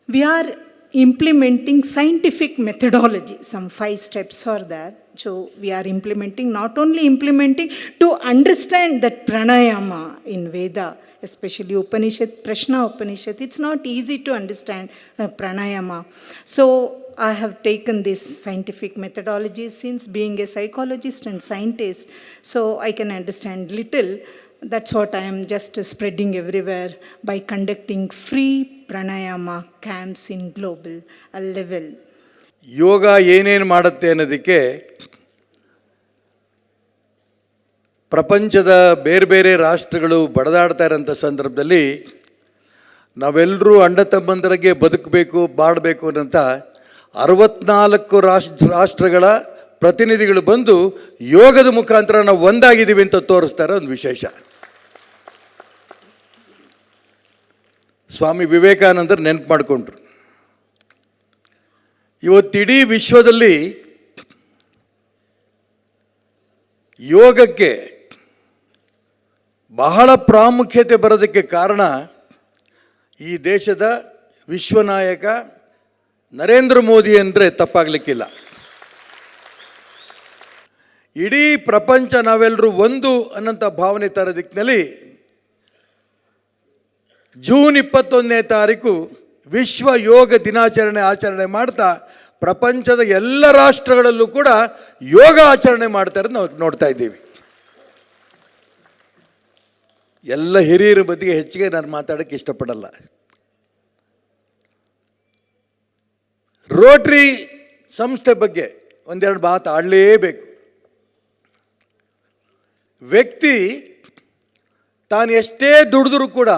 we are implementing scientific methodology. Some 5 steps are there. So we are implementing, not only implementing, to understand that pranayama in Veda, especially Upanishad, Prashna Upanishad, it's not easy to understand pranayama. So I have taken this scientific methodology since being a psychologist and scientist, so I can understand little. That's what I am just spreading everywhere by conducting free pranayama camps in global level. ಯೋಗ ಏನೇನು ಮಾಡುತ್ತೆ ಅನ್ನೋದಕ್ಕೆ ಪ್ರಪಂಚದ ಬೇರೆ ಬೇರೆ ರಾಷ್ಟ್ರಗಳು ಬಡದಾಡ್ತಾ ಇರೋಂಥ ಸಂದರ್ಭದಲ್ಲಿ ನಾವೆಲ್ಲರೂ ಅಣ್ಣ ತಮ್ಮಂದರಿಗೆ ಬದುಕಬೇಕು, ಬಾಳಬೇಕು ಅನ್ನೋಂಥ 64 ರಾಷ್ಟ್ರಗಳ ಪ್ರತಿನಿಧಿಗಳು ಬಂದು ಯೋಗದ ಮುಖಾಂತರ ನಾವು ಒಂದಾಗಿದ್ದೀವಿ ಅಂತ ತೋರಿಸ್ತಾರೆ. ಒಂದು ವಿಶೇಷ. ಸ್ವಾಮಿ ವಿವೇಕಾನಂದರು ನೆನಪು ಮಾಡಿಕೊಂಡ್ರು. ಇವತ್ತಿಡೀ ವಿಶ್ವದಲ್ಲಿ ಯೋಗಕ್ಕೆ ಬಹಳ ಪ್ರಾಮುಖ್ಯತೆ ಬರೋದಕ್ಕೆ ಕಾರಣ ಈ ದೇಶದ ವಿಶ್ವನಾಯಕ ನರೇಂದ್ರ ಮೋದಿ ಅಂದರೆ ತಪ್ಪಾಗಲಿಕ್ಕಿಲ್ಲ. ಇಡೀ ಪ್ರಪಂಚ ನಾವೆಲ್ಲರೂ ಒಂದು ಅನ್ನೋಂಥ ಭಾವನೆ ತರೋದಕ್ಕಿನಲ್ಲಿ ಜೂನ್ 21ನೇ ತಾರೀಕು ವಿಶ್ವ ಯೋಗ ದಿನಾಚರಣೆ ಆಚರಣೆ ಮಾಡ್ತಾ ಪ್ರಪಂಚದ ಎಲ್ಲ ರಾಷ್ಟ್ರಗಳಲ್ಲೂ ಕೂಡ ಯೋಗ ಆಚರಣೆ ಮಾಡ್ತಾರೆ ನಾವು ನೋಡ್ತಾ ಇದ್ದೀವಿ. ಎಲ್ಲ ಹಿರಿಯರ ಬದಿಗೆ ಹೆಚ್ಚಿಗೆ ನಾನು ಮಾತಾಡೋಕ್ಕೆ ಇಷ್ಟಪಡಲ್ಲ. ರೋಟ್ರಿ ಸಂಸ್ಥೆ ಬಗ್ಗೆ ಒಂದೆರಡು ಮಾತು ಆಡಲೇಬೇಕು. ವ್ಯಕ್ತಿ ತಾನು ಎಷ್ಟೇ ದುಡಿದ್ರೂ ಕೂಡ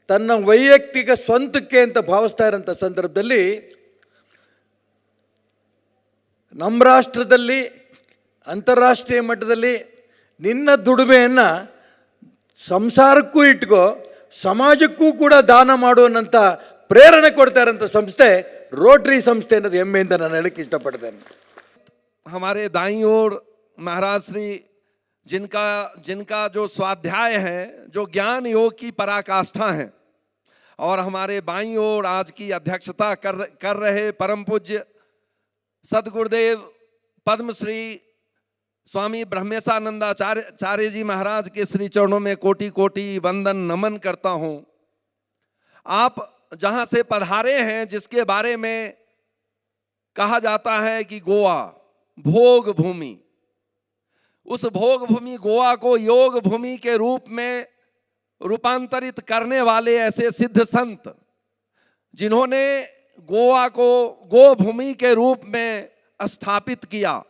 ತನ್ನ ವೈಯಕ್ತಿಕ ಸ್ವಂತಕ್ಕೆ ಅಂತ ಭಾವಿಸ್ತಾ ಇರೋಂಥ ಸಂದರ್ಭದಲ್ಲಿ ನಮ್ಮ ರಾಷ್ಟ್ರದಲ್ಲಿ ಅಂತಾರಾಷ್ಟ್ರೀಯ ಮಟ್ಟದಲ್ಲಿ ನಿನ್ನ ದುಡಿಮೆಯನ್ನು ಸಂಸಾರಕ್ಕೂ ಇಟ್ಕೋ, ಸಮಾಜಕ್ಕೂ ಕೂಡ ದಾನ ಮಾಡುವನ್ನಂಥ ಪ್ರೇರಣೆ ಕೊಡ್ತಾ ಇರೋಂಥ ಸಂಸ್ಥೆ ರೋಟ್ರಿ ಸಂಸ್ಥೆ ಅನ್ನೋದು ಹೆಮ್ಮೆಯಿಂದ ನಾನು ಹೇಳಕ್ಕೆ ಇಷ್ಟಪಡ್ತೇನೆ. हमारे दाईं ओर महाराज श्री जिनका जो स्वाध्याय है, जो ज्ञान योग की पराकाष्ठा है, और हमारे बाईं ओर आज की अध्यक्षता कर रहे परम पूज्य सदगुरुदेव पद्मश्री स्वामी ब्रह्मेशानंदाचार्य जी महाराज के श्री चरणों में कोटि कोटि वंदन नमन करता हूँ. आप जहाँ से पधारे हैं, जिसके बारे में कहा जाता है कि गोवा भोग भूमि, उस भोग भूमि गोवा को योग भूमि के रूप में रूपांतरित करने वाले ऐसे सिद्ध संत, जिन्होंने गोवा को गो भूमि के रूप में स्थापित किया.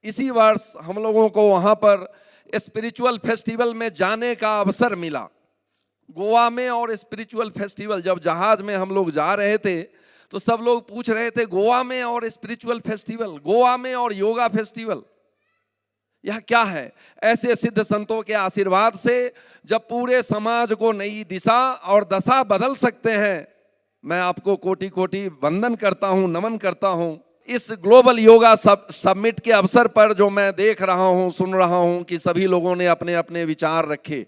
इसी वर्ष हम लोगों को वहाँ पर स्पिरिचुअल फेस्टिवल में जाने का अवसर मिला. गोवा में और स्पिरिचुअल फेस्टिवल, जब जहाज में हम लोग जा रहे थे तो सब लोग पूछ रहे थे गोवा में और स्पिरिचुअल फेस्टिवल, गोवा में और योगा फेस्टिवल, यह क्या है? ऐसे सिद्ध संतों के आशीर्वाद से जब पूरे समाज को नई दिशा और दशा बदल सकते हैं, मैं आपको कोटि कोटि वंदन करता हूँ, नमन करता हूँ. इस ग्लोबल योगा समिट के अवसर पर जो मैं देख रहा हूँ, सुन रहा हूँ कि सभी लोगों ने अपने अपने विचार रखे.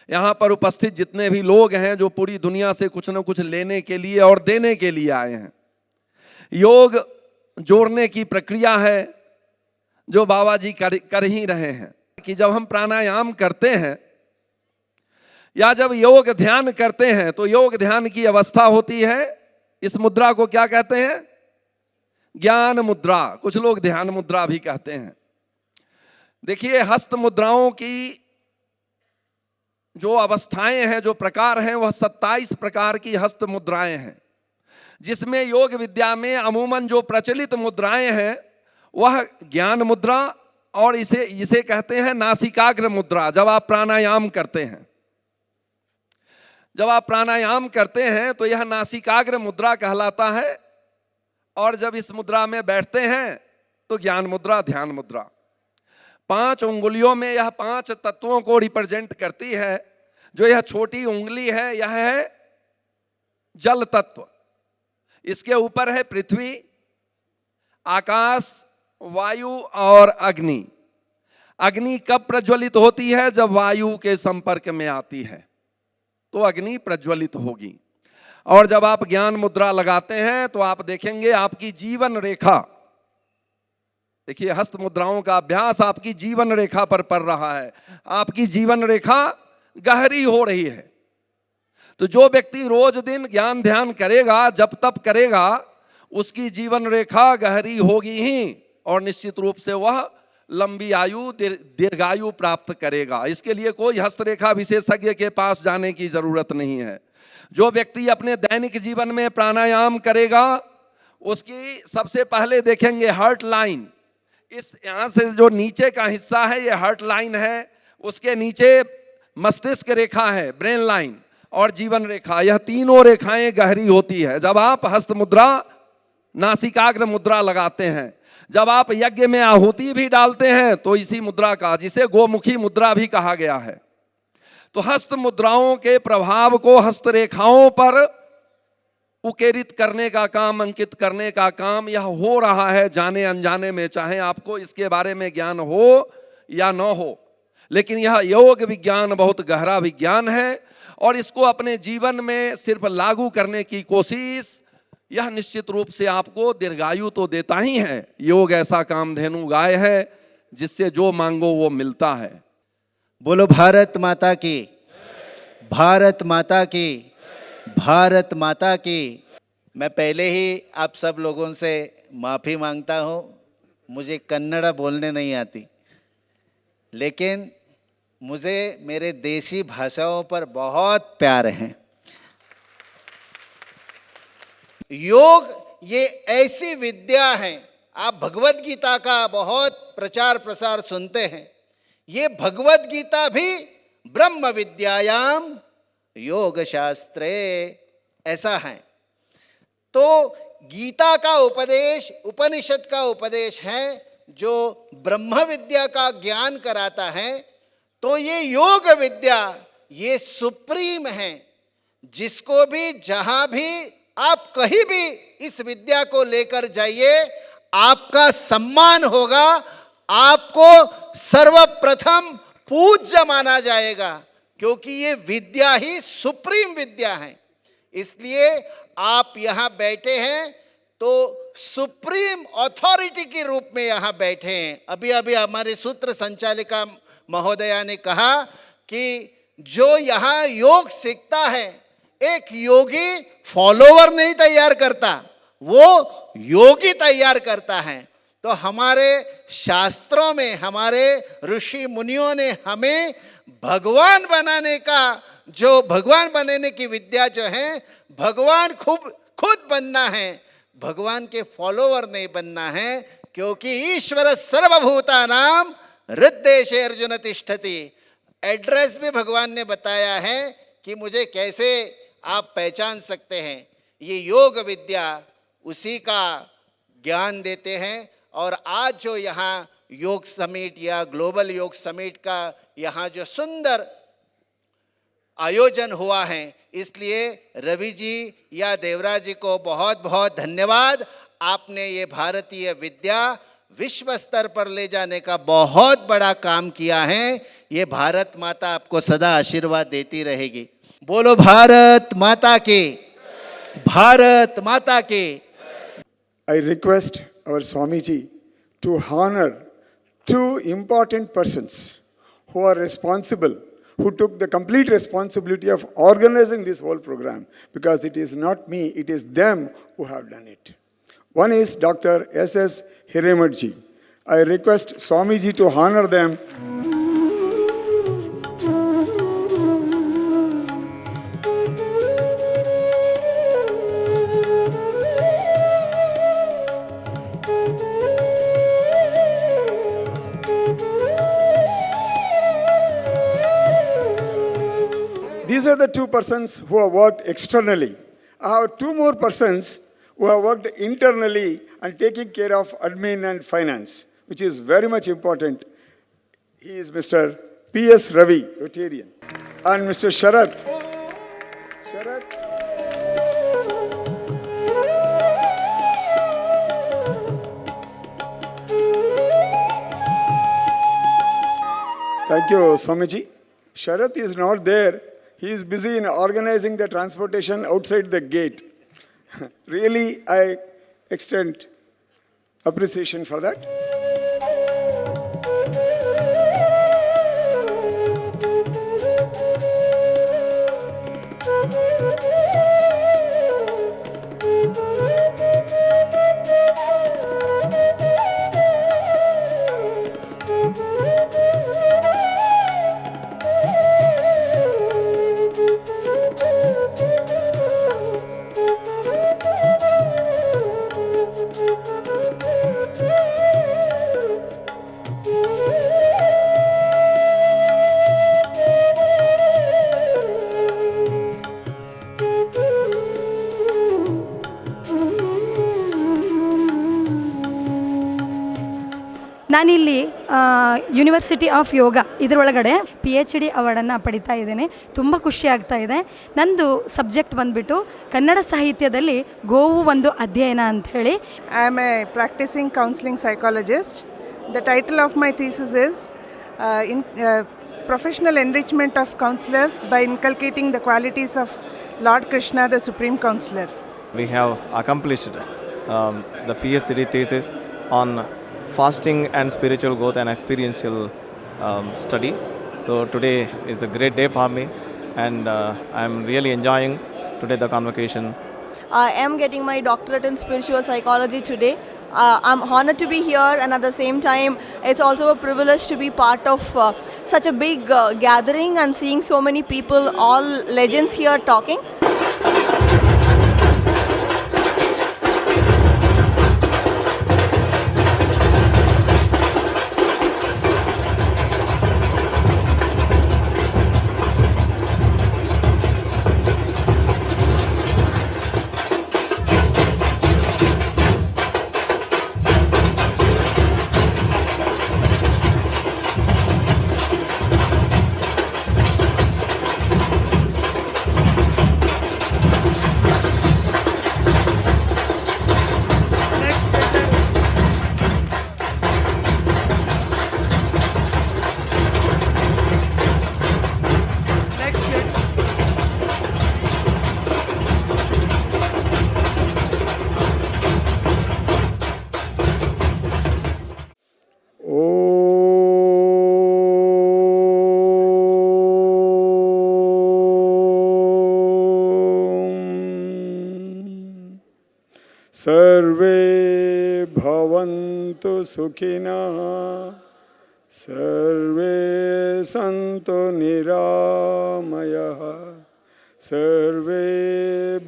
यहाँ पर उपस्थित जितने भी लोग हैं, जो पूरी दुनिया से कुछ न कुछ लेने के लिए और देने के लिए आए हैं. योग जोड़ने की प्रक्रिया है जो बाबा जी कर ही रहे हैं कि जब हम प्राणायाम करते हैं या जब योग ध्यान करते हैं तो योग ध्यान की अवस्था होती है. इस मुद्रा को क्या कहते हैं? ज्ञान मुद्रा, कुछ लोग ध्यान मुद्रा भी कहते हैं. देखिए, हस्त मुद्राओं की जो अवस्थाएं हैं, जो प्रकार हैं, वह 27 प्रकार की हस्त मुद्राएं हैं, जिसमें योग विद्या में अमूमन जो प्रचलित मुद्राएं हैं वह ज्ञान मुद्रा और इसे कहते हैं नासिकाग्र मुद्रा. जब आप प्राणायाम करते हैं, तो यह नासिकाग्र मुद्रा कहलाता है. और जब इस मुद्रा में बैठते हैं तो ज्ञान मुद्रा, ध्यान मुद्रा. 5 उंगलियों में यह 5 तत्वों को रिप्रेजेंट करती है. जो यह छोटी उंगली है, यह है जल तत्व. इसके ऊपर है पृथ्वी, आकाश, वायु और अग्नि. अग्नि कब प्रज्वलित होती है? जब वायु के संपर्क में आती है तो अग्नि प्रज्वलित होगी. और जब आप ज्ञान मुद्रा लगाते हैं तो आप देखेंगे आपकी जीवन रेखा, देखिए हस्त मुद्राओं का अभ्यास आपकी जीवन रेखा पर पड़ रहा है. आपकी जीवन रेखा गहरी हो रही है. तो जो व्यक्ति रोज दिन ज्ञान ध्यान करेगा, जब तप करेगा, उसकी जीवन रेखा गहरी होगी ही और निश्चित रूप से वह लंबी आयु, दीर्घायु प्राप्त करेगा. इसके लिए कोई हस्तरेखा विशेषज्ञ के पास जाने की जरूरत नहीं है. जो व्यक्ति अपने दैनिक जीवन में प्राणायाम करेगा, उसकी सबसे पहले देखेंगे हार्ट लाइन. इस यहाँ से जो नीचे का हिस्सा है ये हार्ट लाइन है, उसके नीचे मस्तिष्क रेखा है, ब्रेन लाइन, और जीवन रेखा. यह तीनों रेखाएं गहरी होती है. जब आप हस्त मुद्रा, नासिकाग्र मुद्रा लगाते हैं, जब आप यज्ञ में आहुति भी डालते हैं तो इसी मुद्रा का, जिसे गोमुखी मुद्रा भी कहा गया है. तो हस्त मुद्राओं के प्रभाव को हस्तरेखाओं पर उकेरित करने का काम, अंकित करने का काम यह हो रहा है जाने अनजाने में, चाहे आपको इसके बारे में ज्ञान हो या न हो. लेकिन यह योग विज्ञान बहुत गहरा विज्ञान है और इसको अपने जीवन में सिर्फ लागू करने की कोशिश, यह निश्चित रूप से आपको दीर्घायु तो देता ही है. योग ऐसा कामधेनु गाय है जिससे जो मांगो वो मिलता है. बोलो भारत माता की, भारत माता की, भारत माता की. मैं पहले ही आप सब लोगों से माफ़ी मांगता हूँ, मुझे कन्नड़ बोलने नहीं आती, लेकिन मुझे मेरे देसी भाषाओं पर बहुत प्यार है। योग ये ऐसी विद्या है, आप भगवत गीता का बहुत प्रचार प्रसार सुनते हैं, ये भगवत गीता भी ब्रह्म विद्यायाम योग शास्त्रे ऐसा है। तो गीता का उपदेश, उपनिषद का उपदेश है जो ब्रह्म विद्या का ज्ञान कराता है। तो ये योग विद्या ये सुप्रीम है, जिसको भी जहां भी आप कहीं भी इस विद्या को लेकर जाइए, आपका सम्मान होगा, आपको सर्वप्रथम पूज्य माना जाएगा, क्योंकि ये विद्या ही सुप्रीम विद्या है। इसलिए आप यहाँ बैठे हैं तो सुप्रीम अथॉरिटी के रूप में यहाँ बैठे हैं। अभी अभी हमारे सूत्र संचालिका महोदया ने कहा कि जो यहाँ योग सीखता है, एक योगी फॉलोवर नहीं तैयार करता, वो योगी तैयार करता है। तो हमारे शास्त्रों में हमारे ऋषि मुनियों ने हमें भगवान बनाने का, जो भगवान बनने की विद्या जो है, भगवान खुद बनना है, भगवान के फॉलोवर नहीं बनना है, क्योंकि ईश्वर सर्वभूतानां हृद्देशे अर्जुन तिष्ठति। एड्रेस भी भगवान ने बताया है कि मुझे कैसे आप पहचान सकते हैं। ये योग विद्या उसी का ज्ञान देते हैं। और आज जो यहाँ योग समिट या ग्लोबल योग समिट का यहाँ जो सुंदर आयोजन हुआ है, इसलिए रवि जी या देवराज जी को बहुत बहुत धन्यवाद। आपने ये भारतीय विद्या विश्व स्तर पर ले जाने का बहुत बड़ा काम किया है। ये भारत माता आपको सदा आशीर्वाद देती रहेगी। बोलो भारत माता की, भारत माता की। I request our Swamiji to honor two important persons who are responsible, who took the complete responsibility of organizing this whole program, because it is not me, it is them who have done it. One is Dr. S.S. Hiremadji. I request Swamiji to honor them. These are the two persons who have worked externally. I have two more persons who have worked internally and taking care of admin and finance, which is very much important. He is Mr. P.S. Ravi, Rotarian, and Mr. Sharath. Thank you, Swamiji. Sharath is not there. He is busy in organizing the transportation outside the gate. Really, I extend appreciation for that. ನಾನಿಲ್ಲಿ university of ಯೋಗ ಇದರೊಳಗಡೆ PhD ಅವಾರ್ಡನ್ನು ಪಡಿತಾ ಇದ್ದೇನೆ. ತುಂಬ ಖುಷಿ ಆಗ್ತಾ ಇದೆ. ನಂದು subject ಬಂದುಬಿಟ್ಟು ಕನ್ನಡ ಸಾಹಿತ್ಯದಲ್ಲಿ ಗೋವು ಒಂದು ಅಧ್ಯಯನ ಅಂತ ಹೇಳಿ. I am a practising counselling psychologist. The title of my thesis is professional enrichment of counsellors by inculcating the qualities of Lord Krishna the supreme counsellor. We have accomplished the PhD thesis on fasting and spiritual growth and experiential study. So today is a great day for me, and I am really enjoying today the convocation. I am getting my doctorate in spiritual psychology today. I'm honored to be here, and at the same time, it's also a privilege to be part of such a big gathering and seeing so many people, all legends here talking. सर्वे भवन्तु सुखिनः सर्वे सन्तु निरामयाः सर्वे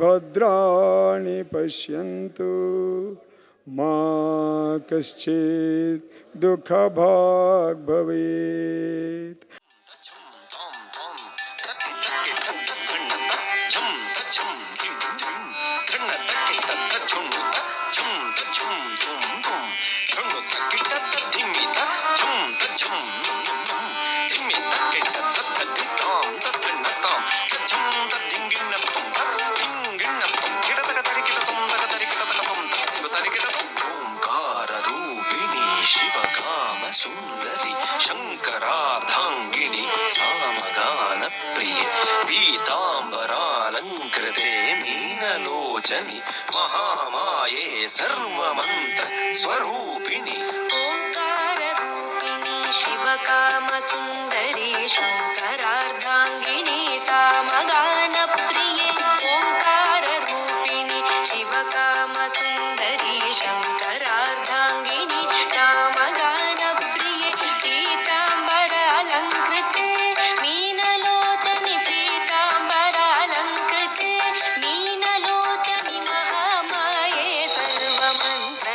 भद्राणि पश्यन्तु मा कश्चित् दुःखभाग् भवेत्। सुंदरी शंकरार्धांगिनी सामगान प्रिय पीतांबरालंकृते मीनलोचनी महामाये सर्वमंत्र स्वरूपिणी ओंकार रूपिणी शिवकाम सुंदरी शंकरार्धांगिनी सामगान प्रिय ओंकार रूपिणी शिवकाम सुंदरी शंकरार्धांगिनी सामगान मीनलोचनी पीतांबरालंकृते मीनलोचनी महामाये सर्वमंत्र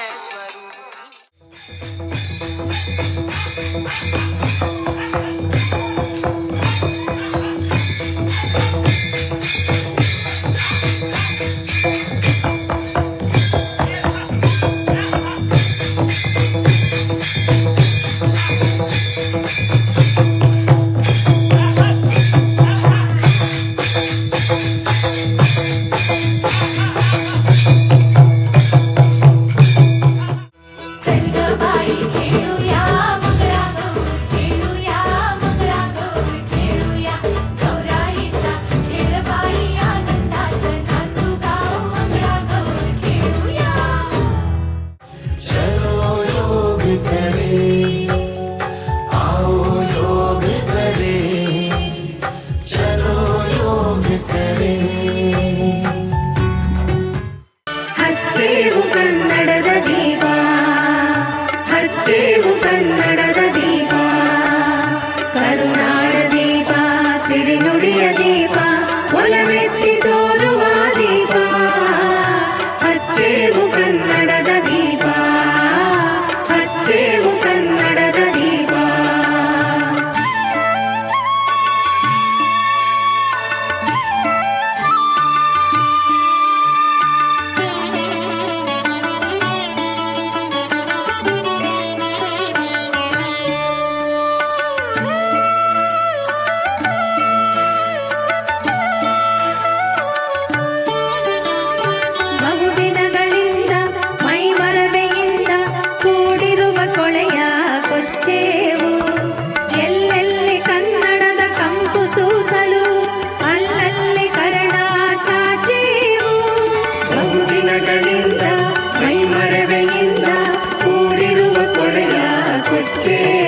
ಹಚ್ಚೇವು ಕನ್ನಡದ ದೀಪ ಹಚ್ಚೇವು ಕನ್ನಡದ ದೀಪ ಕರುನಾಡ ದೀಪ ಸಿರಿನುಡಿಯ ದೀಪ ಒಲವೆತ್ತಿ ತೋರುವ ದೀಪ ಹಚ್ಚೇವು ಕನ್ನಡದ ದೀಪ ಹಚ್ಚೇವು ಕನ್ನಡದ ದೀಪ ಬಹುದಿನಗಳಿಂದ ಮೈಮರವೆಯಿಂದ ಕೂಡಿರುವ ಕೊಳೆಯ ಕೊಚ್ಚೇವು ಎಲ್ಲೆಲ್ಲಿ ಕನ್ನಡದ ಕಂಪು ಸೂಸಲು ಅಲ್ಲಲ್ಲಿ ಕರಣ ಚಾಚೇವು ಬಹುದಿನಗಳಿಂದ ಮೈಮರವೆಯಿಂದ ಕೂಡಿರುವ ಕೊಳೆಯ ಕೊಚ್ಚೇವು